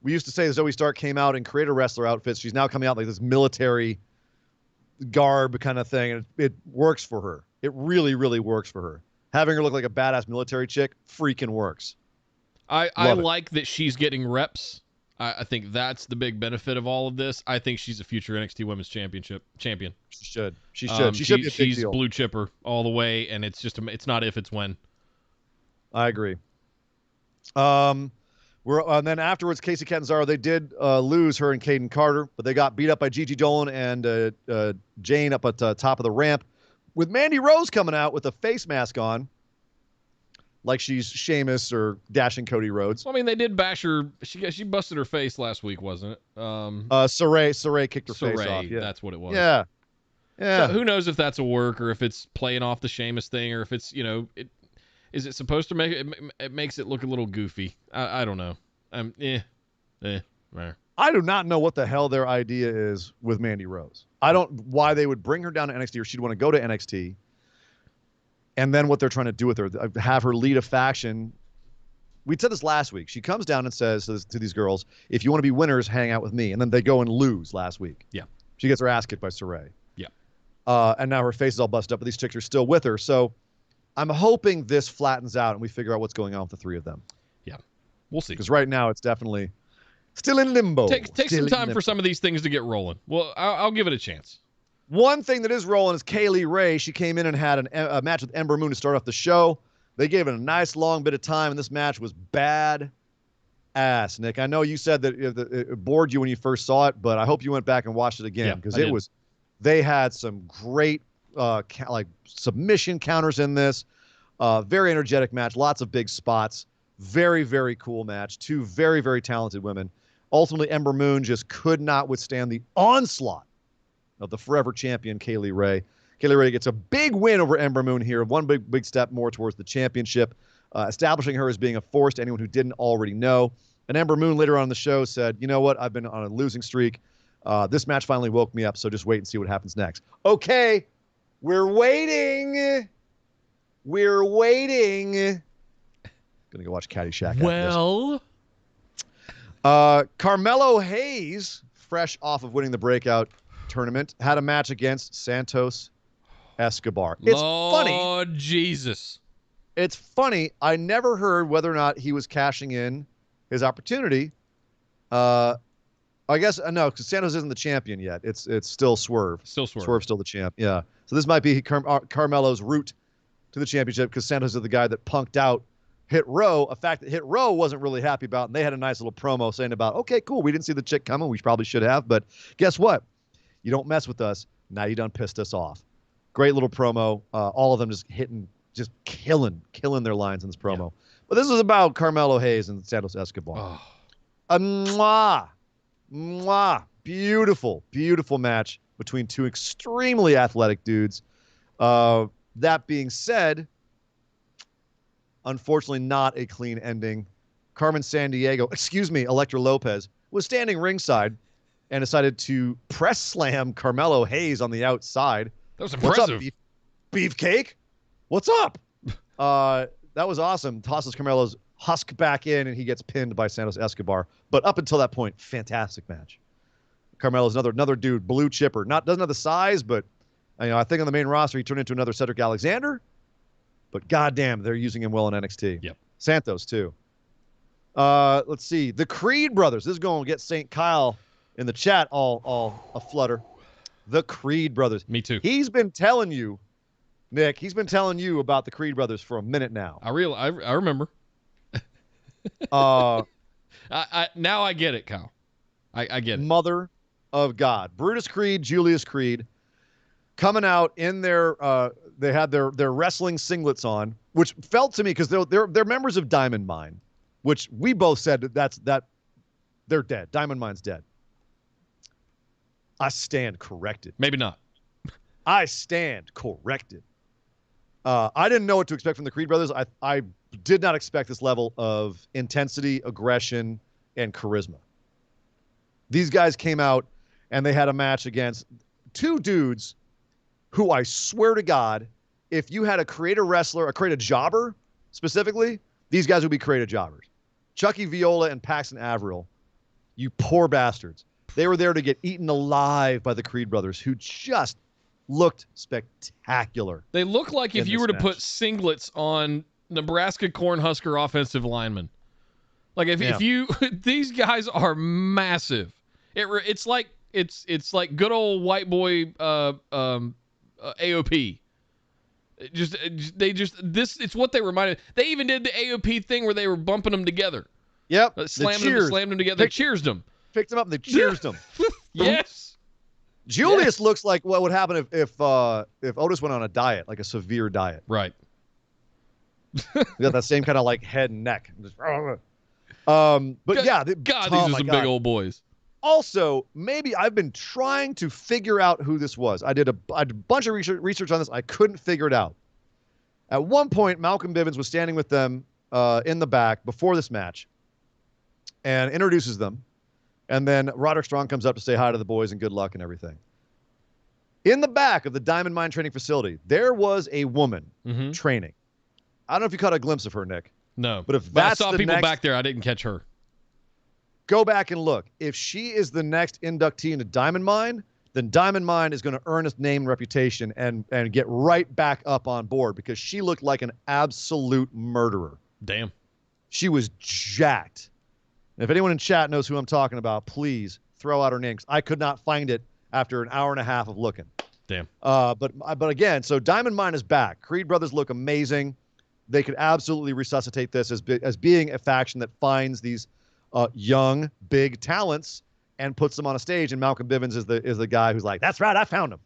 we used to say Zoe Stark came out in creator wrestler outfits. She's now coming out like this military garb kind of thing, and it works for her. It really, really works for her. Having her look like a badass military chick freaking works. I like that she's getting reps. I think that's the big benefit of all of this. I think she's a future NXT Women's Championship champion. She should. She should. She should be a big she's deal. Blue chipper all the way, and it's just it's not if, it's when. I agree. And then afterwards, Kacy Catanzaro, they did lose her and Kaden Carter, but they got beat up by Gigi Dolan and Jane up at the top of the ramp, with Mandy Rose coming out with a face mask on, like she's Sheamus or Dashing Cody Rhodes. Well, I mean, they did bash her. She busted her face last week, wasn't it? Saray kicked her face off. Yeah. That's what it was. Yeah. Yeah. So who knows if that's a work or if it's playing off the Sheamus thing or if it's, is it supposed to make it makes it look a little goofy? I don't know. I do not know what the hell their idea is with Mandy Rose. I don't why they would bring her down to NXT or she'd want to go to NXT. And then what they're trying to do with her, have her lead a faction. We said this last week. She comes down and says to these girls, if you want to be winners, hang out with me. And then they go and lose last week. Yeah. She gets her ass kicked by Saray. Yeah. And now her face is all busted up, but these chicks are still with her. So I'm hoping this flattens out and we figure out what's going on with the three of them. Yeah. We'll see. Because right now it's definitely still in limbo. Take some time for some of these things to get rolling. Well, I'll give it a chance. One thing that is rolling is Kaylee Ray. She came in and had a match with Ember Moon to start off the show. They gave it a nice long bit of time, and this match was bad ass, Nick. I know you said that it bored you when you first saw it, but I hope you went back and watched it again because they had some great like submission counters in this. Very energetic match. Lots of big spots. Very, very cool match. Two very, very talented women. Ultimately, Ember Moon just could not withstand the onslaught of the forever champion, Kaylee Ray. Kaylee Ray gets a big win over Ember Moon here. One big step more towards the championship, establishing her as being a force to anyone who didn't already know. And Ember Moon later on in the show said, you know what? I've been on a losing streak. This match finally woke me up, so just wait and see what happens next. Okay, we're waiting. We're waiting. Gonna go watch Caddyshack. Well, Carmelo Hayes, fresh off of winning the breakout tournament, had a match against Santos Escobar. It's funny. Lord Jesus. It's funny. I never heard whether or not he was cashing in his opportunity. I guess no, because Santos isn't the champion yet. It's still Swerve. Still Swerve. Swerve's still the champ. Yeah. So this might be Carmelo's route to the championship because Santos is the guy that punked out Hit Row, a fact that Hit Row wasn't really happy about, and they had a nice little promo saying about, okay, cool, we didn't see the chick coming, we probably should have, but guess what? You don't mess with us, now you done pissed us off. Great little promo, all of them just killing their lines in this promo. Yeah. But this is about Carmelo Hayes and Santos Escobar. Oh. Beautiful, beautiful match between two extremely athletic dudes. That being said, unfortunately, not a clean ending. Carmen Electra Lopez, was standing ringside and decided to press slam Carmelo Hayes on the outside. That was impressive. What's up, Beefcake? What's up? That was awesome. Tosses Carmelo's husk back in, and he gets pinned by Santos Escobar. But up until that point, fantastic match. Carmelo's another dude, blue chipper. Doesn't have the size, but I think on the main roster he turned into another Cedric Alexander. But goddamn, they're using him well in NXT. Yep. Santos too. Let's see. The Creed brothers. This is going to get St. Kyle in the chat all aflutter. The Creed brothers. Me too. He's been telling you, Nick. He's been telling you about the Creed brothers for a minute now. I remember. Now I get it, Kyle. I get it. Mother of God. Brutus Creed, Julius Creed, coming out in their they had their wrestling singlets on, which felt to me because they're members of Diamond Mine, which we both said that they're dead. Diamond Mine's dead. I stand corrected. Maybe not. I stand corrected. I didn't know what to expect from the Creed brothers. I did not expect this level of intensity, aggression, and charisma. These guys came out and they had a match against two dudes who I swear to God, if you had a creative jobber specifically, these guys would be creative jobbers. Chucky Viola and Paxton Averill, you poor bastards. They were there to get eaten alive by the Creed brothers, who just looked spectacular. They look like if you were to put singlets on Nebraska Cornhusker offensive linemen. Like if you, these guys are massive. It's like good old white boy AOP. It's what they reminded. They even did the AOP thing where they were bumping them together. Yep. Slammed them together. They cheersed them. Picked them up and they cheersed them. Yes. Julius looks like what would happen if Otis went on a diet, like a severe diet. Right. You got that same kind of like head and neck. But God, these are some big old boys. Also, maybe I've been trying to figure out who this was. I did a bunch of research on this. I couldn't figure it out. At one point, Malcolm Bivens was standing with them in the back before this match and introduces them. And then Roderick Strong comes up to say hi to the boys and good luck and everything. In the back of the Diamond Mine training facility, there was a woman training. I don't know if you caught a glimpse of her, Nick. No. But if that's I saw people back there, I didn't catch her. Go back and look. If she is the next inductee into Diamond Mine, then Diamond Mine is going to earn its name and reputation and get right back up on board because she looked like an absolute murderer. Damn. She was jacked. And if anyone in chat knows who I'm talking about, please throw out her name. I could not find it after an hour and a half of looking. Damn. But again, so Diamond Mine is back. Creed brothers look amazing. They could absolutely resuscitate this as being a faction that finds these young, big talents and puts them on a stage. And Malcolm Bivens is the guy who's like, that's right, I found him.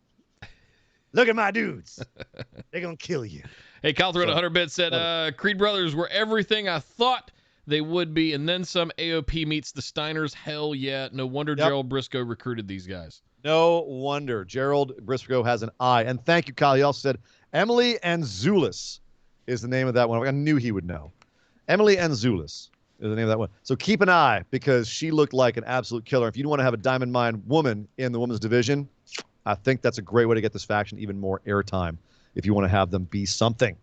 Look at my dudes. They're going to kill you. Hey, Calthrin 100 bit said, Creed Brothers were everything I thought they would be, and then some. AOP meets the Steiners. Hell yeah. No wonder Gerald Briscoe recruited these guys. No wonder. Gerald Briscoe has an eye. And thank you, Kyle. He also said Emily Anzulis is the name of that one. I knew he would know. Emily Anzulis is the name of that one. So keep an eye because she looked like an absolute killer. If you want to have a Diamond Mine woman in the women's division, I think that's a great way to get this faction even more airtime if you want to have them be something.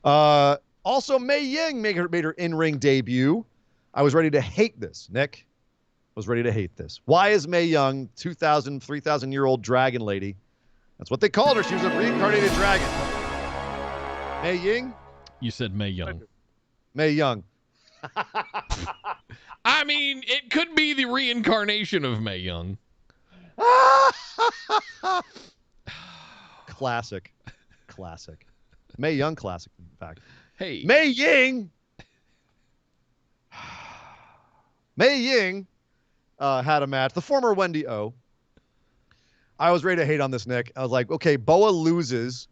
Also, Mei Ying made her in-ring debut. I was ready to hate this, Nick. Was ready to hate this. Why is Mae Young, 2,000, 3,000-year-old dragon lady? That's what they called her. She was a reincarnated dragon. Mei Ying? You said Mae Young. Mae Young. I mean, it could be the reincarnation of Mae Young. Classic. Mae Young classic, in fact. Hey. Mei Ying had a match. The former Wendy O. I was ready to hate on this, Nick. I was like, okay, Boa loses.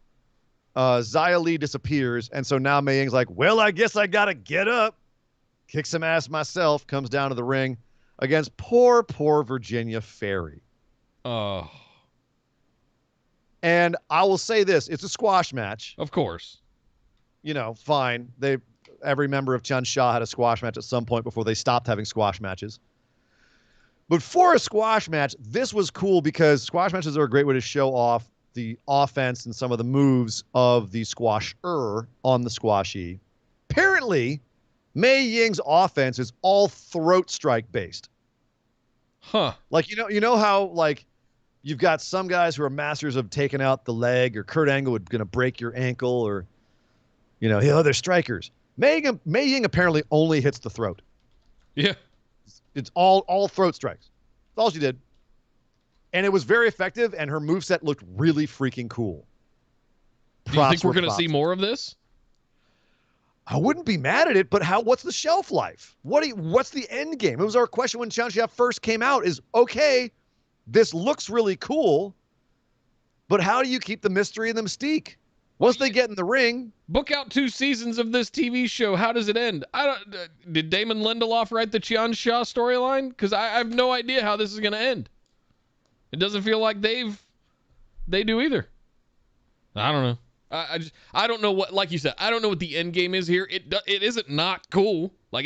Xia Li disappears. And so now Mei Ying's like, well, I guess I got to get up. Kick some ass myself. Comes down to the ring against poor Virginia Ferry. Oh. And I will say this. It's a squash match. Of course. You know, fine. Every member of Chun Sha had a squash match at some point before they stopped having squash matches. But for a squash match, this was cool because squash matches are a great way to show off the offense and some of the moves of the squasher on the squashee. Apparently, Mei Ying's offense is all throat strike based. Huh. Like, you know how, like, you've got some guys who are masters of taking out the leg, or Kurt Angle would going to break your ankle, or, you know, they're strikers. Mei Ying apparently only hits the throat. Yeah. It's all throat strikes. That's all she did. And it was very effective, and her moveset looked really freaking cool. Do you think we're going to see more of this? I wouldn't be mad at it, but what's the shelf life? What's the end game? It was our question when Chun-Li first came out is, okay, this looks really cool, but how do you keep the mystery and the mystique? Once they get in the ring. Book out 2 seasons of this TV show. How does it end? Did Damon Lindelof write the Qian Sha storyline? Because I have no idea how this is going to end. It doesn't feel like they do either. I don't know. I don't know what, like you said, I don't know what the end game is here. It isn't not cool. Like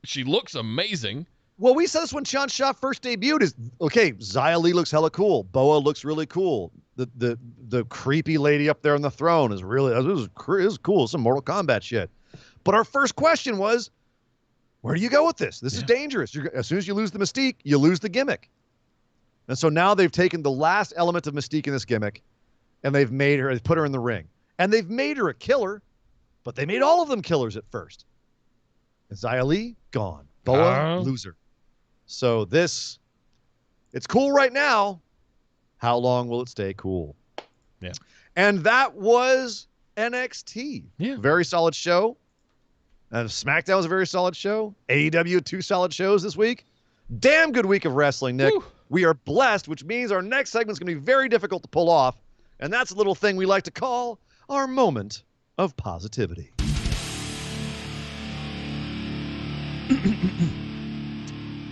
she looks amazing. Well, we said this when Qian Sha first debuted. Is okay. Xia Li looks hella cool. Boa looks really cool. The creepy lady up there on the throne is really it was cool. Some Mortal Kombat shit. But our first question was, where do you go with this? This is dangerous. As soon as you lose the mystique, you lose the gimmick. And so now they've taken the last element of mystique in this gimmick, and they've put her in the ring, and they've made her a killer, but they made all of them killers at first. And Xia Li gone. Boa loser. So it's cool right now. How long will it stay cool? Yeah. And that was NXT. Yeah. Very solid show. And SmackDown was a very solid show. AEW, 2 solid shows this week. Damn good week of wrestling, Nick. Woo. We are blessed, which means our next segment is going to be very difficult to pull off. And that's a little thing we like to call our moment of positivity.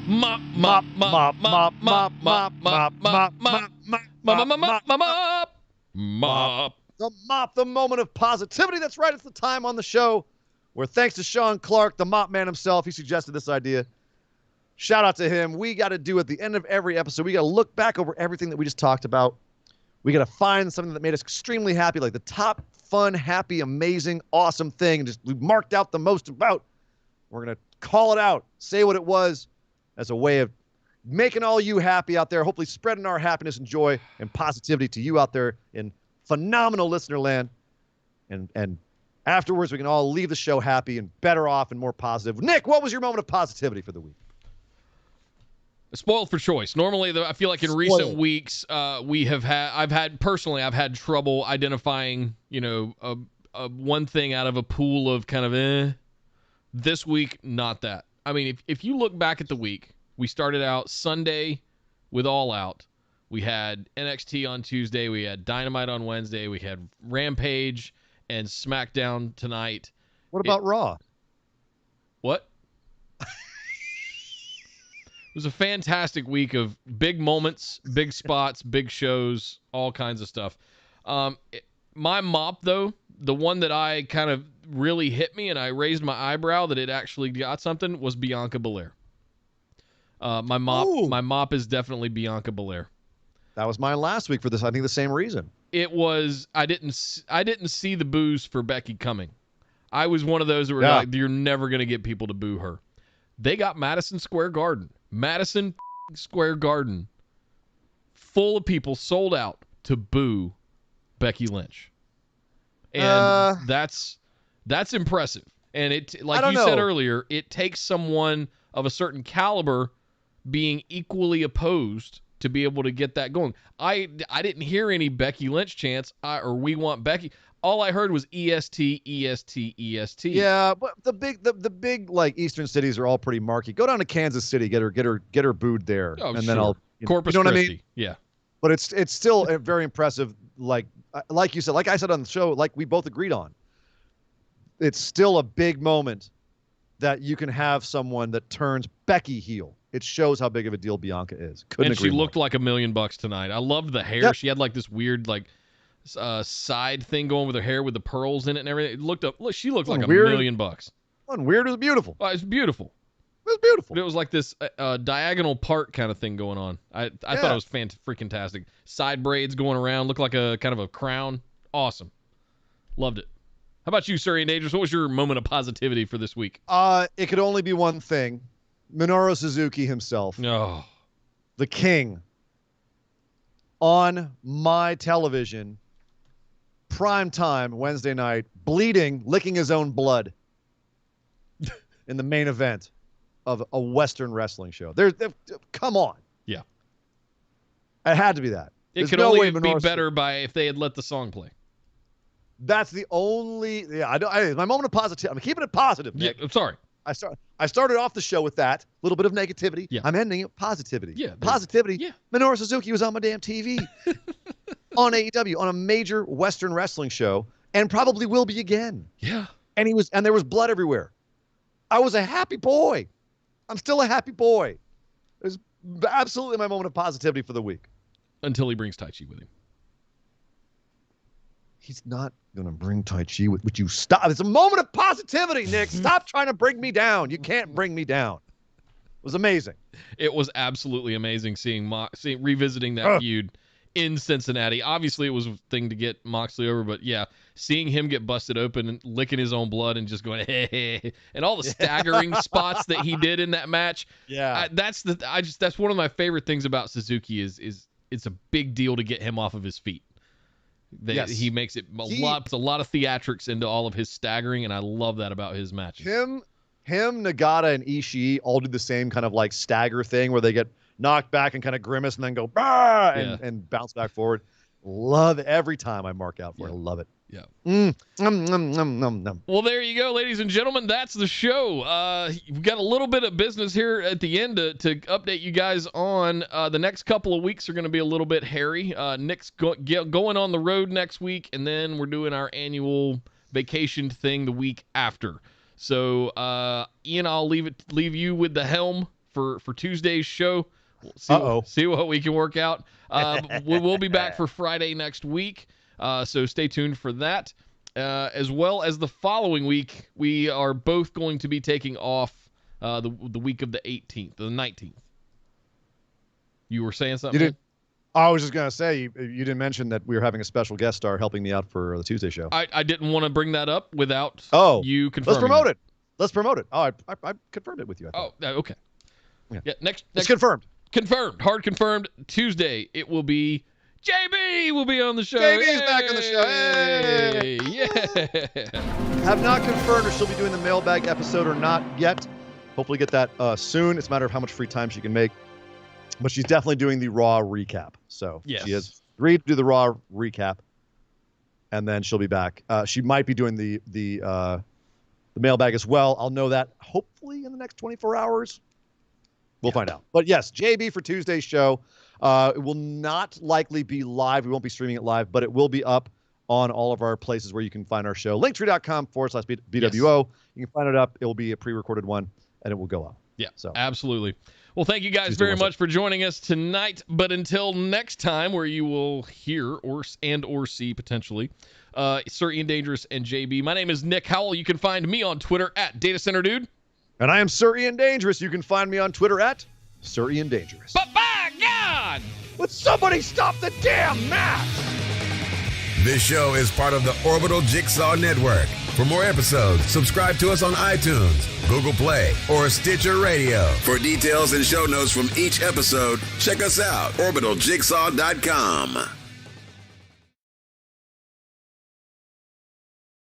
Mop, mop, mop, mop, mop, mop, mop, mop, mop, mop. The mop, the moment of positivity. That's right. It's the time on the show where, thanks to Sean Clark, the mop man himself, he suggested this idea. Shout out to him. We got to do at the end of every episode, we got to look back over everything that we just talked about. We got to find something that made us extremely happy, like the top fun, happy, amazing, awesome thing, and just we marked out the most about. We're going to call it out, say what it was, as a way of making all you happy out there, hopefully spreading our happiness and joy and positivity to you out there in phenomenal listener land. And afterwards, we can all leave the show happy and better off and more positive. Nick, what was your moment of positivity for the week? Spoiled for choice. Normally, I feel like in recent weeks, I've had trouble identifying, one thing out of a pool of kind of This week, not that. I mean, if you look back at the week, we started out Sunday with All Out, We had NXT on Tuesday. We had Dynamite on Wednesday. We had Rampage and Smackdown tonight. What about Raw? What? It was a fantastic week of big moments, big spots, big shows, all kinds of stuff. My mop, though, the one that I kind of really hit me and I raised my eyebrow that it actually got something was Bianca Belair. My mop is definitely Bianca Belair. That was mine last week for this. I think the same reason. It was I didn't see the boos for Becky coming. I was one of those that were like, you're never gonna get people to boo her. They got Madison Square Garden, full of people, sold out to boo Becky Lynch, and that's impressive. And it, like you said earlier, it takes someone of a certain caliber being equally opposed to be able to get that going. I didn't hear any Becky Lynch chants or we want Becky. All I heard was EST, EST, EST. Yeah, but the big like Eastern cities are all pretty marky. Go down to Kansas City, get her booed there, and then I'll Corpus you know Christi. What I mean? Yeah. But it's still very impressive. Like you said, like I said on the show, like we both agreed on. It's still a big moment that you can have someone that turns Becky heel. It shows how big of a deal Bianca is. And she looked like $1 million tonight. I loved the hair. Yep. She had like this weird like side thing going with her hair with the pearls in it and everything. She looked like $1 million. Wasn't weird. It was beautiful. It's beautiful. It was beautiful. It was like this diagonal part kind of thing going on. I thought it was freaking-tastic. Side braids going around. Looked like a kind of a crown. Awesome. Loved it. How about you, Surrey and Dangerous? What was your moment of positivity for this week? It could only be one thing. Minoru Suzuki himself. Oh. The king. On my television, prime time, Wednesday night, bleeding, licking his own blood in the main event of a Western wrestling show. Come on. Yeah. It had to be that. It could only be better if they had let the song play. That's the only. Yeah, my moment of positivity. I'm keeping it positive, Nick. Yeah, I'm sorry. I started off the show with that little bit of negativity. Yeah. I'm ending it positivity. Yeah. Positivity. Yeah. Minoru Suzuki was on my damn TV on AEW on a major Western wrestling show, and probably will be again. Yeah. And there was blood everywhere. I was a happy boy. I'm still a happy boy. It was absolutely my moment of positivity for the week. Until he brings Tai Chi with him. He's not going to bring Tai Chi with you. Stop. It's a moment of positivity, Nick. Stop trying to bring me down. You can't bring me down. It was amazing. It was absolutely amazing revisiting that feud in Cincinnati. Obviously, it was a thing to get Moxley over, but yeah, seeing him get busted open and licking his own blood and just going, hey, and all the staggering spots that he did in that match. Yeah. That's one of my favorite things about Suzuki is it's a big deal to get him off of his feet. He makes it a lot of theatrics into all of his staggering, and I love that about his matches. Him, Nagata, and Ishii all do the same kind of like stagger thing where they get knocked back and kind of grimace and then go and bounce back forward. Love it. Every time I mark out for it. I love it. Yeah. Well, there you go, ladies and gentlemen. That's the show. We've got a little bit of business here at the end to update you guys on. The next couple of weeks are going to be a little bit hairy. Nick's going on the road next week, and then we're doing our annual vacation thing the week after. So, Ian, I'll leave you with the helm for Tuesday's show. See what we can work out. We'll be back for Friday next week. So stay tuned for that. As well as the following week, we are both going to be taking off the week of the 18th, the 19th. You were saying something? I was just going to say, you didn't mention that we were having a special guest star helping me out for the Tuesday show. I didn't want to bring that up without you confirming. Let's promote it. Oh, I confirmed it with you. Okay. Yeah. Next. It's confirmed. Confirmed. Hard confirmed. Tuesday, it will be JB will be on the show. JB's back on the show. Hey! Yeah. Have not confirmed if she'll be doing the mailbag episode or not yet. Hopefully get that soon. It's a matter of how much free time she can make. But she's definitely doing the Raw recap. So she has agreed to do the Raw recap. And then she'll be back. She might be doing the mailbag as well. I'll know that hopefully in the next 24 hours. We'll find out. But yes, JB for Tuesday's show. It will not likely be live. We won't be streaming it live, but it will be up on all of our places where you can find our show. Linktree.com/BWO. You can find it up. It will be a pre-recorded one, and it will go up. Yeah, so absolutely. Well, thank you guys very much for joining us tonight. But until next time, where you will hear or see potentially Sir Ian Dangerous and JB. My name is Nick Howell. You can find me on Twitter at DataCenterDude. And I am Sir Ian Dangerous. You can find me on Twitter at Sir Ian Dangerous. But by God! Would somebody stop the damn match? This show is part of the Orbital Jigsaw Network. For more episodes, subscribe to us on iTunes, Google Play, or Stitcher Radio. For details and show notes from each episode, check us out, orbitaljigsaw.com.